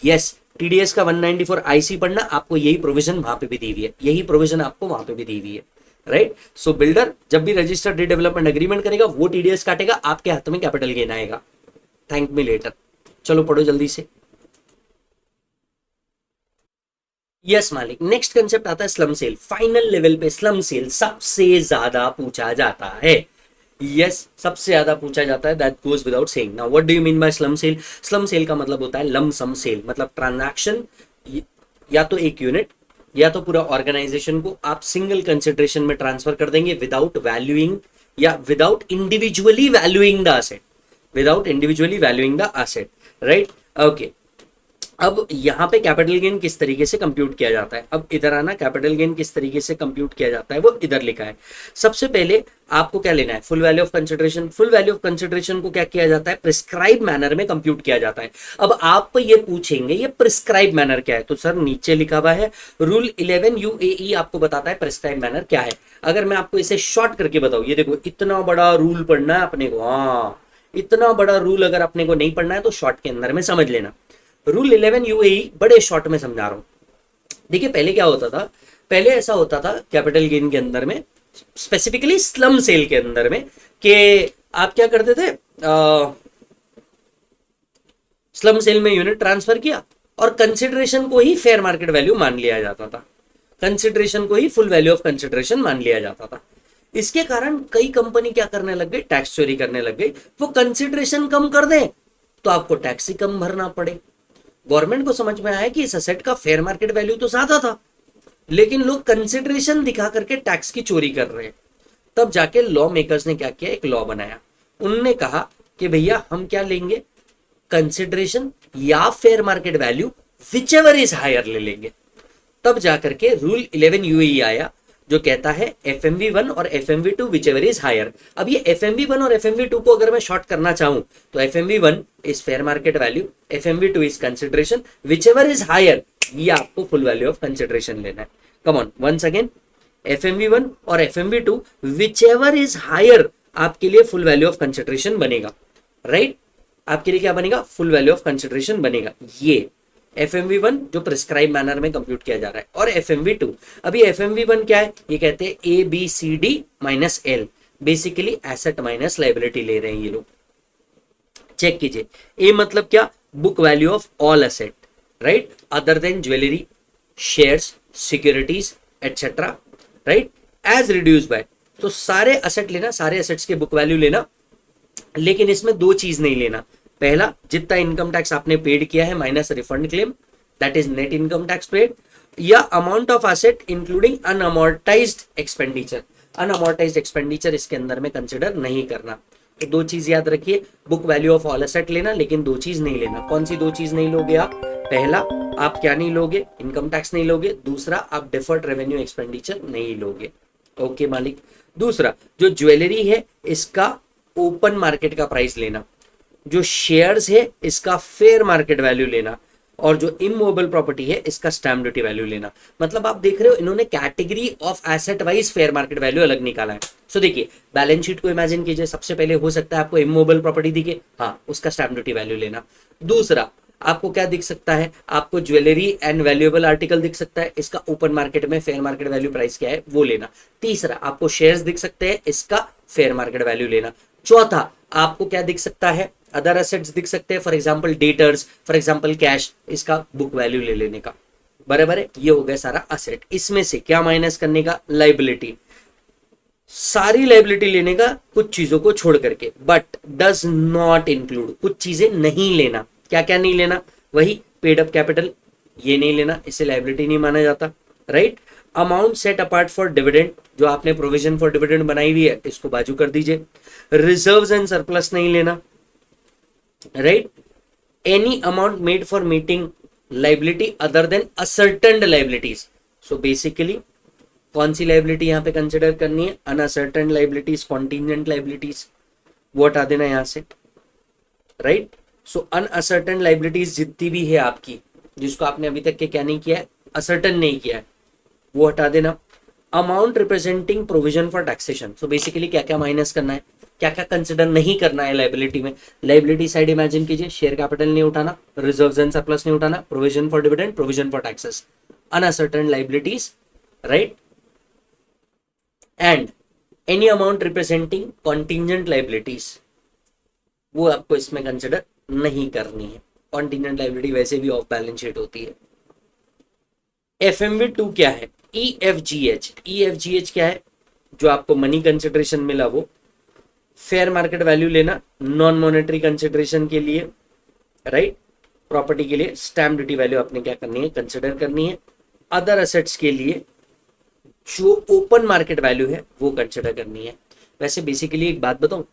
यस टीडीएस का 194 IC पढ़ना, आपको यही प्रोविजन वहां पे भी दी हुई है, यही प्रोविजन आपको वहां पे भी दी हुई है, राइट। सो बिल्डर जब भी रजिस्टर्ड रीडेवलपमेंट एग्रीमेंट करेगा वो टीडीएस काटेगा, आपके हाथ में कैपिटल गेन आएगा, थैंक मी लेटर। चलो पढ़ो जल्दी से। यस मालिक, नेक्स्ट कंसेप्ट आता है स्लम सेल। फाइनल लेवल पे स्लम सेल सबसे ज्यादा पूछा जाता है, यस सबसे ज्यादा पूछा जाता है, that goes without saying. Now what do you mean by slump sale. Slump sale का मतलब होता है लम सम सेल, मतलब ट्रांजैक्शन या तो एक यूनिट या तो पूरा ऑर्गेनाइजेशन को आप सिंगल कंसिडरेशन में ट्रांसफर कर देंगे विदाउट वैल्यूइंग या without individually valuing the asset, without individually valuing the asset, right. Okay अब यहां पे कैपिटल गेन किस तरीके से कंप्यूट किया जाता है, अब इधर आना, कैपिटल गेन किस तरीके से कंप्यूट किया जाता है वो इधर लिखा है। सबसे पहले आपको क्या लेना है, full value of consideration. Full value of consideration को क्या किया जाता है, प्रिस्क्राइब मैनर में कंप्यूट किया जाता है। अब आप ये पूछेंगे ये प्रिस्क्राइब मैनर क्या है, तो सर नीचे लिखा हुआ है रूल 11 UAE आपको बताता है प्रिस्क्राइब मैनर क्या है। अगर मैं आपको इसे शॉर्ट करके बताऊं, ये देखो इतना बड़ा रूल पढ़ना है अपने को, हाँ इतना बड़ा रूल अगर अपने को नहीं पढ़ना है तो शॉर्ट के अंदर में समझ लेना। रूल 11 UAE बड़े शॉर्ट में समझा रहा हूं। देखिए पहले क्या होता था, पहले ऐसा होता था कैपिटल गेन के अंदर में, स्पेसिफिकली स्लम सेल के अंदर में, कि आप क्या करते थे, स्लम सेल में यूनिट ट्रांसफर किया और कंसिडरेशन को ही फेयर मार्केट वैल्यू मान लिया जाता था, कंसिडरेशन को ही फुल वैल्यू ऑफ कंसिडरेशन मान लिया जाता था। इसके कारण कई कंपनी क्या करने लग गई, टैक्स चोरी करने लग गई। वो कंसिडरेशन कम कर दे तो आपको टैक्स ही कम भरना पड़े। गवर्नमेंट को समझ में आया कि इस असेट का फेयर मार्केट वैल्यू तो ज्यादा था, लेकिन लोग कंसिडरेशन दिखा करके टैक्स की चोरी कर रहे हैं। तब जाके लॉ मेकर्स ने क्या किया, एक लॉ बनाया। उन्होंने कहा कि भैया हम क्या लेंगे, कंसिडरेशन या fair market value whichever is higher ले लेंगे। तब जाकर के रूल 11 यूएई आया जो कहता है FMV1 और FMV2 whichever is higher. अब ये FMV1 और FMV2 को अगर मैं शॉर्ट करना चाहूं तो FMV1 is fair market value, FMV2 is consideration, whichever is higher ये आपको फुल वैल्यू ऑफ कंसिडरेशन लेना है। Come on once again, FMV1 और FMV2 whichever is higher आपके लिए फुल वैल्यू ऑफ कंसिडरेशन बनेगा, राइट? आपके लिए क्या बनेगा, फुल वैल्यू ऑफ कंसिडरेशन बनेगा। ये FMV1 जो प्रिस्क्राइब मैनर में कंप्यूट किया जा रहा है, और FMV2, अभी FMV1 क्या है, ये कहते हैं ABCD minus L, basically asset minus liability ले रहे हैं ये लोग। चेक कीजिए, ए मतलब क्या, book value of all asset, right, other than jewellery, shares, securities etcetera, right, as reduce by. तो सारे एसेट लेना, सारे एसेट्स के बुक वैल्यू लेना, लेकिन इसमें दो चीज नहीं लेना। पहला, जितना इनकम टैक्स आपने पेड किया है minus refund claim, that is net income tax paid, या amount of asset including unamortised expenditure. Unamortised expenditure इसके अंदर में कंसिडर नहीं करना। तो दो चीज याद रखिए, book value of all asset लेना, लेकिन दो चीज नहीं लेना। कौन सी दो चीज नहीं लोगे आप? पहला, आप क्या नहीं लोगे, इनकम टैक्स नहीं लोगे। दूसरा, आप डिफर्ड रेवेन्यू एक्सपेंडिचर नहीं लोगे। ओके मालिक। दूसरा, जो ज्वेलरी है इसका ओपन मार्केट का प्राइस लेना, जो शेयर्स है इसका फेयर मार्केट वैल्यू लेना, और जो इमूवेबल प्रॉपर्टी है इसका स्टैम्प ड्यूटी वैल्यू लेना। मतलब आप देख रहे हो इन्होंने category of asset wise fair market value अलग निकाला है। सो देखिए, बैलेंस शीट को इमेजिन कीजिए, सबसे पहले हो सकता है आपको इमूवेबल प्रॉपर्टी दिखे, हाँ, उसका स्टैम्प ड्यूटी वैल्यू लेना। दूसरा, आपको क्या दिख सकता है, आपको ज्वेलरी एंड वैल्यूएबल आर्टिकल दिख सकता है, इसका ओपन मार्केट में फेयर मार्केट वैल्यू प्राइस क्या है वो लेना। तीसरा, आपको शेयर्स दिख सकते हैं, इसका फेयर मार्केट वैल्यू लेना। चौथा, आपको क्या दिख सकता है, अदर एसेट्स दिख सकते हैं, for example debtors, for example cash, इसका बुक वैल्यू ले लेने का। बराबर है, ये हो गया सारा एसेट। इसमें से क्या माइनस करने का, लाइबिलिटी। सारी लाइबिलिटी लेने का कुछ चीजों को छोड़ करके, बट डज नॉट इंक्लूड, कुछ चीजें नहीं लेना। क्या क्या नहीं लेना, वही पेड अप कैपिटल, ये नहीं लेना, इसे लाइबिलिटी नहीं माना जाता, right. Amount set apart for dividend, जो आपने प्रोविजन फॉर डिविडेंड बनाई हुई है इसको बाजू कर दीजिए। रिजर्व्स एंड सरप्लस नहीं लेना, right. Any amount made for meeting liability other than ascertained liabilities. So basically कौन सी लाइबिलिटी यहां पे कंसिडर करनी है, अनअसर्टेन्ड लाइबिलिटीज, कॉन्टिजेंट लाइबिलिटीज, वो हटा देना यहां से, राइट। सो अनअसर्टेन्ड लाइबिलिटीज जितनी भी है आपकी, जिसको आपने अभी तक के क्या नहीं किया है, असर्टन नहीं किया है, वो हटा देना। Amount representing provision for taxation, so basically क्या क्या माइनस करना है, क्या क्या कंसिडर नहीं करना है लाइबिलिटी में। लाइबिलिटी साइड इमेजिन कीजिए, शेयर कैपिटल नहीं उठाना, रिजर्व्स एंड सरप्लस नहीं उठाना, provision for dividend, provision for taxes, uncertain liabilities, right, and any amount representing contingent liabilities, वो आपको इसमें कंसिडर नहीं करनी है। कॉन्टिजेंट लाइबिलिटी वैसे भी ऑफ बैलेंस शीट होती है। FMV2 क्या है, EFGH क्या है, जो आपको मनी कंसिडरेशन मिला वो, फेयर मार्केट वैल्यू लेना नॉन मॉनेटरी कंसिडरेशन के लिए, राइट, प्रॉपर्टी के लिए स्टैम्प ड्यूटी वैल्यू आपने क्या करनी है, कंसिडर करनी है। अदर एसेट्स के लिए जो ओपन मार्केट वैल्यू है वो कंसिडर करनी है। वैसे बेसिकली एक बात बताऊं,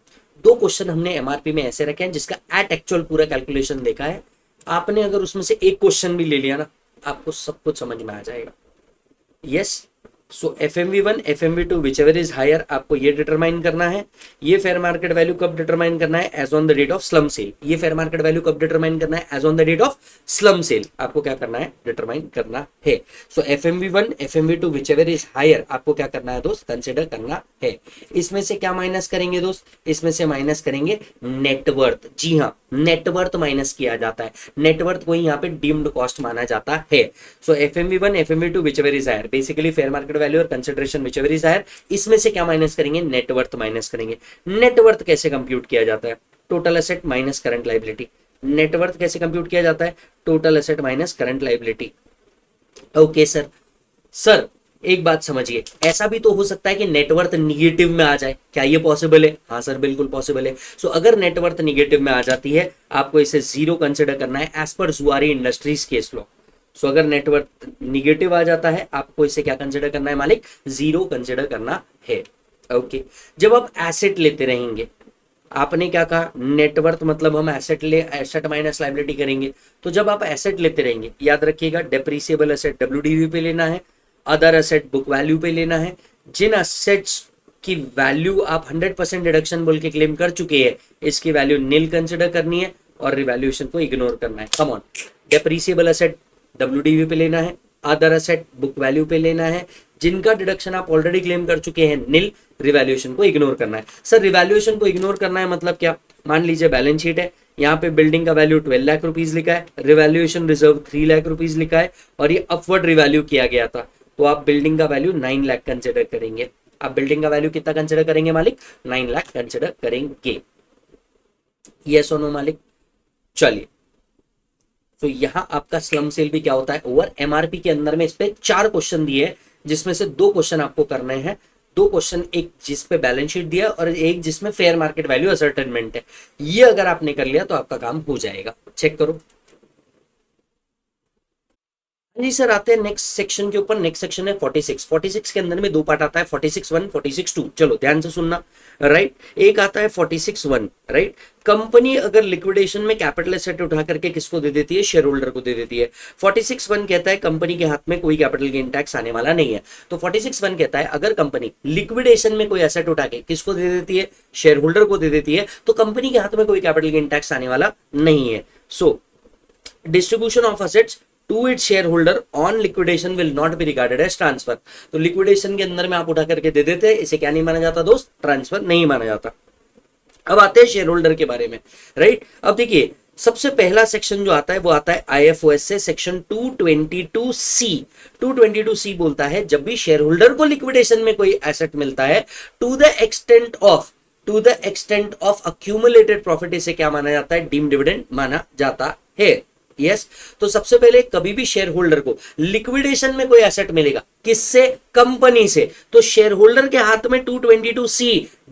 दो क्वेश्चन हमने MRP में ऐसे रखे हैं जिसका एट एक्चुअल पूरा कैलकुलेशन देखा है। आपने अगर उसमें से एक क्वेश्चन भी ले लिया ना, आपको सब कुछ समझ में आ जाएगा। Yes, so FMV1 FMV2 whichever is higher, आपको ये डिटरमाइन करना है। ये फेयर मार्केट वैल्यू कब डिटरमाइन करना है, as on the date of slump sale. ये फेयर मार्केट वैल्यू कब डिटरमाइन करना है, as on the date of slump sale. आपको क्या करना है, डिटरमाइन करना है। So FMV1 FMV2 whichever is higher, आपको क्या करना है दोस्त, कंसिडर करना है। इसमें से क्या माइनस करेंगे दोस्त, इसमें से माइनस करेंगे नेटवर्थ। जी हाँ, नेटवर्थ माइनस किया जाता है। नेटवर्थ को यहाँ पे डीम्ड कॉस्ट माना जाता है। So FMV1 FMV2 whichever is higher, basically fair market value और consideration whichever is higher, इसमें से क्या माइनस करेंगे, नेटवर्थ माइनस करेंगे। नेटवर्थ कैसे कंप्यूट किया जाता है, total asset minus current liability. Net worth कैसे कंप्यूट किया जाता है, total asset minus current liability. Okay sir, sir एक बात समझिए, ऐसा भी तो हो सकता है कि नेटवर्थ निगेटिव में आ जाए, क्या ये पॉसिबल है? हाँ सर बिल्कुल पॉसिबल है। सो अगर नेटवर्थ निगेटिव में आ जाती है, आपको इसे जीरो कंसिडर करना है एज पर जुआरी इंडस्ट्रीज केस लॉ। सो अगर नेटवर्थ निगेटिव आ जाता है आपको इसे क्या कंसिडर करना है मालिक, जीरो कंसिडर करना है। ओके, जब आप एसेट लेते रहेंगे, आपने क्या कहा, नेटवर्थ मतलब हम एसेट माइनस लायबिलिटी करेंगे। तो जब आप एसेट लेते रहेंगे, याद रखिएगा डेप्रिसिएबल एसेट डब्ल्यूडीवी पे लेना है, अदर एसेट बुक वैल्यू पे लेना है। जिन एसेट्स की वैल्यू आप 100% डिडक्शन बोल के क्लेम कर चुके हैं, इसकी वैल्यू नील कंसिडर करनी है और रिवैल्यूएशन को इग्नोर करना है। Come on, depreciable asset WDV पे लेना है, अदर एसेट बुक वैल्यू पे लेना है। जिनका डिडक्शन आप ऑलरेडी क्लेम कर चुके हैं नील, रिवैल्यूएशन को इग्नोर करना है। सर रिवैल्यूएशन को इग्नोर करना है मतलब क्या, मान लीजिए बैलेंस शीट है, यहाँ पे बिल्डिंग का वैल्यू 12 लाख रुपीज लिखा है, रिवैल्यूएशन रिजर्व 3 लाख रुपीज लिखा है और ये अपवर्ड रिवैल्यू किया गया था, तो आप बिल्डिंग का वैल्यू 9 लाख कंसिडर करेंगे। आप बिल्डिंग का वैल्यू कितना कंसिडर करेंगे मालिक, 9 लाख कंसिडर करेंगे। यस और नो मालिक। चलिए, तो यहां आपका स्लम सेल भी क्या होता है, ओवर एमआरपी के अंदर में इस पे 4 क्वेश्चन दिए हैं, जिसमें से 2 क्वेश्चन आपको करने हैं। 2 क्वेश्चन, एक जिस पे बैलेंस शीट दिया और एक जिसमें फेयर मार्केट वैल्यू असर्टेनमेंट है। ये अगर आपने कर लिया तो आपका काम हो जाएगा। चेक करो जी सर। आते हैं नेक्स्ट सेक्शन के ऊपर। नेक्स्ट सेक्शन है 46। 46 के अंदर में 2 पार्ट आता है, 46(1), 46(2). चलो ध्यान से सुनना, राइट। एक आता है 46(1), राइट। कंपनी अगर लिक्विडेशन में कैपिटल एसेट उठा करके किसको दे देती है, शेयर होल्डर को दे देती है। 46(1) कहता है कंपनी के हाथ में कोई कैपिटल गेन टैक्स आने वाला नहीं है। तो 46(1) कहता है अगर कंपनी लिक्विडेशन में कोई एसेट उठा के किसको दे देती है, शेयर होल्डर को दे देती है, तो कंपनी के हाथ में कोई कैपिटल गेन टैक्स आने वाला नहीं है। So distribution of assets to its share holder on liquidation will not be regarded as transfer. तो लिक्विडेशन के अंदर में आप उठा करके दे देते हैं, इसे क्या नहीं माना जाता दोस्त, ट्रांसफर नहीं माना जाता। अब आते हैं शेयर होल्डर के बारे में, राइट। अब देखिए सबसे पहला सेक्शन जो आता है वो आता है आईएफओएस से, सेक्शन 222C। 222C बोलता है जब भी शेयर होल्डर को लिक्विडेशन में कोई एसेट मिलता है to the extent of accumulated profit, इसे क्या माना जाता है, डीम्ड डिविडेंड माना जाता है। यस तो सबसे पहले कभी भी शेयर होल्डर को लिक्विडेशन में कोई एसेट मिलेगा, किससे, कंपनी से, तो शेयर होल्डर के हाथ में 222C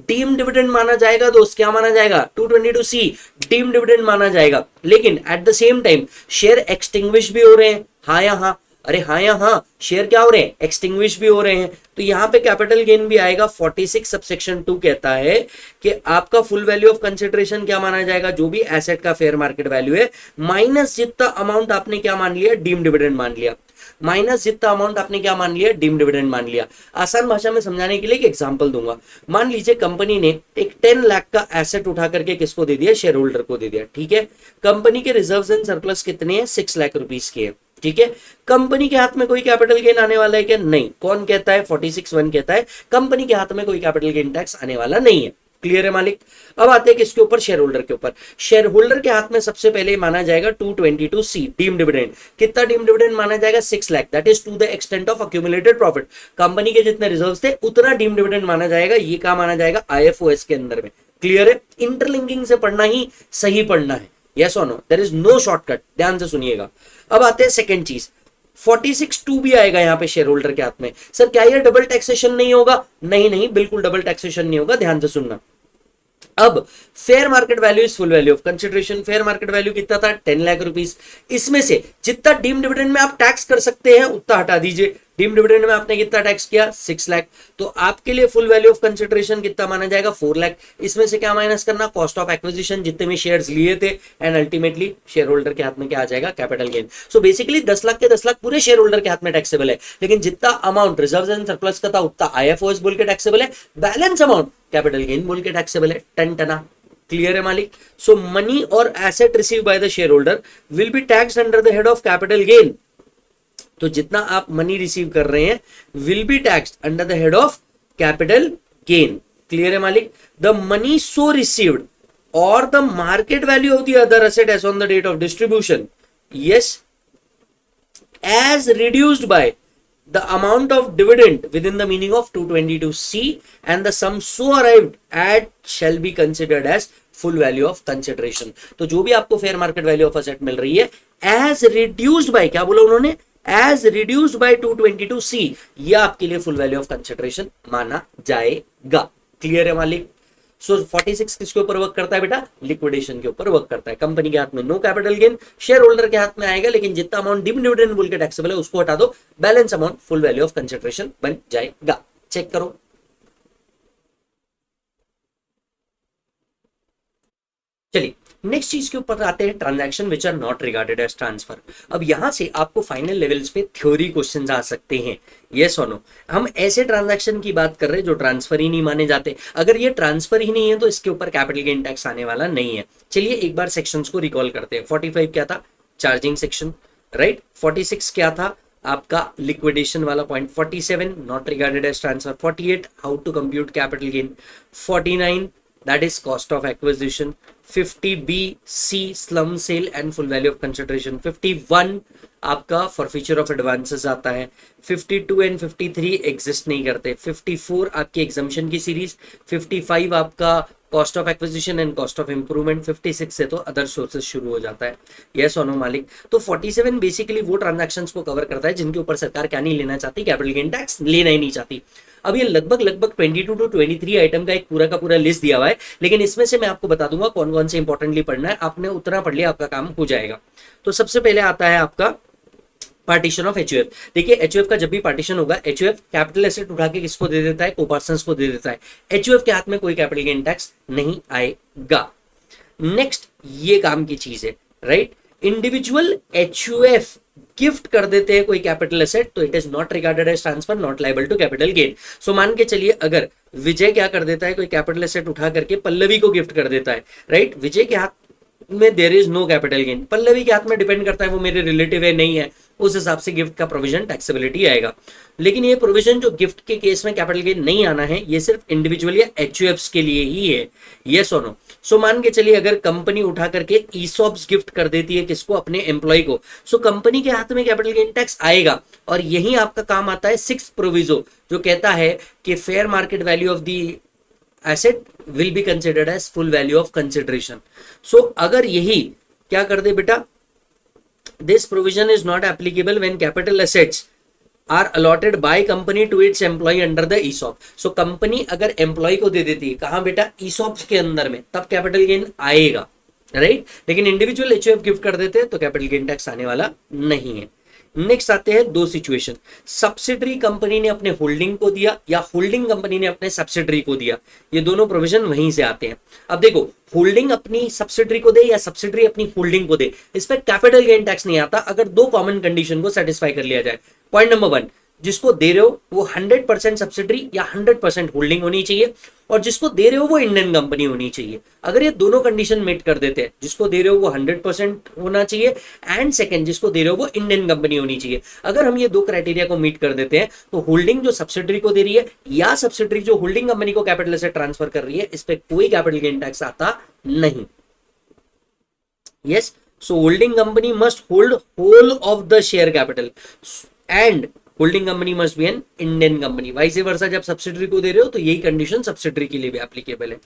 डीम डिविडेंड माना जाएगा दोस्त। क्या माना जाएगा, 222C डीम डिविडेंड माना जाएगा। लेकिन at the same time share extinguish भी हो रहे हैं, हाँ या हाँ, अरे हाँ या हाँ, शेयर क्या हो रहे हैं, एक्सटिंग्विश भी हो रहे हैं। तो यहां पे कैपिटल गेन भी आएगा। 46 सबसेक्शन 2 कहता है कि आपका फुल वैल्यू ऑफ कंसिडरेशन क्या माना जाएगा, जो भी एसेट का फेयर मार्केट वैल्यू है माइनस जितना अमाउंट आपने क्या मान लिया, डीम डिविडेंड मान लिया, माइनस जितना अमाउंट आपने क्या मान लिया, डीम डिविडेंड मान लिया। आसान भाषा में समझाने के लिए एक एग्जांपल दूंगा। मान लीजिए कंपनी ने एक 10 लाख का एसेट उठा करके किसको दे दिया, शेयर होल्डर को दे दिया, ठीक है। कंपनी के रिजर्व्स एंड सरप्लस कितने हैं, 6 लाख रुपीस के, ठीक है। कंपनी के हाथ में कोई कैपिटल गेन आने वाला है क्या, नहीं। कौन कहता है, 46(1) कहता है कंपनी के हाथ में कोई कैपिटल गेन टैक्स आने वाला नहीं है। क्लियर है मालिक। अब आते हैं किसके ऊपर, शेयर होल्डर के ऊपर। शेयर होल्डर के हाथ में सबसे पहले माना जाएगा 222C डीम डिविडेंड। कितना डीम डिविडेंड माना जाएगा, 6 lakh, that is to the extent of accumulated profit. Company के जितने रिजर्व्स थे उतना डीम डिविडेंड माना जाएगा। ये क्या माना जाएगा, आईएफओएस के अंदर में। क्लियर है, इंटरलिंकिंग से पढ़ना ही सही पढ़ना है। यस और no, there is no shortcut, ध्यान से सुनिएगा। अब आते हैं सेकंड चीज, 46(2) भी आएगा यहाँ पे शेयर होल्डर के हाथ में। सर क्या ये डबल टैक्सेशन नहीं होगा, नहीं नहीं, बिल्कुल डबल टैक्सेशन नहीं होगा, ध्यान से सुनना। अब fair market value is full value of consideration. Fair market value कितना था, 10 लाख रुपीस। इसमें से जितना डीम डिविडेंड में आप टैक्स कर सकते हैं उतना हटा दीजिए। डीम डिविडेंड में आपने कितना टैक्स किया, 6 लाख, तो आपके लिए फुल वैल्यू ऑफ कंसिडरेशन कितना माना जाएगा, 4 लाख। इसमें से क्या माइनस करना, कॉस्ट ऑफ एक्विजिशन, जितने में शेयर्स लिए थे, एंड अल्टीमेटली शेयर होल्डर के हाथ में क्या आ जाएगा, capital gain. So basically 10 lakh के 10 लाख पूरे शेयर होल्डर के हाथ में टैक्सेबल है, लेकिन जितना अमाउंट रिजर्व्स एंड सरप्लस का था उतना आईएफओएस बोल के टैक्सेबल है, बैलेंस अमाउंट कैपिटल गेन बोल के टैक्सेबल है। टन टना। क्लियर है मालिक। सो मनी और asset receive by the share holder will be taxed under the head of capital gain. तो जितना आप मनी रिसीव कर रहे हैं will be taxed under the head of capital gain. Clear है मालिक। द मनी सो रिसीव्ड और the market value of the other asset as on the date of distribution, yes, as reduced by the amount of dividend within the meaning of 222C and the sum so arrived at shall be considered as full value of consideration। तो जो भी आपको fair market value of asset मिल रही है as reduced by, क्या बोला उन्होंने, as reduced by 222C, ये आपके लिए फुल वैल्यू ऑफ कंसिडरेशन माना जाएगा। क्लियर है मालिक। सो 46 किसके ऊपर वर्क करता है बेटा, लिक्विडेशन के ऊपर वर्क करता है। कंपनी के हाथ में no capital gain, share holder के हाथ में आएगा, लेकिन जितना अमाउंट डिविडेंड डिविडेंड बोल के टैक्सेबल है उसको हटा दो, balance amount full value of consideration बन जाएगा। चेक करो। चलिए नेक्स्ट चीज के ऊपर आते हैं, transaction which are not regarded as transfer. अब यहां से आपको फाइनल लेवल्स पे थ्योरी क्वेश्चंस आ सकते हैं, यस और नो। हम ऐसे ट्रांजैक्शन की बात कर रहे हैं जो ट्रांसफर ही नहीं माने जाते। अगर ये ट्रांसफर ही नहीं है तो इसके ऊपर कैपिटल गेन टैक्स आने वाला नहीं है। चलिए एक बार सेक्शंस को रिकॉल करते हैं। 45 क्या था, चार्जिंग सेक्शन, राइट। 46 क्या था आपका, लिक्विडेशन वाला point. 47 not regarded as transfer. 48 how to compute capital gain. 49 that is cost of acquisition. 50B C slum sale and full value of consideration. 51 आपका forfeiture of advances आता है। 52 and 53 exist नहीं करते। 54 आपकी एग्जम्पशन की series. 55 आपका cost of acquisition and cost of improvement. 56 से तो अदर सोर्सेज शुरू हो जाता है, यस और नो मालिक। तो 47 बेसिकली वो ट्रांजैक्शंस को कवर करता है जिनके ऊपर सरकार क्या नहीं लेना चाहती, कैपिटल गेन टैक्स लेना ही नहीं चाहती। अब ये लगभग 22 टू 23 आइटम का एक पूरा का पूरा लिस्ट दिया हुआ है, लेकिन इसमें से मैं आपको बता दूंगा कौन कौन से इंपॉर्टेंटली पढ़ना है। आपने उतना पढ़ लिया, आपका काम हो जाएगा। तो सबसे पहले आता है आपका पार्टीशन ऑफ एचयूएफ। देखिए एचयूएफ का जब भी पार्टीशन होगा, एचयूएफ कैपिटल एसेट उठा के किसको दे देता है, कोपार्सन्स को दे देता है। एचयूएफ के हाथ में कोई कैपिटल गेन टैक्स नहीं आएगा। नेक्स्ट ये काम की चीज है, राइट। इंडिविजुअल एचयूएफ गिफ्ट कर देते हैं कोई कैपिटल एसेट तो it is not regarded as transfer, not liable to capital gain. So मान के चलिए अगर विजय क्या कर देता है, कोई कैपिटल एसेट उठा करके पल्लवी को गिफ्ट कर देता है, राइट। विजय के हाथ में there is no capital gain, Pallavi के हाथ में डिपेंड करता है वो मेरे रिलेटिव है नहीं है, उस हिसाब से गिफ्ट का प्रोविजन टैक्सेबिलिटी आएगा। लेकिन ये प्रोविजन जो गिफ्ट के केस में कैपिटल गेन नहीं आना है, ये सिर्फ इंडिविजुअल या एचयूएफ्स के लिए ही है, यस और नो। सो मान के चलिए अगर कंपनी उठा करके ईसॉप्स गिफ्ट कर देती है किसको, अपने एम्प्लॉय को, सो कंपनी के हाथ में कैपिटल गेन टैक्स आएगा। और यही आपका काम आता है 6 प्रोविजो जो कहता है कि fair market value of the asset will be considered as full value of consideration. So अगर यही क्या कर दे बेटा, this provision is not applicable when capital assets are allotted by company to its employee under the ESOP। so company अगर employee को दे देती है कहाँ बेटा, ESOPs के अंदर में, तब कैपिटल गेन आएगा, राइट। लेकिन इंडिविजुअल एचयूएफ गिफ्ट कर देते हैं तो कैपिटल गेन टैक्स आने वाला नहीं है। नेक्स्ट आते हैं दो सिचुएशन, सब्सिडरी कंपनी ने अपने होल्डिंग को दिया या होल्डिंग कंपनी ने अपने सब्सिडरी को दिया, ये दोनों प्रोविजन वहीं से आते हैं। अब देखो होल्डिंग अपनी सब्सिडरी को दे या सब्सिडरी अपनी होल्डिंग को दे, इस पर कैपिटल गेन टैक्स नहीं आता अगर दो कॉमन कंडीशन को सेटिस्फाई कर लिया जाए। पॉइंट नंबर 1, जिसको दे रहे हो वो 100% सब्सिडरी या 100% होल्डिंग होनी चाहिए, और जिसको दे रहे हो वो इंडियन कंपनी होनी चाहिए। अगर ये दोनों कंडीशन मीट कर देते हैं, जिसको दे रहे हो वो 100% होना चाहिए, एंड सेकंड जिसको दे रहे हो वो इंडियन कंपनी होनी चाहिए, अगर हम ये दो क्राइटेरिया को मीट कर देते हैं तो होल्डिंग जो सब्सिडरी को दे रही है या सब्सिडरी जो होल्डिंग कंपनी को कैपिटल से ट्रांसफर कर रही है, इस पर कोई कैपिटल गेन टैक्स आता नहीं। Yes, so holding company must hold whole of the share capital and holding company must be an Indian company. Vice versa, जब सब्सिडरी को दे रहे हो तो यही कंडीशन सब्सिडरी के लिए भी एप्लीकेबल है।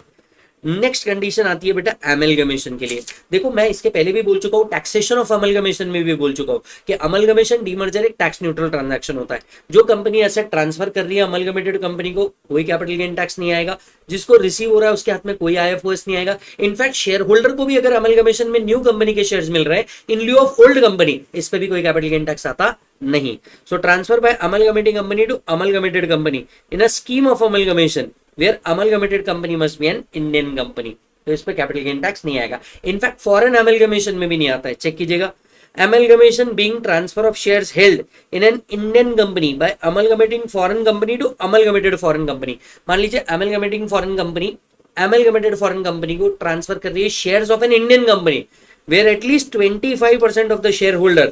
नेक्स्ट कंडीशन आती है बेटा अमलगमेशन के लिए। देखो मैं इसके पहले भी बोल चुका हूं, टैक्सेशन ऑफ अमलगमेशन में भी बोल चुका हूं कि अमलगमेशन डीमर्जर एक टैक्स न्यूट्रल ट्रांजैक्शन होता है। जो कंपनी एसेट ट्रांसफर कर रही है अमलगमेटेड कंपनी को, कोई कैपिटल गेन टैक्स नहीं आएगा। जिसको रिसीव हो रहा है उसके हाथ में कोई आईएफओएस नहीं आएगा। इनफैक्ट शेयर होल्डर को भी अगर अमलगमेशन में न्यू कंपनी के शेयर्स मिल रहे हैं in lieu of old company, इस पर भी कोई कैपिटल गेन टैक्स आता नहीं। So transfer by amalgamating company to amalgamated company in a scheme of amalgamation where amalgamated company must be an Indian company, तो इस पर कैपिटल गेन टैक्स नहीं आएगा। इनफैक्ट फॉरेन अमलगमेशन में भी नहीं आता है, चेक कीजिएगा। amalgamation being transfer of shares held in an Indian company by amalgamating foreign company to amalgamated foreign company। मान लीजिए amalgamating foreign company amalgamated foreign company को ट्रांसफर कर रही है shares of an Indian company where at least 25% of the shareholder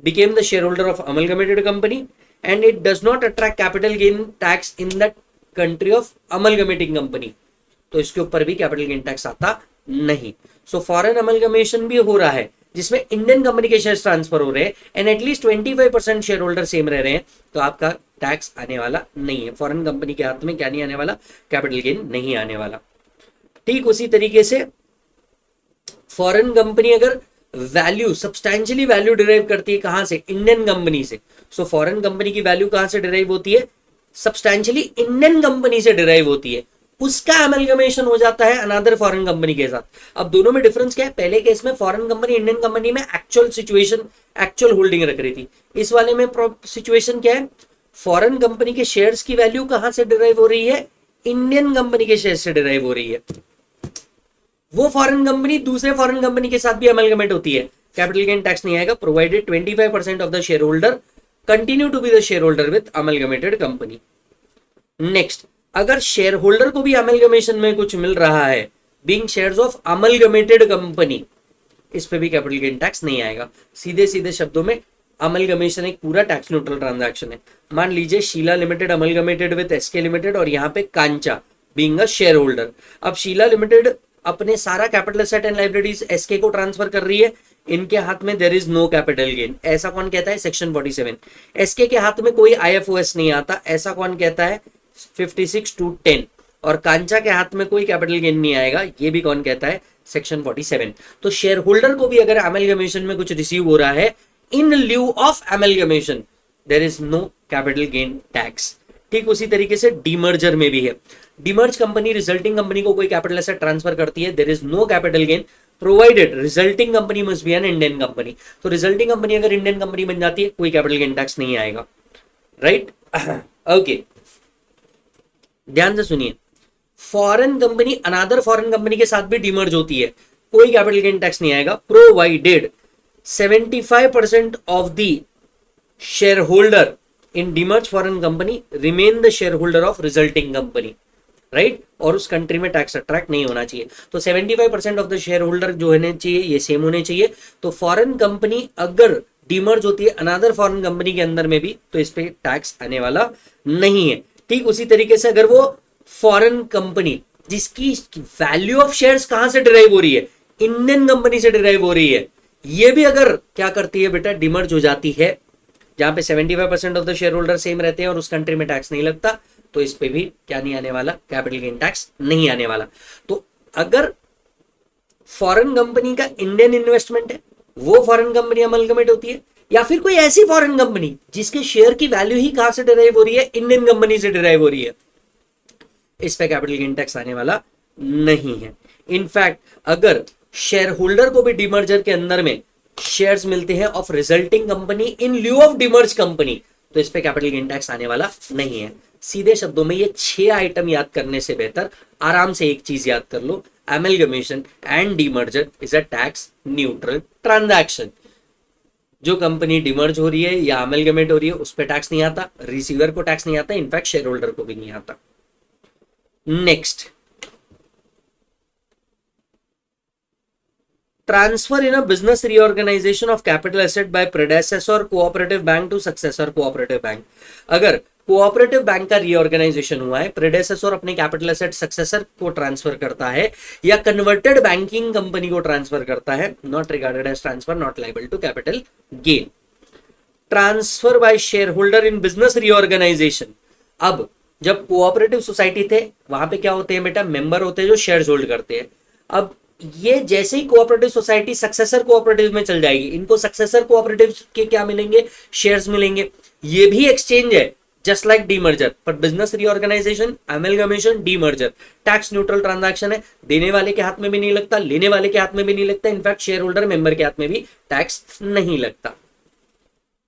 became the shareholder of amalgamated company and it does not attract capital gain tax in the country of amalgamating company, तो इसके ऊपर भी capital gain tax आता नहीं। So foreign amalgamation भी हो रहा है जिसमें इंडियन कंपनी के शेयर्स ट्रांसफर हो रहे हैं and at least 25% share holder same रह रहे हैं, तो आपका टैक्स आने वाला नहीं है। फॉरेन कंपनी के हाथ में क्या नहीं आने वाला, कैपिटल गेन नहीं आने वाला। ठीक उसी तरीके से फॉरेन कंपनी अगर वैल्यू सब्सटैंशियली वैल्यू डिराइव करती है कहां से, इंडियन कंपनी से। सो फॉरेन कंपनी की वैल्यू कहां से डिराइव होती है, सब्सटैंशियली इंडियन कंपनी से डिराइव होती है। उसका अमेलगमेशन हो जाता है अनदर फॉरेन कंपनी के साथ। अब दोनों में डिफरेंस क्या है? पहले केस में फॉरेन कंपनी इंडियन कंपनी में एक्चुअल सिचुएशन, एक्चुअल होल्डिंग रख रही थी। इस वाले में सिचुएशन क्या है? फॉरेन कंपनी के शेयर्स की वैल्यू कहां से डिराइव हो रही है? इंडियन कंपनी के शेयर से डिराइव हो रही है। वो फॉरेन कंपनी दूसरे फॉरेन कंपनी के साथ भी अमेलगमेट होती है, कैपिटल गेन टैक्स नहीं आएगा, provided 25% of the share holder continue to be the share holder with amalgamated company. Next, अगर शेयर होल्डर को भी अमेलगमेशन में कुछ मिल रहा है, being shares of amalgamated company, इस पे भी कैपिटल गेन टैक्स नहीं आएगा। सीधे सीधे शब्दों में अमेलगमेशन एक पूरा टैक्स न्यूट्रल ट्रांजैक्शन है। मान लीजिए Sheela limited amalgamated with SK limited और यहाँ पे Kancha being a shareholder. अब शीला लिमिटेड अपने सारा capital asset and liabilities SK को ट्रांसफर कर रही है, इनके हाथ में there is no capital gain, ऐसा कौन कहता है? सेक्शन 47। एसके के हाथ में कोई आईएफओएस नहीं आता, ऐसा कौन कहता है? 56(2)(10। और कांचा के हाथ में कोई कैपिटल गेन नहीं आएगा, ये भी कौन कहता है? सेक्शन 47। तो शेयर होल्डर को भी अगर अमेलगमेशन में कुछ रिसीव हो रहा है in lieu of amalgamation, there is no capital gain tax. ठीक उसी तरीके से डीमर्जर में भी है। डीमर्ज कंपनी रिजल्टिंग कंपनी को कोई कैपिटल एसेट ट्रांसफर करती है, there is no capital gain provided resulting company must be an Indian company. तो रिजल्टिंग कंपनी अगर इंडियन कंपनी बन जाती है, कोई कैपिटल गेन टैक्स नहीं आएगा, राइट? ओके, ध्यान से सुनिए, फॉरेन कंपनी अनादर फॉरेन कंपनी के साथ भी डीमर्ज होती है, कोई कैपिटल गेन टैक्स नहीं आएगा, provided 75% of the share holder in demerge foreign company remain the share holder of resulting company, right? और उस कंट्री में टैक्स अट्रैक्ट नहीं होना चाहिए। तो 75% ऑफ द शेयर होल्डर जो होने चाहिए ये सेम होने चाहिए। तो फॉरेन कंपनी अगर डीमर्ज होती है अनादर फॉरेन कंपनी के अंदर में भी, तो इस पे टैक्स आने वाला नहीं है। ठीक उसी तरीके से अगर वो फॉरेन कंपनी जिसकी वैल्यू ऑफ शेयर्स कहां से डिराइव हो रही है? इंडियन कंपनी से डिराइव हो रही है, ये भी अगर क्या करती है बेटा? डीमर्ज हो जाती है, जहां पे 75% of the share holder same रहते हैं और उस कंट्री में टैक्स नहीं लगता, तो इस पे भी क्या नहीं आने वाला? कैपिटल गेन टैक्स नहीं आने वाला। तो अगर फॉरेन कंपनी का इंडियन इन्वेस्टमेंट है, वो फॉरेन कंपनी अमलगमेट होती है, या फिर कोई ऐसी फॉरेन कंपनी जिसके शेयर की वैल्यू ही कहां से डिराइव हो रही है? इंडियन कंपनी से डिराइव हो रही है, इस पे कैपिटल गेन टैक्स आने वाला नहीं है। इनफैक्ट अगर शेयर होल्डर को भी डीमर्जर के अंदर में शेयर्स मिलते हैं of resulting company in lieu of demerge company, तो इस पे कैपिटल गेन टैक्स आने वाला नहीं है। सीधे शब्दों में ये 6 आइटम याद करने से बेहतर आराम से एक चीज याद कर लो, amalgamation and demerger is a tax neutral transaction. जो कंपनी डिमर्ज हो रही है या अमेलगमेट हो रही है उस पर टैक्स नहीं आता, रिसीवर को टैक्स नहीं आता, इनफैक्ट शेयर होल्डर को भी नहीं आता। Next, transfer in a business reorganisation of capital asset by predecessor cooperative bank to successor cooperative bank. अगर कोऑपरेटिव बैंक का रीऑर्गेनाइजेशन हुआ है, प्रेडेसेसर अपने कैपिटल एसेट सक्सेसर को ट्रांसफर करता है या कन्वर्टेड बैंकिंग कंपनी को ट्रांसफर करता है, not regarded as transfer, not liable to capital gain. Transfer by share holder in business reorganisation. अब जब कोऑपरेटिव सोसाइटी थे वहां पे क्या होते हैं बेटा? मेंबर होते हैं जो शेयर्स होल्ड करते हैं। अब ये जैसे ही कोऑपरेटिव सोसाइटी सक्सेसर कोऑपरेटिव में चल जाएगी, इनको सक्सेसर कोऑपरेटिव के क्या मिलेंगे? शेयर्स मिलेंगे। ये भी एक्सचेंज है जस्ट लाइक डीमर्जर, पर business reorganisation, amalgamation, demerger tax neutral transaction है। देने वाले के हाथ में भी नहीं लगता, लेने वाले के हाथ में भी नहीं लगता, इनफैक्ट शेयर होल्डर मेंबर के हाथ में भी टैक्स नहीं लगता।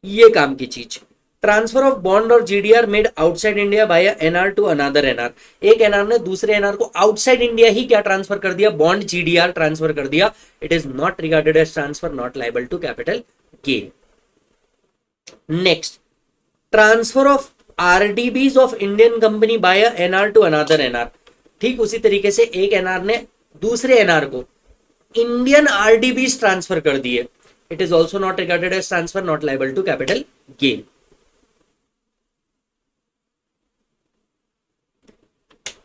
ये काम की चीज। ट्रांसफर ऑफ बॉन्ड और GDR made outside India by NR to another NR. एक एनआर ने दूसरे एनआर को आउटसाइड इंडिया ही क्या ट्रांसफर कर दिया? बॉन्ड जीडीआर ट्रांसफर कर दिया। It is not regarded as transfer, not liable to capital gain. Next, transfer of RDBs of Indian company by NR to another NR. ठीक उसी तरीके से एक एनआर ने दूसरे एनआर को इंडियन आरडीबीज ट्रांसफर कर दिए। It is also not regarded as transfer, not liable to capital gain.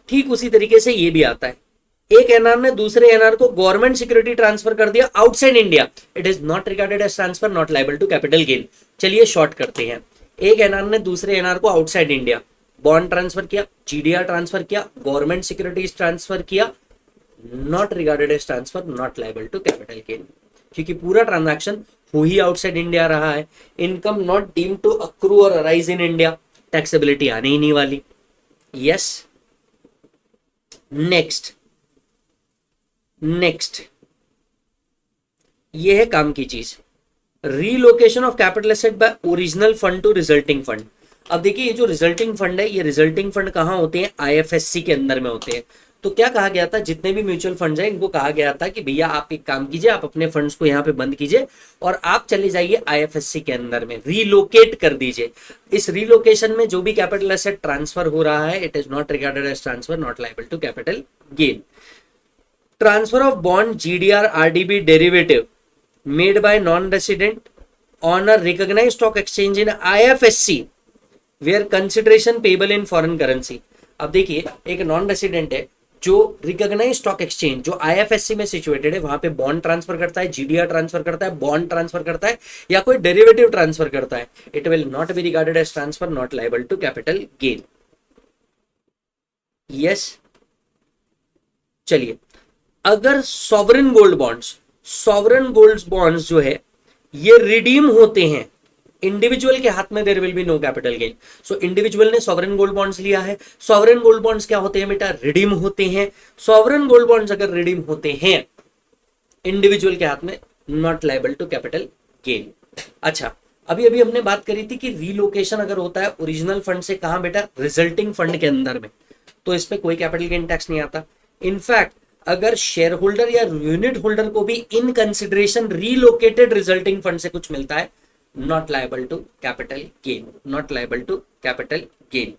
ठीक उसी तरीके से ये भी आता है, एक एनआर ने दूसरे एनआर को गवर्नमेंट सिक्योरिटी ट्रांसफर कर दिया outside India. It is not regarded as transfer, not liable to capital gain. चलिए शॉर्ट करते हैं। एक एनआर ने दूसरे एनआर को आउटसाइड इंडिया बॉन्ड ट्रांसफर किया, जीडीआर ट्रांसफर किया, गवर्नमेंट सिक्योरिटीज ट्रांसफर किया, not regarded as transfer, not liable to capital gain, क्योंकि पूरा ट्रांजैक्शन हो ही आउटसाइड इंडिया रहा है। Income not deemed to accrue और अराइज इन इंडिया, टैक्सेबिलिटी आने ही नहीं वाली। यस, नेक्स्ट नेक्स्ट ये है काम की चीज, relocation of capital asset by original fund to resulting fund. अब देखिए ये जो रिजल्टिंग फंड है, ये रिजल्टिंग फंड कहां होते हैं, आईएफएससी के अंदर में होते हैं। तो क्या कहा गया था, जितने भी म्यूचुअल फंड्स हैं इनको कहा गया था कि भैया आप एक काम कीजिए, आप अपने फंड्स को यहाँ पे बंद कीजिए और आप चले जाइए आईएफएससी के अंदर में, रीलोकेट कर दीजिए। इस रीलोकेशन में जो भी कैपिटल एसेट ट्रांसफर हो रहा है, it is not regarded as transfer, not liable to capital gain. Transfer of bond, GDR, RDB derivative made by non-resident on a recognized stock exchange in IFSC where consideration payable in foreign currency। अब देखिए एक non resident है जो recognise stock exchange जो IFSC में situated है, वहां पे बॉन्ड ट्रांसफर करता है, जीडीआर ट्रांसफर करता है, बॉन्ड ट्रांसफर करता है या कोई डेरिवेटिव ट्रांसफर करता है, it will not be regarded as transfer, not liable to capital gain. Yes, चलिए अगर sovereign gold bonds, sovereign gold bonds जो है ये रिडीम होते हैं इंडिविजुअल के हाथ में, there will be no capital gain. So individual ने सॉवरेन गोल्ड बॉन्ड्स लिया है, सॉवरेन गोल्ड बॉन्ड्स क्या होते हैं बेटा, रिडीम होते हैं। सॉवरेन गोल्ड बॉन्ड्स अगर रिडीम होते हैं इंडिविजुअल के हाथ में, not liable to capital gain. अच्छा, अभी अभी हमने बात करी थी कि रीलोकेशन अगर होता है ओरिजिनल फंड से, कहां बेटा, रिजल्टिंग फंड के अंदर में, तो इस पे कोई कैपिटल गेन टैक्स नहीं आता। इनफैक्ट अगर शेयर होल्डर या यूनिट होल्डर को भी in consideration relocated resulting fund से कुछ मिलता है, not liable to capital gain, not liable to capital gain.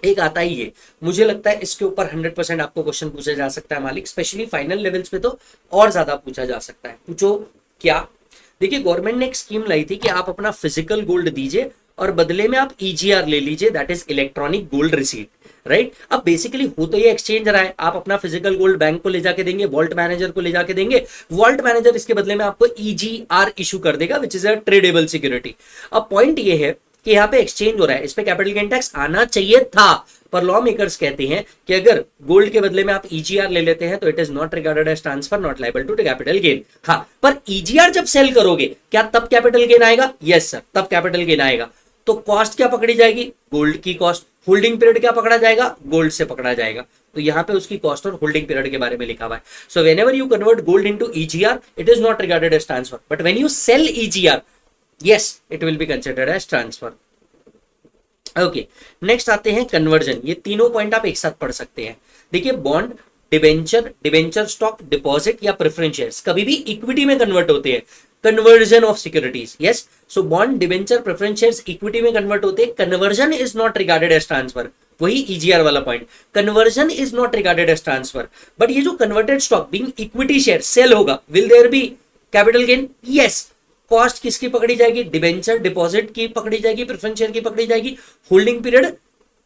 एक आता ही है, मुझे लगता है इसके ऊपर 100% आपको क्वेश्चन पूछा जा सकता है मालिक, स्पेशली फाइनल लेवल्स पे तो और ज्यादा पूछा जा सकता है। पूछो क्या, देखिए गवर्नमेंट ने एक स्कीम लाई थी कि आप अपना फिजिकल गोल्ड दीजिए और बदले में आप ईजीआर ले लीजिए, that is electronic gold receipt, right. अब बेसिकली हो तो ये एक्सचेंज रहा है, आप अपना फिजिकल गोल्ड बैंक को ले जाके देंगे, वॉल्ट मैनेजर को ले जाके देंगे, वॉल्ट मैनेजर इसके बदले में आपको ईजीआर इशू कर देगा, which is a tradable security. अब पॉइंट ये है कि यहाँ पे एक्सचेंज हो रहा है, इस पे कैपिटल गेन टैक्स आना चाहिए था, पर लॉ मेकर्स कहते हैं कि अगर गोल्ड के बदले में आप ईजीआर ले लेते हैं तो it is not regarded as transfer, not liable to capital gain. हाँ, पर ईजीआर जब सेल करोगे क्या तब कैपिटल गेन आएगा? यस सर, तब कैपिटल गेन आएगा। तो कॉस्ट क्या पकड़ी जाएगी? गोल्ड की कॉस्ट। होल्डिंग पीरियड क्या पकड़ा जाएगा? गोल्ड से पकड़ा जाएगा। तो यहां पे उसकी कॉस्ट और होल्डिंग पीरियड के बारे में लिखा हुआ है। So whenever you convert gold into EGR, it is not regarded as transfer, but when you sell EGR, yes, it will be considered as transfer. Okay, next आते हैं कन्वर्जन। ये तीनों पॉइंट आप एक साथ पढ़ सकते हैं। देखिए bond, debenture, debenture stock, deposit या प्रेफरेंस शेयर्स कभी भी इक्विटी में कन्वर्ट होते हैं। Conversion of securities, yes. So bond, debenture, preference shares equity में कन्वर्ट होते हैं। Conversion is not regarded as transfer, वही ईजीआर वाला point, conversion is not regarded as transfer. But ये जो converted stock being equity share sell होगा, will there be capital gain? Yes. Cost किसकी पकड़ी जाएगी? डिबेंचर, डिपॉजिट की पकड़ी जाएगी, प्रेफरेंस शेयर की पकड़ी जाएगी। होल्डिंग पीरियड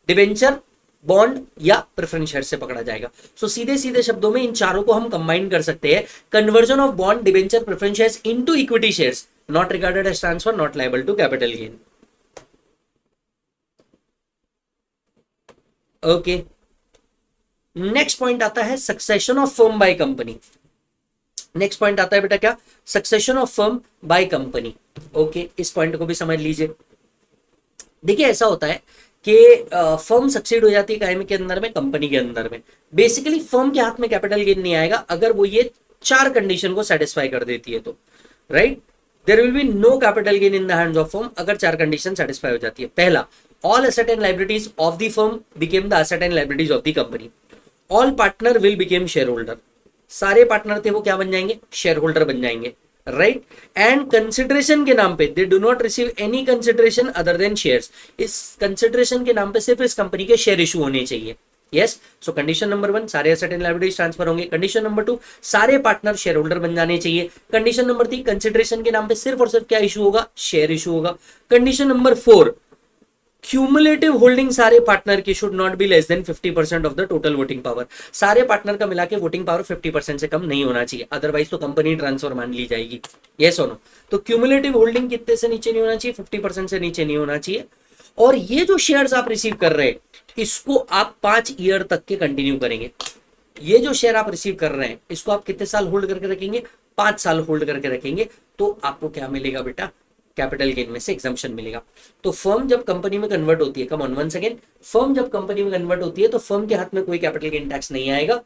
डिबेंचर, बॉन्ड या प्रेफरेंस शेयर से पकड़ा जाएगा। सो सीधे सीधे शब्दों में इन चारों को हम कंबाइन कर सकते हैं। Conversion of bond, debenture, preference shares into equity shares, not regarded as transfer, not liable to capital gain. Okay, next point आता है succession of firm by company. Next point आता है बेटा क्या? Succession of firm by company. Okay, इस point को भी समझ लीजिए। देखिए ऐसा होता है कि फर्म सक्सीड हो जाती है कायम के अंदर में, कंपनी के अंदर में। बेसिकली फर्म के हाथ में कैपिटल गेन नहीं आएगा अगर वो ये चार कंडीशन को सेटिस्फाई कर देती है तो, right. There will be no capital gain in the hands of firm अगर चार कंडीशन सेटिस्फाई हो जाती है। पहला, all asset and liabilities of the firm became the asset and liabilities of the company. All partner will become share holder, सारे partner थे वो क्या बन जाएंगे? शेयर होल्डर बन जाएंगे, राइट। एंड कंसिडरेशन के नाम पे they do not receive any consideration other than shares. इस कंसिडरेशन के नाम पे सिर्फ इस कंपनी के शेयर इशू होने चाहिए। यस, सो कंडीशन नंबर 1, सारे एसेट एंड लायबिलिटीज ट्रांसफर होंगे। कंडीशन नंबर 2, सारे पार्टनर शेयर होल्डर बन जाने चाहिए। कंडीशन नंबर 3, कंसिडरेशन के नाम पे सिर्फ और सिर्फ क्या इशू होगा? शेयर इशू होगा। कंडीशन नंबर 4, क्यूमुलेटिव होल्डिंग सारे पार्टनर की should not be less than 50% of the total voting power. सारे पार्टनर का मिला के वोटिंग पावर 50% से कम नहीं होना चाहिए, अदरवाइज तो कंपनी ट्रांसफर मान ली जाएगी। यस और नो? तो क्यूमुलेटिव होल्डिंग कितने से नीचे नहीं होना चाहिए? 50% से नीचे नहीं होना चाहिए। और ये जो शेयर्स आप रिसीव कर रहे हैं इसको आप 5 ईयर तक के कंटिन्यू करेंगे। ये जो शेयर आप रिसीव कर रहे हैं इसको आप कितने साल होल्ड करके रखेंगे? 5 साल होल्ड करके रखेंगे। तो आपको क्या मिलेगा बेटा? कैपिटल गेन में से एग्जम्पशन मिलेगा। तो फर्म जब कंपनी में कन्वर्ट होती है, come on one second, firm जब कंपनी में कन्वर्ट होती है तो फर्म के हाथ में कोई कैपिटल गेन टैक्स नहीं आएगा,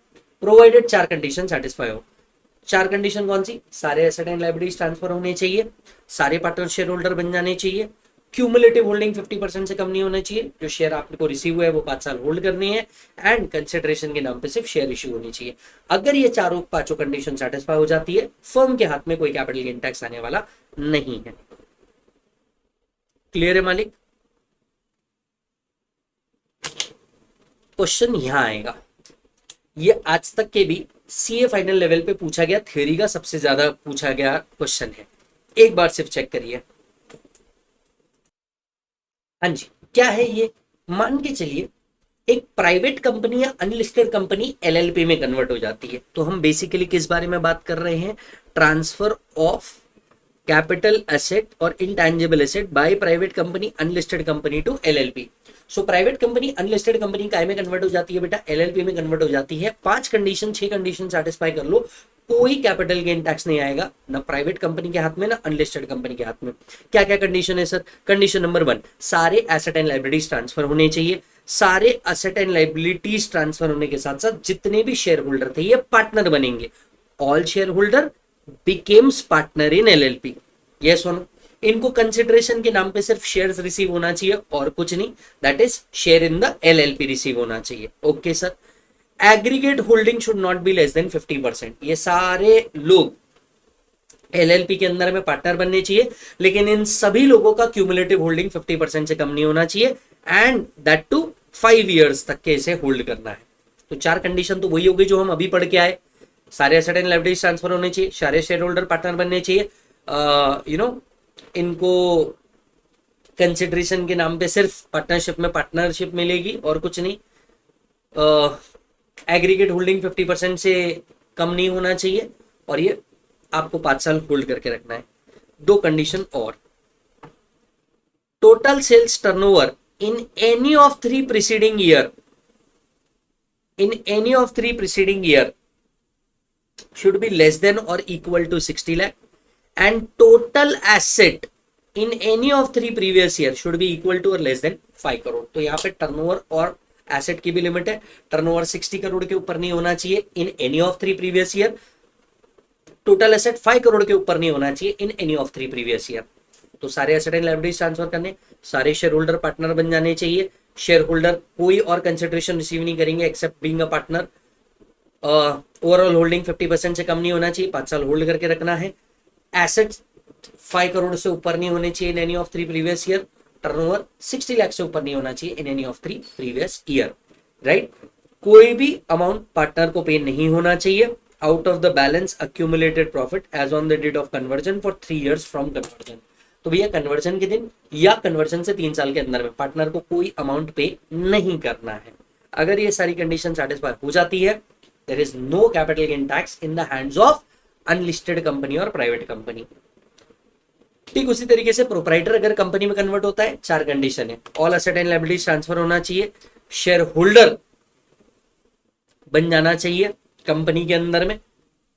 प्रोवाइडेड 4 कंडीशन सेटिस्फाई हो। 4 कंडीशन कौन सी? सारे एसेट एंड लायबिलिटीज ट्रांसफर होने चाहिए, सारे पार्टनर शेयर होल्डर बन जाने चाहिए, क्यूमुलेटिव होल्डिंग 50% से कम नहीं होना चाहिए, जो शेयर आपको रिसीव हुआ है वो 5 साल होल्ड करने हैं, एंड कंसिडरेशन के नाम पे सिर्फ शेयर इश्यू होनी चाहिए। अगर ये चारों पांचों कंडीशन सेटिस्फाई हो जाती है, फर्म के हाथ में कोई कैपिटल गेन टैक्स आने वाला नहीं है। क्लियर है मालिक? क्वेश्चन यहां आएगा, ये आज तक के भी सीए फाइनल लेवल पे पूछा गया थ्योरी का सबसे ज्यादा पूछा गया क्वेश्चन है, एक बार सिर्फ चेक करिए। हाँ जी, क्या है ये? मान के चलिए एक प्राइवेट कंपनी या अनलिस्टेड कंपनी एलएलपी में कन्वर्ट हो जाती है, तो हम बेसिकली किस बारे में बात कर रहे हैं? ट्रांसफर ऑफ कैपिटल एसेट और intangible asset by private company unlisted company to LLP. So private company unlisted company काय में कन्वर्ट हो जाती है बेटा? एलएलपी में कन्वर्ट हो जाती है। 5 कंडीशन 6 कंडीशन सेटिस्फाई कर लो, कोई कैपिटल गेन टैक्स नहीं आएगा, ना प्राइवेट कंपनी के हाथ में ना अनलिस्टेड कंपनी के हाथ में। क्या क्या कंडीशन है सर? कंडीशन नंबर 1, सारे एसेट एंड लायबिलिटीज ट्रांसफर होने चाहिए। सारे एसेट एंड लायबिलिटीज ट्रांसफर होने के साथ साथ जितने भी शेयर होल्डर थे ये पार्टनर बनेंगे। All share holder becomes partner in LLP. Yes और नो? इनको कंसिडरेशन के नाम पे सिर्फ शेयर्स रिसीव होना चाहिए और कुछ नहीं, that is share in the LLP receive होना चाहिए। Okay sir. Aggregate holding should not be less than 50%। ये सारे लोग एलएलपी के अंदर में पार्टनर बनने चाहिए, लेकिन इन सभी लोगों का क्यूमुलेटिव होल्डिंग 50% से कम नहीं होना चाहिए, एंड दैट टू 5 years तक के इसे होल्ड करना है। तो 4 कंडीशन तो वही हो गई जो हम अभी पढ़ के आए। सारे एसेट एंड लायबिलिटीज ट्रांसफर होने चाहिए, सारे शेयर होल्डर पार्टनर बनने चाहिए, इनको कंसिडरेशन के नाम पे सिर्फ पार्टनरशिप में पार्टनरशिप मिलेगी और कुछ नहीं। एग्रीगेट होल्डिंग 50% से कम नहीं होना चाहिए, और ये आपको 5 साल होल्ड करके रखना है। 2 कंडीशन और, total sales turnover in any of 3 preceding year, should be less than or equal to 60 lakh, and total asset in any of 3 previous year should be equal to or less than 5 crore। तो यहाँ पे turnover और asset की भी limit है। Turnover 60 crore के ऊपर नहीं होना चाहिए in any of 3 previous year, total asset 5 crore के ऊपर नहीं होना चाहिए in any of 3 previous year. तो सारे एसेट एंड लायबिलिटीज ट्रांसफर करने, सारे शेयर होल्डर पार्टनर बन जाने चाहिए, शेयर होल्डर कोई और कंसिडरेशन रिसीव नहीं करेंगे except being a partner, overall holding 50% से कम नहीं होना चाहिए, 5 साल होल्ड करके रखना है, एसेट 5 करोड़ से ऊपर नहीं होने चाहिए in any of 3 previous year, turnover 60 lakh से ऊपर नहीं होना चाहिए in any of 3 previous year, right. कोई भी अमाउंट पार्टनर को पे नहीं होना चाहिए out of the balance accumulated profit as on the date of conversion for 3 years from conversion. तो भैया कन्वर्जन के दिन या कन्वर्जन से 3 साल के अंदर में पार्टनर को कोई अमाउंट पे नहीं करना है। अगर ये सारी कंडीशन सेटिस्फाई हो जाती है, there is no capital gain tax in the hands of unlisted company और प्राइवेट कंपनी। ठीक उसी तरीके से प्रोप्राइटर अगर कंपनी में कन्वर्ट होता है, 4 कंडीशन है, all asset and liabilities transfer होना चाहिए, शेयर होल्डर बन जाना चाहिए कंपनी के अंदर में,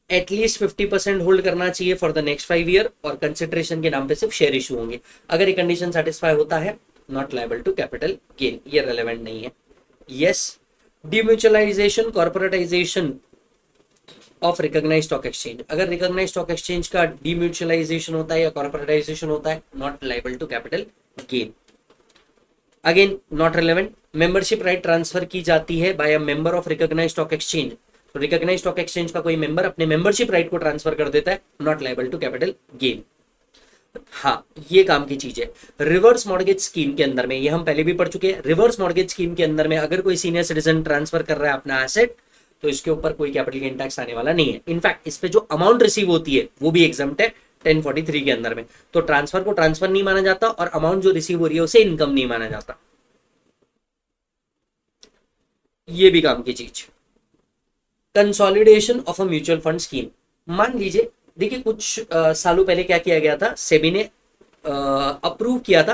एटलीस्ट 50% होल्ड करना चाहिए फॉर द नेक्स्ट 5 year, और कंसिडरेशन के नाम पे सिर्फ शेयर इशू होंगे। अगर ये कंडीशन सेटिस्फाई होता है, not liable to capital gain, ये रेलेवेंट नहीं है। Yes, demutualisation corporatisation of recognised stock exchange, अगर रिकॉग्नाइज्ड स्टॉक एक्सचेंज का डिम्यूचुअलाइजेशन होता है या कॉर्पोरेटाइजेशन होता है, not liable to capital gain, again not relevant. Membership right transfer की जाती है by a member of recognised stock exchange, तो रिकॉग्नाइज्ड स्टॉक एक्सचेंज का कोई मेंबर अपने मेंबरशिप राइट को ट्रांसफर कर देता है, not liable to capital gain. हाँ, ये काम की चीज है। रिवर्स मॉर्गेज स्कीम के अंदर में, ये हम पहले भी पढ़ चुके हैं, रिवर्स मॉर्गेज स्कीम के अंदर में अगर कोई सीनियर सिटीजन ट्रांसफर कर रहा है अपना एसेट, तो इसके ऊपर कोई कैपिटल गेन टैक्स आने वाला नहीं है। इनफैक्ट इस पे जो अमाउंट रिसीव होती है वो भी एग्जम्प्ट है 1043 के अंदर में। तो ट्रांसफर को ट्रांसफर नहीं माना जाता और अमाउंट जो रिसीव हो रही है उसे इनकम नहीं माना जाता। ये भी काम की चीज। Consolidation of a mutual fund scheme, मान लीजिए, देखिए कुछ सालों पहले क्या किया गया था, सेबी ने अप्रूव किया था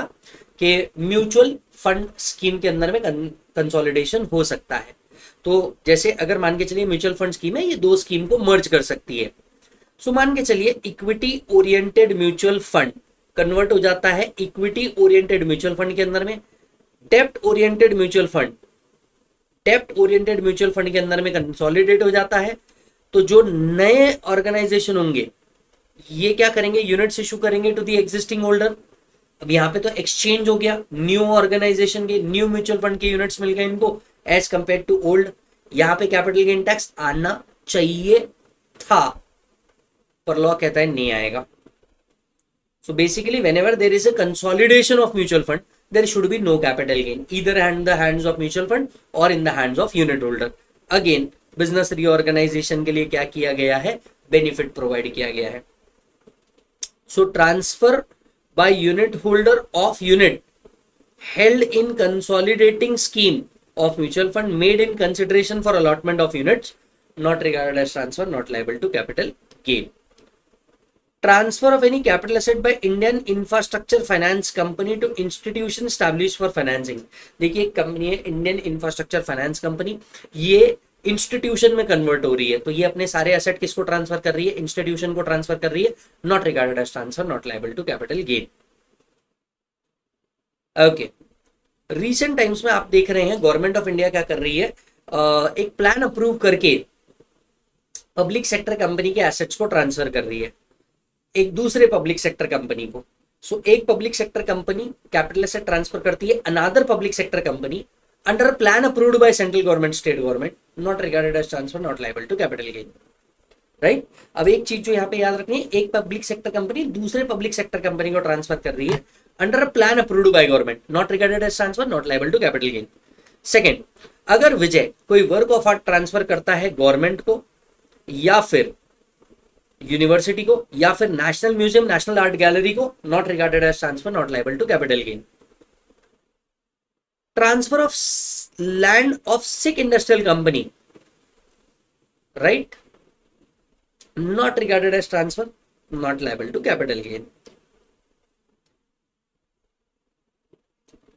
कि म्यूचुअल फंड स्कीम के अंदर में कंसोलिडेशन हो सकता है। तो जैसे अगर मान के चलिए म्यूचुअल फंड स्कीम है, ये 2 स्कीम को मर्ज कर सकती है। सो मान के चलिए equity oriented mutual fund convert हो जाता है इक्विटी ओरिएंटेड म्यूचुअल फंड के अंदर में। डेप्ट ओरिएंटेड म्यूचुअल फंड, डेप्ट ओरिएंटेड म्यूचुअल फंड के अंदर में कंसोलिडेट हो जाता है। तो जो नए ऑर्गेनाइजेशन होंगे ये क्या करेंगे, यूनिट्स इशू करेंगे टू द एग्जिस्टिंग होल्डर। अब यहाँ पे तो एक्सचेंज हो गया, न्यू ऑर्गेनाइजेशन के न्यू म्यूचुअल फंड के यूनिट्स मिल गए इनको एज कंपेयर टू ओल्ड। यहाँ पे कैपिटल गेन टैक्स आना चाहिए था, पर लॉ कहता है नहीं आएगा। So basically whenever there is a consolidation of mutual fund there should be no capital gain either in the hands of mutual fund or in the hands of unit holder. Again business reorganization के लिए क्या किया गया है, benefit provide किया गया है। So transfer by unit holder of unit held in consolidating scheme of mutual fund made in consideration for allotment of units not regarded as transfer, not liable to capital gain. Transfer of any capital asset by Indian Infrastructure Finance Company to institution established for financing। देखिए एक company है Indian infrastructure finance company, ये institution में convert हो रही है, तो ये अपने सारे एसेट किसको ट्रांसफर कर रही है, इंस्टीट्यूशन को ट्रांसफर कर रही है, not regarded as transfer, not liable to capital gain. Okay, recent times में आप देख रहे हैं गवर्नमेंट ऑफ इंडिया क्या कर रही है, एक प्लान अप्रूव करके पब्लिक सेक्टर कंपनी के एसेट्स को ट्रांसफर कर रही है एक दूसरे पब्लिक सेक्टर कंपनी को। सो एक public sector company capital asset transfer करती है another public sector company under plan approved by central government, state government, not regarded as transfer, not liable to capital gain. Right, अब एक चीज जो यहाँ पे याद रखनी है, एक पब्लिक सेक्टर कंपनी दूसरे पब्लिक सेक्टर कंपनी को ट्रांसफर कर रही है under plan approved by government, not regarded as transfer, not liable to capital gain. Second, अगर विजय कोई वर्क ऑफ आर्ट ट्रांसफर करता है गवर्नमेंट को या फिर यूनिवर्सिटी को या फिर national museum, national art gallery को, not regarded as transfer, not liable to capital gain. Transfer of land of sick industrial company, right, not regarded as transfer, not liable to capital gain.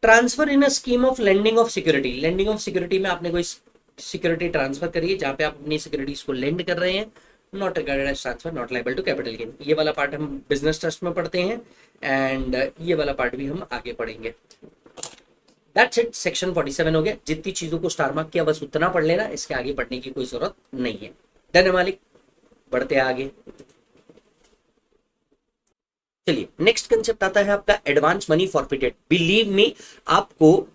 Transfer in a scheme of lending of security, lending of security में आपने कोई security transfer करी है जहां पे आप अपनी securities को लेंड कर रहे हैं, not regarded as transfer, not liable to capital gain. ये वाला पार्ट हम बिजनेस ट्रस्ट में पढ़ते हैं एंड ये वाला पार्ट भी हम आगे पढ़ेंगे। दैट्स इट, सेक्शन 47 हो गया। जितनी चीजों को स्टार मार्क किया बस उतना पढ़ लेना, इसके आगे पढ़ने की कोई जरूरत नहीं है। डन है मालिक, बढ़ते आगे। चलिए नेक्स्ट कंसेप्ट आता है आपका advance money forfeited. Believe me, आपको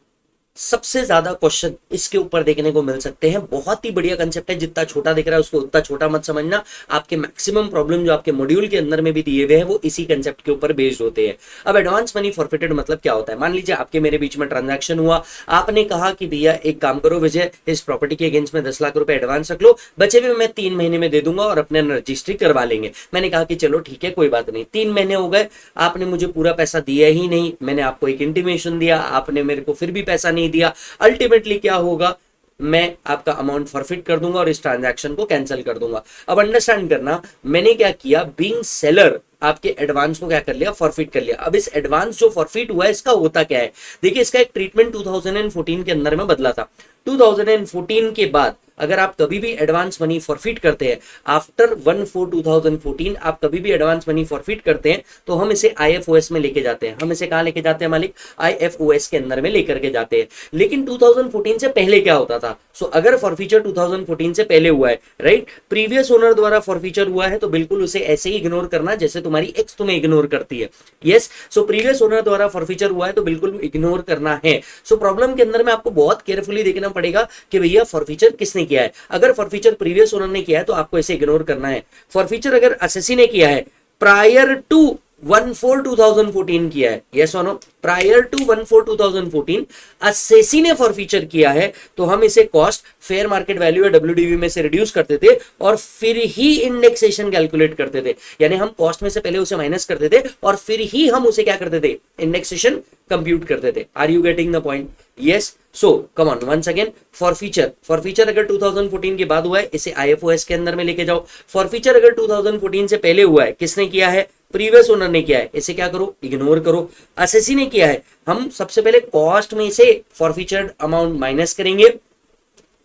सबसे ज्यादा क्वेश्चन इसके ऊपर देखने को मिल सकते हैं। बहुत ही बढ़िया कंसेप्ट है, जितना छोटा दिख रहा है उसको उतना छोटा मत समझना। आपके मैक्सिमम प्रॉब्लम जो आपके मॉड्यूल के अंदर में भी दिए हुए हैं वो इसी कंसेप्ट के ऊपर बेस्ड होते हैं। अब एडवांस मनी फॉरफिटेड मतलब क्या होता है? मान लीजिए आपके मेरे बीच में ट्रांजैक्शन हुआ, आपने कहा कि भैया एक काम करो विजय, इस प्रॉपर्टी के अगेंस्ट में 10 लाख रुपए एडवांस रख लो, बचे हुए मैं 3 महीने में दे दूंगा और अपने रजिस्ट्री करवा लेंगे। मैंने कहा कि चलो ठीक है कोई बात नहीं। 3 महीने हो गए, आपने मुझे पूरा पैसा दिया ही नहीं, मैंने आपको एक इंटीमेशन दिया, आपने मेरे को फिर भी पैसा नहीं दिया। अल्टीमेटली क्या होगा, मैं आपका अमाउंट फॉरफिट कर दूंगा और इस ट्रांजैक्शन को कैंसिल कर दूंगा। अब अंडरस्टैंड करना, मैंने क्या किया, बीइंग सेलर आपके एडवांस को क्या कर लिया, फॉरफिट कर लिया। अब इस एडवांस जो फॉरफिट हुआ है इसका होता क्या है, देखिए इसका एक ट्रीटमेंट 2014 के अंदर में बदला था। 2014 के बाद अगर आप कभी भी एडवांस मनी फॉरफिट करते हैं आफ्टर 1/4/2014 आप कभी भी एडवांस मनी फॉरफिट करते हैं तो हम इसे IFOS में लेके जाते हैं। हम इसे कहां लेके जाते हैं मालिक? IFOS के अंदर में लेकर के जाते हैं। लेकिन 2014 से पहले क्या होता था? सो अगर फॉरफीचर 2014 से पहले हुआ है, राइट, प्रीवियस ओनर द्वारा फॉरफीचर हुआ है तो बिल्कुल उसे ऐसे ही इग्नोर करना जैसे तुम्हारी एक्स तुम्हें इग्नोर करती है। यस, सो प्रीवियस ओनर द्वारा फॉरफीचर हुआ है तो बिल्कुल इग्नोर करना है। सो प्रॉब्लम के अंदर में आपको बहुत केयरफुली देखना पड़ेगा कि भैया फॉरफीचर किसने किया है। अगर फॉरफीचर प्रीवियस ओनर ने किया है तो आपको इसे इग्नोर करना है। फॉरफीचर अगर असेसी ने किया है प्रायर टू 1/4/2014 किया है, यस और नो, प्रायर टू 1/4/2014 असेसी ने फॉरफीचर किया है तो हम इसे कॉस्ट फेयर मार्केट वैल्यू या WDV में से रिड्यूस करते थे और फिर ही इंडेक्सेशन कैलकुलेट करते थे। यानी हम कॉस्ट में से पहले उसे माइनस करते थे और फिर ही हम उसे क्या करते थे, इंडेक्सेशन कंप्यूट करते थे। Are you getting the point? Yes, so come on once again, forfeiture अगर 2014 के बाद हुआ है इसे IFOS के अंदर में लेके जाओ। फॉरफीचर अगर 2014 से पहले हुआ है, किसने किया है? प्रीवियस ओनर ने किया है, इसे क्या करो, इग्नोर करो। असेसी ने किया है, हम सबसे पहले कॉस्ट में से फॉरफीचर अमाउंट माइनस करेंगे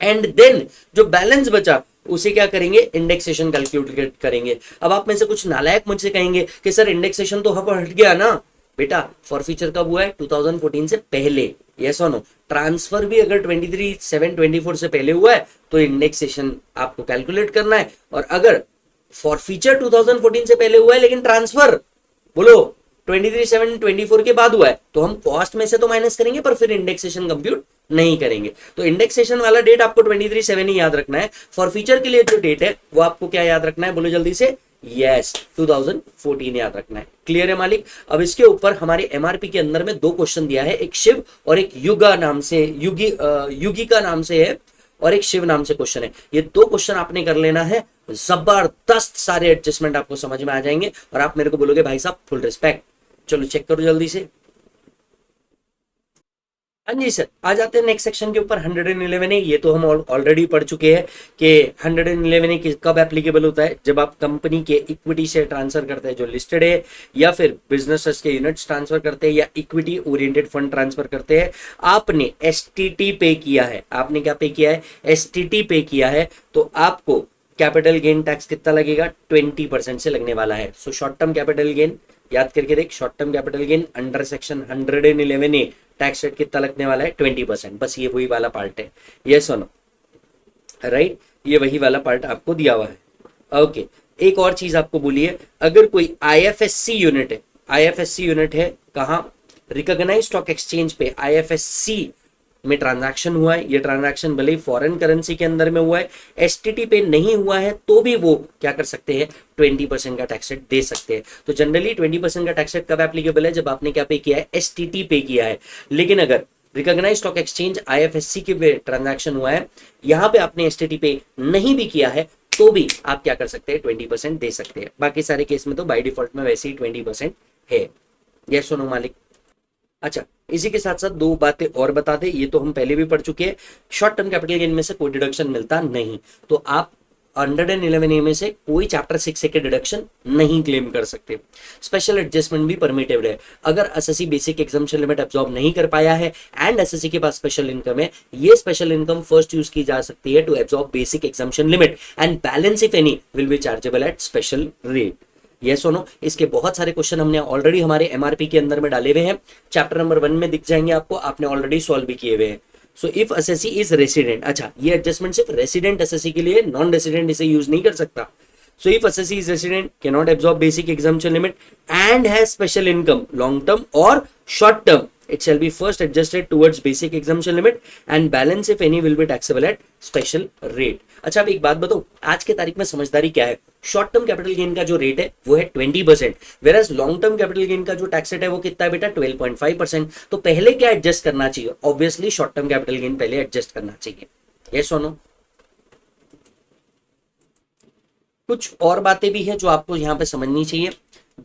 एंड देन जो बैलेंस बचा उसे क्या करेंगे, इंडेक्सेशन कैलकुलेट करेंगे। अब आप में से कुछ नालायक मुझसे कहेंगे कि सर इंडेक्सेशन तो अब हट गया ना। बेटा फॉरफीचर कब हुआ है, 2014 से पहले, यस और नो। ट्रांसफर भी अगर 23/7/24 से पहले हुआ है तो इंडेक्सेशन आपको कैलकुलेट करना है। और अगर फॉरफीचर 2014 से पहले हुआ है लेकिन ट्रांसफर बोलो 23/7/24 के बाद हुआ है तो हम कॉस्ट में से तो माइनस करेंगे पर फिर इंडेक्सेशन कंप्यूट नहीं करेंगे। तो इंडेक्सेशन वाला डेट आपको 23/7 ही याद रखना है। फॉरफीचर के लिए जो डेट है वो आपको क्या याद रखना है, बोलो जल्दी से, यस 2014 याद रखना है। क्लियर है मालिक। अब इसके ऊपर हमारे एमआरपी के अंदर में दो क्वेश्चन दिया है, एक शिव और एक युगा नाम से, युगिका नाम से है और एक शिव नाम से क्वेश्चन है। ये दो क्वेश्चन आपने कर लेना है, जबरदस्त सारे एडजस्टमेंट आपको समझ में आ जाएंगे और आप मेरे को बोलोगे भाई साहब फुल रिस्पेक्ट। चलो चेक करो जल्दी से। हाँ जी सर, आ जाते हैं नेक्स्ट सेक्शन के ऊपर। 111A, ये तो हम ऑलरेडी पढ़ चुके हैं कि 111A कब एप्लीकेबल होता है, जब आप कंपनी के इक्विटी शेयर ट्रांसफर करते हैं जो लिस्टेड है, या फिर बिजनेसेस के यूनिट्स ट्रांसफर करते हैं, या इक्विटी ओरिएंटेड फंड ट्रांसफर करते हैं। आपने एसटीटी पे किया है, आपने क्या पे किया है, एसटीटी पे किया है, तो आपको कैपिटल गेन टैक्स कितना लगेगा, 20% से लगने वाला है। So short term capital gain याद करके देख, short term capital gain under section 111A tax rate कितना लगने वाला है, 20%। बस ये वही वाला पार्ट है, यस और नो, राइट, ये वही वाला पार्ट आपको दिया हुआ है। ओके, एक और चीज आपको बोलिए, अगर कोई आईएफएससी यूनिट है, आईएफएससी यूनिट है कहां, रिकॉग्नाइज्ड स्टॉक एक्सचेंज पे आईएफएससी में ट्रांजैक्शन हुआ है, ये ट्रांजैक्शन भले ही फॉरेन करेंसी के अंदर में हुआ है, एसटीटी पे नहीं हुआ है, तो भी वो क्या कर सकते हैं, 20% का टैक्स रेट दे सकते हैं। तो जनरली 20% का टैक्स रेट कब एप्लीकेबल है, जब आपने क्या पे किया है, एसटीटी पे किया है। लेकिन अगर रिकॉग्नाइज्ड स्टॉक एक्सचेंज आईएफएससी के ट्रांजैक्शन हुआ है, यहां पे आपने एसटीटी पे नहीं भी किया है, तो भी आप क्या कर सकते हैं, 20% दे सकते हैं। बाकी सारे केस में तो बाय डिफॉल्ट में वैसे ही 20% है। यस सुनो मालिक। अच्छा, इसी के साथ साथ दो बातें और बता दे, ये तो हम पहले भी पढ़ चुके हैं। शॉर्ट टर्म कैपिटल गेन में से कोई डिडक्शन मिलता नहीं, तो आप 111A में से कोई चैप्टर 6 के डिडक्शन नहीं क्लेम कर सकते। स्पेशल एडजस्टमेंट भी परमिटेड है। अगर SSC basic exemption limit absorb नहीं कर पाया है एंड एसएससी के पास स्पेशल इनकम है, ये स्पेशल इनकम फर्स्ट यूज की जा सकती है to absorb basic exemption limit and balance if any will be chargeable at special rate. Yes और नो। इसके बहुत सारे क्वेश्चन हमने ऑलरेडी हमारे एमआरपी के अंदर में डाले हुए हैं, चैप्टर नंबर 1 में दिख जाएंगे आपको, आपने ऑलरेडी सॉल्व भी किए हुए हैं। So if SSC is resident, अच्छा ये एडजस्टमेंट सिर्फ रेसिडेंट एसएससी के लिए, नॉन रेसिडेंट इसे यूज नहीं कर सकता। So if SSC is resident, cannot absorb basic exemption limit and has special income, long term or short term, it shall be first adjusted towards basic exemption limit and balance if any will be taxable at special rate. अच्छा, अब एक बात बताओ, आज के तारीख में समझदारी क्या है? शॉर्ट टर्म कैपिटल गेन का जो रेट है वो है 20%, वेराज लॉन्ग टर्म कैपिटल गेन का जो टैक्स रेट है वो कितना है बेटा, 12.5%। तो पहले क्या एडजस्ट करना चाहिए? Obviously short term capital gain पहले एडजस्ट करना चाहिए। यस और नो? कुछ और बातें भी हैं जो आपको यहां पे समझनी चाहिए।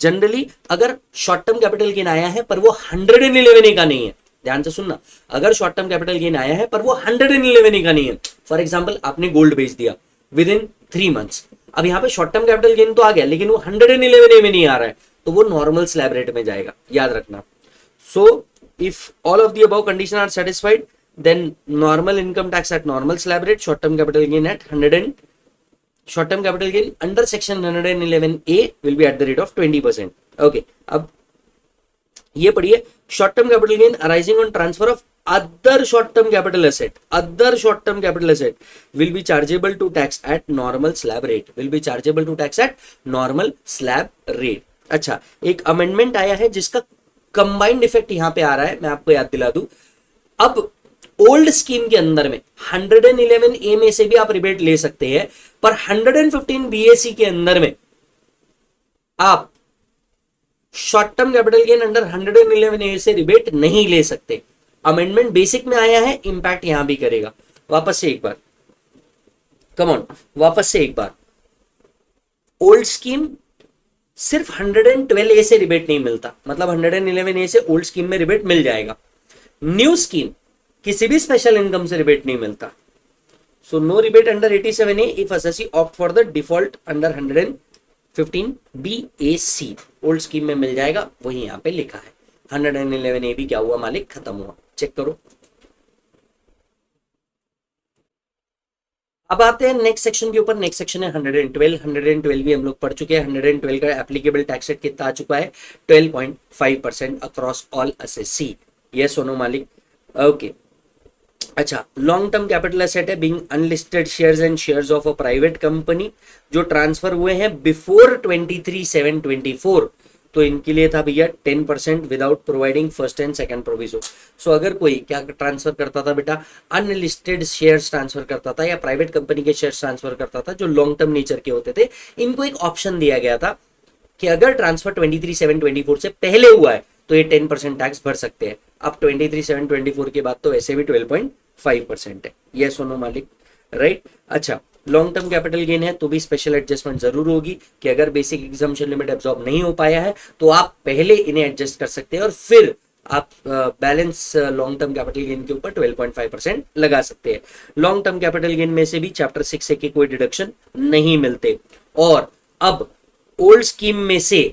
जनरली अगर शॉर्ट टर्म कैपिटल गेन आया है पर वो 111A का नहीं है, ध्यान से सुनना, अगर शॉर्ट टर्म कैपिटल गेन आया है पर वो 111A का नहीं है, फॉर एग्जांपल आपने गोल्ड बेच दिया विद इन 3 मंथ्स, अब यहाँ पे शॉर्ट टर्म कैपिटल गेन तो आ गया लेकिन वो 111A में नहीं आ रहा है, तो वो नॉर्मल स्लैब रेट में जाएगा, याद रखना। So if all of the above condition are satisfied then normal income tax at normal slab rate, short term capital gain at 100, short term capital gain under section 111A will be at the rate of 20%. Okay, अब ये पढ़िए, short term capital gain arising on transfer of other short term capital asset, other short term capital asset will be chargeable to tax at normal slab rate, will be chargeable to tax at normal slab rate. अच्छा, एक amendment आया है जिसका combined effect यहां पे आ रहा है, मैं आपको याद दिला दूं। अब ओल्ड स्कीम के अंदर में 111A में से भी आप रिबेट ले सकते हैं, पर 115 BAC के अंदर में आप short term capital gain under 111A से रिबेट नहीं ले सकते। अमेंडमेंट बेसिक में आया है, इंपैक्ट यहां भी करेगा। वापस से एक बार, कम ऑन, वापस से एक बार, ओल्ड स्कीम सिर्फ 112A से रिबेट नहीं मिलता, मतलब 111A से ओल्ड स्कीम में रिबेट मिल जाएगा। न्यू स्कीम किसी भी स्पेशल इनकम से रिबेट नहीं मिलता। So no rebate under 87A if assessee opt for the default under 115 BAC, old scheme में मिल जाएगा, वही यहां पे लिखा है। 111A भी क्या हुआ मालिक, खत्म हुआ। चेक करो। अब आते हैं नेक्स्ट सेक्शन के ऊपर। नेक्स्ट सेक्शन है 112। 112 भी हम लोग पढ़ चुके हैं। 112 का एप्लीकेबल टैक्स रेट कितना आ चुका है? 12.5% अक्रॉस ऑल एसएससी। यस सोनो मालिक? ओके। अच्छा, लॉन्ग टर्म कैपिटल एसेट है being unlisted shares and shares of a private company जो ट्रांसफर हुए हैं बिफोर 23/7/24। तो इनके लिए था भैया 10% without providing first and second proviso. So अगर कोई क्या ट्रांसफर करता था बेटा? अनलिस्टेड शेयर्स ट्रांसफर करता था या प्राइवेट कंपनी के शेयर्स ट्रांसफर करता था जो लॉन्ग टर्म नेचर के होते थे, इनको एक ऑप्शन दिया गया था कि अगर ट्रांसफर 23/7/24 से पहले हुआ है तो ये 10% टैक्स भर सकते हैं। अब 23/7/24 के बाद तो वैसे भी 12.5% है। ये सोनो मालिक? राइट। अच्छा, लॉन्ग टर्म कैपिटल गेन है तो भी स्पेशल एडजस्टमेंट जरूर होगी कि अगर बेसिक एग्जम्पशन लिमिट एब्जॉर्ब नहीं हो पाया है तो आप पहले इन्हें एडजस्ट कर सकते हैं और फिर आप balance long term capital gain के ऊपर 12.5% लगा सकते हैं। लॉन्ग टर्म कैपिटल गेन में से भी चैप्टर 6 के कोई डिडक्शन नहीं मिलते। और अब ओल्ड स्कीम में से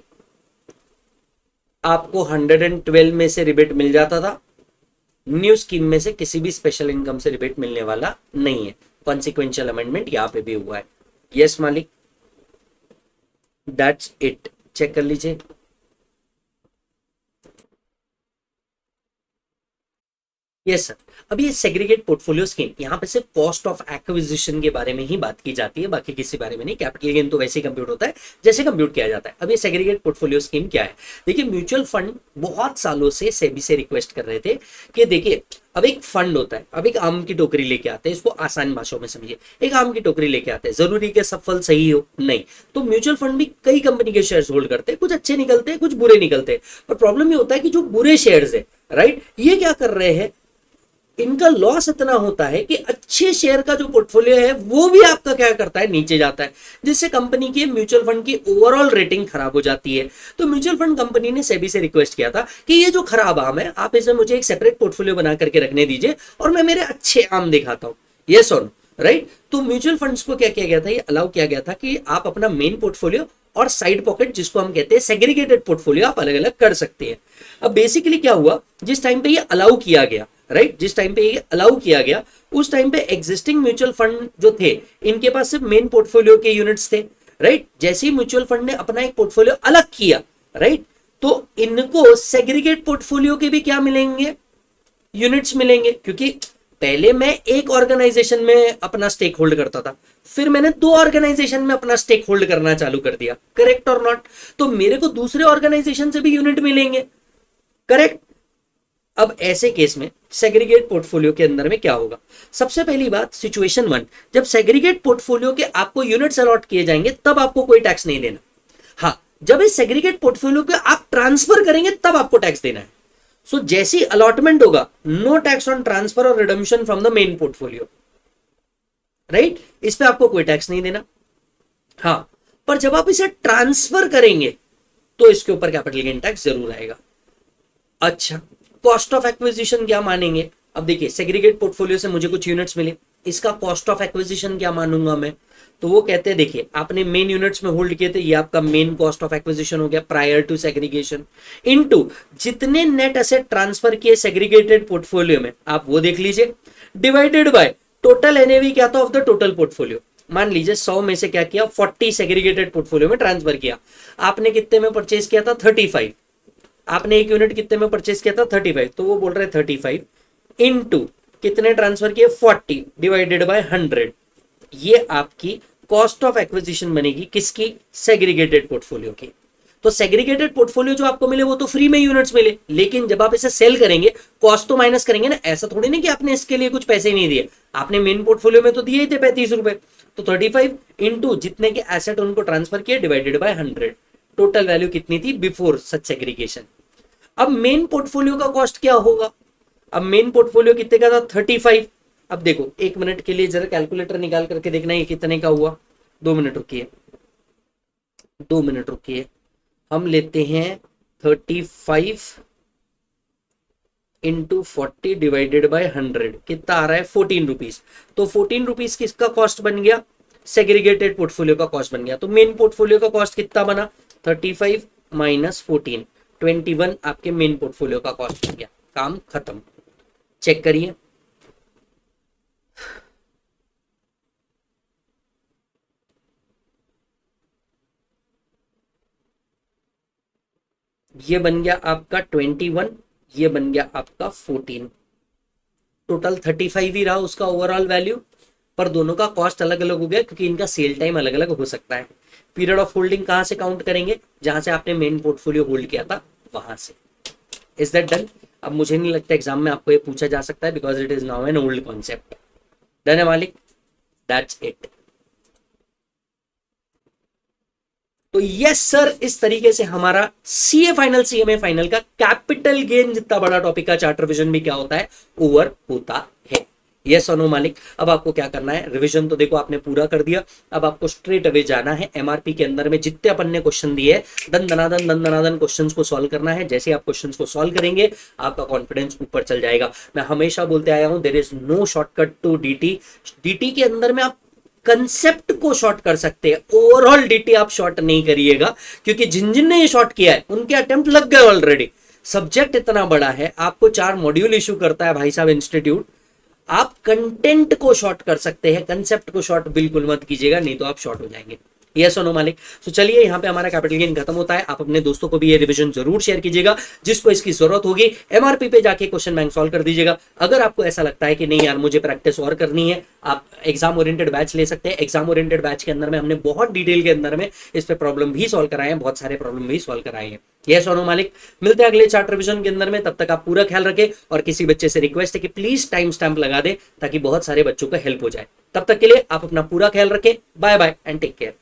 आपको 112 में से रिबेट मिल जाता था, न्यू स्कीम में से किसी भी स्पेशल इनकम से रिबेट मिलने वाला नहीं है। कॉन्सिक्वेंशियल अमेंडमेंट यहां पे भी हुआ है। यस मालिक? That's it. चेक कर लीजिए। Yes sir. अब ये सेग्रीगेट पोर्टफोलियो स्कीम, यहाँ पे सिर्फ कॉस्ट ऑफ एक्विजिशन के बारे में ही बात की जाती है, बाकी किसी बारे में नहीं। कैपिटल गेन तो वैसे ही कंप्यूट होता है जैसे कंप्यूट किया जाता है। अब ये सेग्रीगेट पोर्टफोलियो स्कीम क्या है? देखिए, म्यूचुअल फंड बहुत सालों से सेबी से रिक्वेस्ट कर रहे थे कि देखिए, अब एक फंड होता है, अब एक आम की टोकरी लेके आते हैं, इसको आसान भाषाओं में समझिए। एक आम की टोकरी लेके आते हैं, जरूरी कि सब फल सही हो? नहीं। तो म्यूचुअल फंड भी कई कंपनी के शेयर्स होल्ड करते हैं, कुछ अच्छे निकलते हैं, कुछ बुरे निकलते हैं। पर प्रॉब्लम ये होता है कि जो बुरे शेयर्स है, राइट, ये क्या कर रहे हैं, इनका लॉस इतना होता है कि अच्छे शेयर का जो पोर्टफोलियो है वो भी आपका क्या करता है, नीचे जाता है, जिससे कंपनी की म्यूचुअल फंड की ओवरऑल रेटिंग खराब हो जाती है। तो म्यूचुअल फंड कंपनी ने सेबी से रिक्वेस्ट किया था कि ये जो खराब आम है, आप इसमें मुझे एक सेपरेट पोर्टफोलियो बना करके रखने दीजिए और मैं मेरे अच्छे आम दिखाता हूं। यस और नो? राइट। तो म्यूचुअल फंड्स को क्या किया गया था, ये अलाउ किया गया था कि आप अपना मेन पोर्टफोलियो और साइड पॉकेट, जिसको हम कहते हैं सेग्रीगेटेड पोर्टफोलियो, आप अलग अलग कर सकते हैं। अब बेसिकली क्या हुआ, जिस टाइम पे ये अलाउ किया गया, राइट, जिस टाइम पे ये अलाउ किया गया उस टाइम पे एग्जिस्टिंग म्यूचुअल फंड जो थे, इनके पास सिर्फ मेन पोर्टफोलियो के यूनिट्स थे, राइट। जैसे ही म्यूचुअल फंड ने अपना एक पोर्टफोलियो अलग किया, राइट, तो इनको सेग्रीगेट पोर्टफोलियो के भी क्या मिलेंगे, यूनिट्स मिलेंगे। क्योंकि पहले मैं एक ऑर्गेनाइजेशन में अपना स्टेक होल्ड करता था, फिर मैंने दो ऑर्गेनाइजेशन में अपना स्टेक होल्ड करना चालू कर दिया, करेक्ट और नॉट? तो मेरे को दूसरे ऑर्गेनाइजेशन से भी यूनिट मिलेंगे, करेक्ट। अब ऐसे केस में सेग्रीगेट पोर्टफोलियो के अंदर में क्या होगा? सबसे पहली बात, सिचुएशन 1, जब सेग्रीगेट पोर्टफोलियो के आपको यूनिट्स अलॉट किए जाएंगे तब आपको कोई टैक्स नहीं देना। हाँ, जब इस सेग्रीगेट पोर्टफोलियो को आप ट्रांसफर करेंगे तब आपको टैक्स देना है। सो जैसी अलॉटमेंट होगा, नो टैक्स ऑन ट्रांसफर और redemption from the main portfolio, right, इस पे आपको कोई टैक्स नहीं देना। हाँ, पर जब आप इसे ट्रांसफर करेंगे तो इसके ऊपर कैपिटल गेन टैक्स जरूर आएगा। अच्छा, कॉस्ट ऑफ एक्विजिशन क्या मानेंगे? अब देखिए, सेग्रीगेट पोर्टफोलियो से मुझे कुछ यूनिट्स मिले, इसका कॉस्ट ऑफ एक्विजिशन क्या मानूंगा मैं? तो वो कहते हैं, देखिए, आपने मेन यूनिट्स में होल्ड किए थे, ये आपका मेन कॉस्ट ऑफ एक्विजिशन हो गया प्रायर टू सेग्रीगेशन, इनटू जितने नेट एसेट ट्रांसफर किए सेग्रीगेटेड पोर्टफोलियो में, आप वो देख लीजिए, डिवाइडेड बाय टोटल एनएवी क्या था ऑफ द टोटल पोर्टफोलियो। मान लीजिए 100 में से क्या किया, 40 सेग्रीगेटेड पोर्टफोलियो में ट्रांसफर किया। आपने कितने में परचेज किया था? 35। आपने एक यूनिट कितने में परचेज किया था? 35। तो वो बोल रहे 35 इनटू कितने ट्रांसफर किए? 40 डिवाइडेड बाय 100। ये आपकी कॉस्ट ऑफ एक्विजिशन बनेगी, किसकी? सेग्रीगेटेड पोर्टफोलियो की। तो सेग्रीगेटेड पोर्टफोलियो जो आपको मिले वो तो फ्री में यूनिट्स मिले, लेकिन जब आप इसे सेल करेंगे कॉस्ट तो माइनस करेंगे ना। ऐसा थोड़ी ना कि आपने इसके लिए कुछ पैसे नहीं दिए, आपने मेन पोर्टफोलियो में तो दिए ही थे 35 रुपए। तो 35 इंटू जितने के एसेट उनको ट्रांसफर किए डिवाइडेड बाय 100, टोटल वैल्यू कितनी थी बिफोर सच सेग्रीगेशन। अब मेन पोर्टफोलियो का कॉस्ट क्या होगा? अब मेन पोर्टफोलियो कितने का था? 35। अब देखो, 1 मिनट के लिए जरा कैलकुलेटर निकाल करके देखना ये कितने का हुआ। 2 मिनट रुकिए, 2 मिनट रुकिए, हम लेते हैं 35 इंटू 40 डिवाइडेड बाय 100, कितना आ रहा है? 14 रुपीज। तो 14 रुपीज किसका कॉस्ट बन गया? सेग्रीगेटेड पोर्टफोलियो का कॉस्ट बन गया। तो मेन पोर्टफोलियो का कॉस्ट कितना बना? 35 माइनस 14, 21 आपके मेन पोर्टफोलियो का कॉस्ट बन गया। काम खत्म। चेक करिए, ये बन गया आपका 21, ये बन गया आपका 14, टोटल 35 ही रहा उसका ओवरऑल वैल्यू, पर दोनों का कॉस्ट अलग अलग हो गया क्योंकि इनका सेल टाइम अलग अलग हो सकता है। पीरियड ऑफ होल्डिंग कहां से काउंट करेंगे, जहां से आपने मेन पोर्टफोलियो होल्ड किया था वहां से। Is that done? अब मुझे नहीं लगता एग्जाम में आपको ये पूछा जा सकता है because it is now an old concept. Done है मालिक? That's it. तो यस सर, इस तरीके से हमारा सीए फाइनल सीएमए फाइनल का कैपिटल गेन जितना बड़ा टॉपिक का चार्ट रिवीजन भी क्या होता है, ओवर होता है। यस और नो मालिक? अब आपको क्या करना है, रिवीजन तो देखो आपने पूरा कर दिया, अब आपको स्ट्रेट अवे जाना है एमआरपी के अंदर में जितने अपन ने क्वेश्चन दिए दन दनादन क्वेश्चंस को सॉल्व करना है। जैसे आप क्वेश्चंस को सॉल्व करेंगे आपका कॉन्फिडेंस ऊपर चल जाएगा। मैं हमेशा बोलते आया हूं there is no shortcut to DT. DT के अंदर में आप कंसेप्ट को शॉर्ट कर सकते हैं, ओवरऑल डीटी आप शॉर्ट नहीं करिएगा क्योंकि जिन जिन ने ये शॉर्ट किया है उनके अटेम्प्ट लग गए ऑलरेडी। सब्जेक्ट इतना बड़ा है, आपको 4 मॉड्यूल इशू करता है भाई साहब इंस्टीट्यूट। आप कंटेंट को शॉर्ट कर सकते हैं, कंसेप्ट को शॉर्ट बिल्कुल मत कीजिएगा, नहीं तो आप शॉर्ट हो जाएंगे। यस और नो मालिक? तो चलिए यहाँ पे हमारा कैपिटल गेन खत्म होता है। आप अपने दोस्तों को भी ये रिवीजन जरूर शेयर कीजिएगा, जिसको इसकी जरूरत होगी एमआरपी पे जाके क्वेश्चन बैंक सॉल्व कर दीजिएगा। अगर आपको ऐसा लगता है कि नहीं यार मुझे प्रैक्टिस और करनी है, आप एग्जाम ओरिएंटेड बैच ले सकते हैं। एग्जाम ओरिएंटेड बैच के अंदर में हमने बहुत डिटेल के अंदर में इस पे प्रॉब्लम भी सॉल्व कराए हैं, बहुत सारे प्रॉब्लम भी सॉल्व कराए हैं। यस और नो मालिक? मिलते हैं अगले चार्ट रिवीजन के अंदर में, तब तक आप पूरा ख्याल रखें और किसी बच्चे से रिक्वेस्ट है कि प्लीज टाइम स्टैंप लगा दे ताकि बहुत सारे बच्चों को हेल्प हो जाए। तब तक के लिए आप अपना पूरा ख्याल रखें। Bye bye and take care.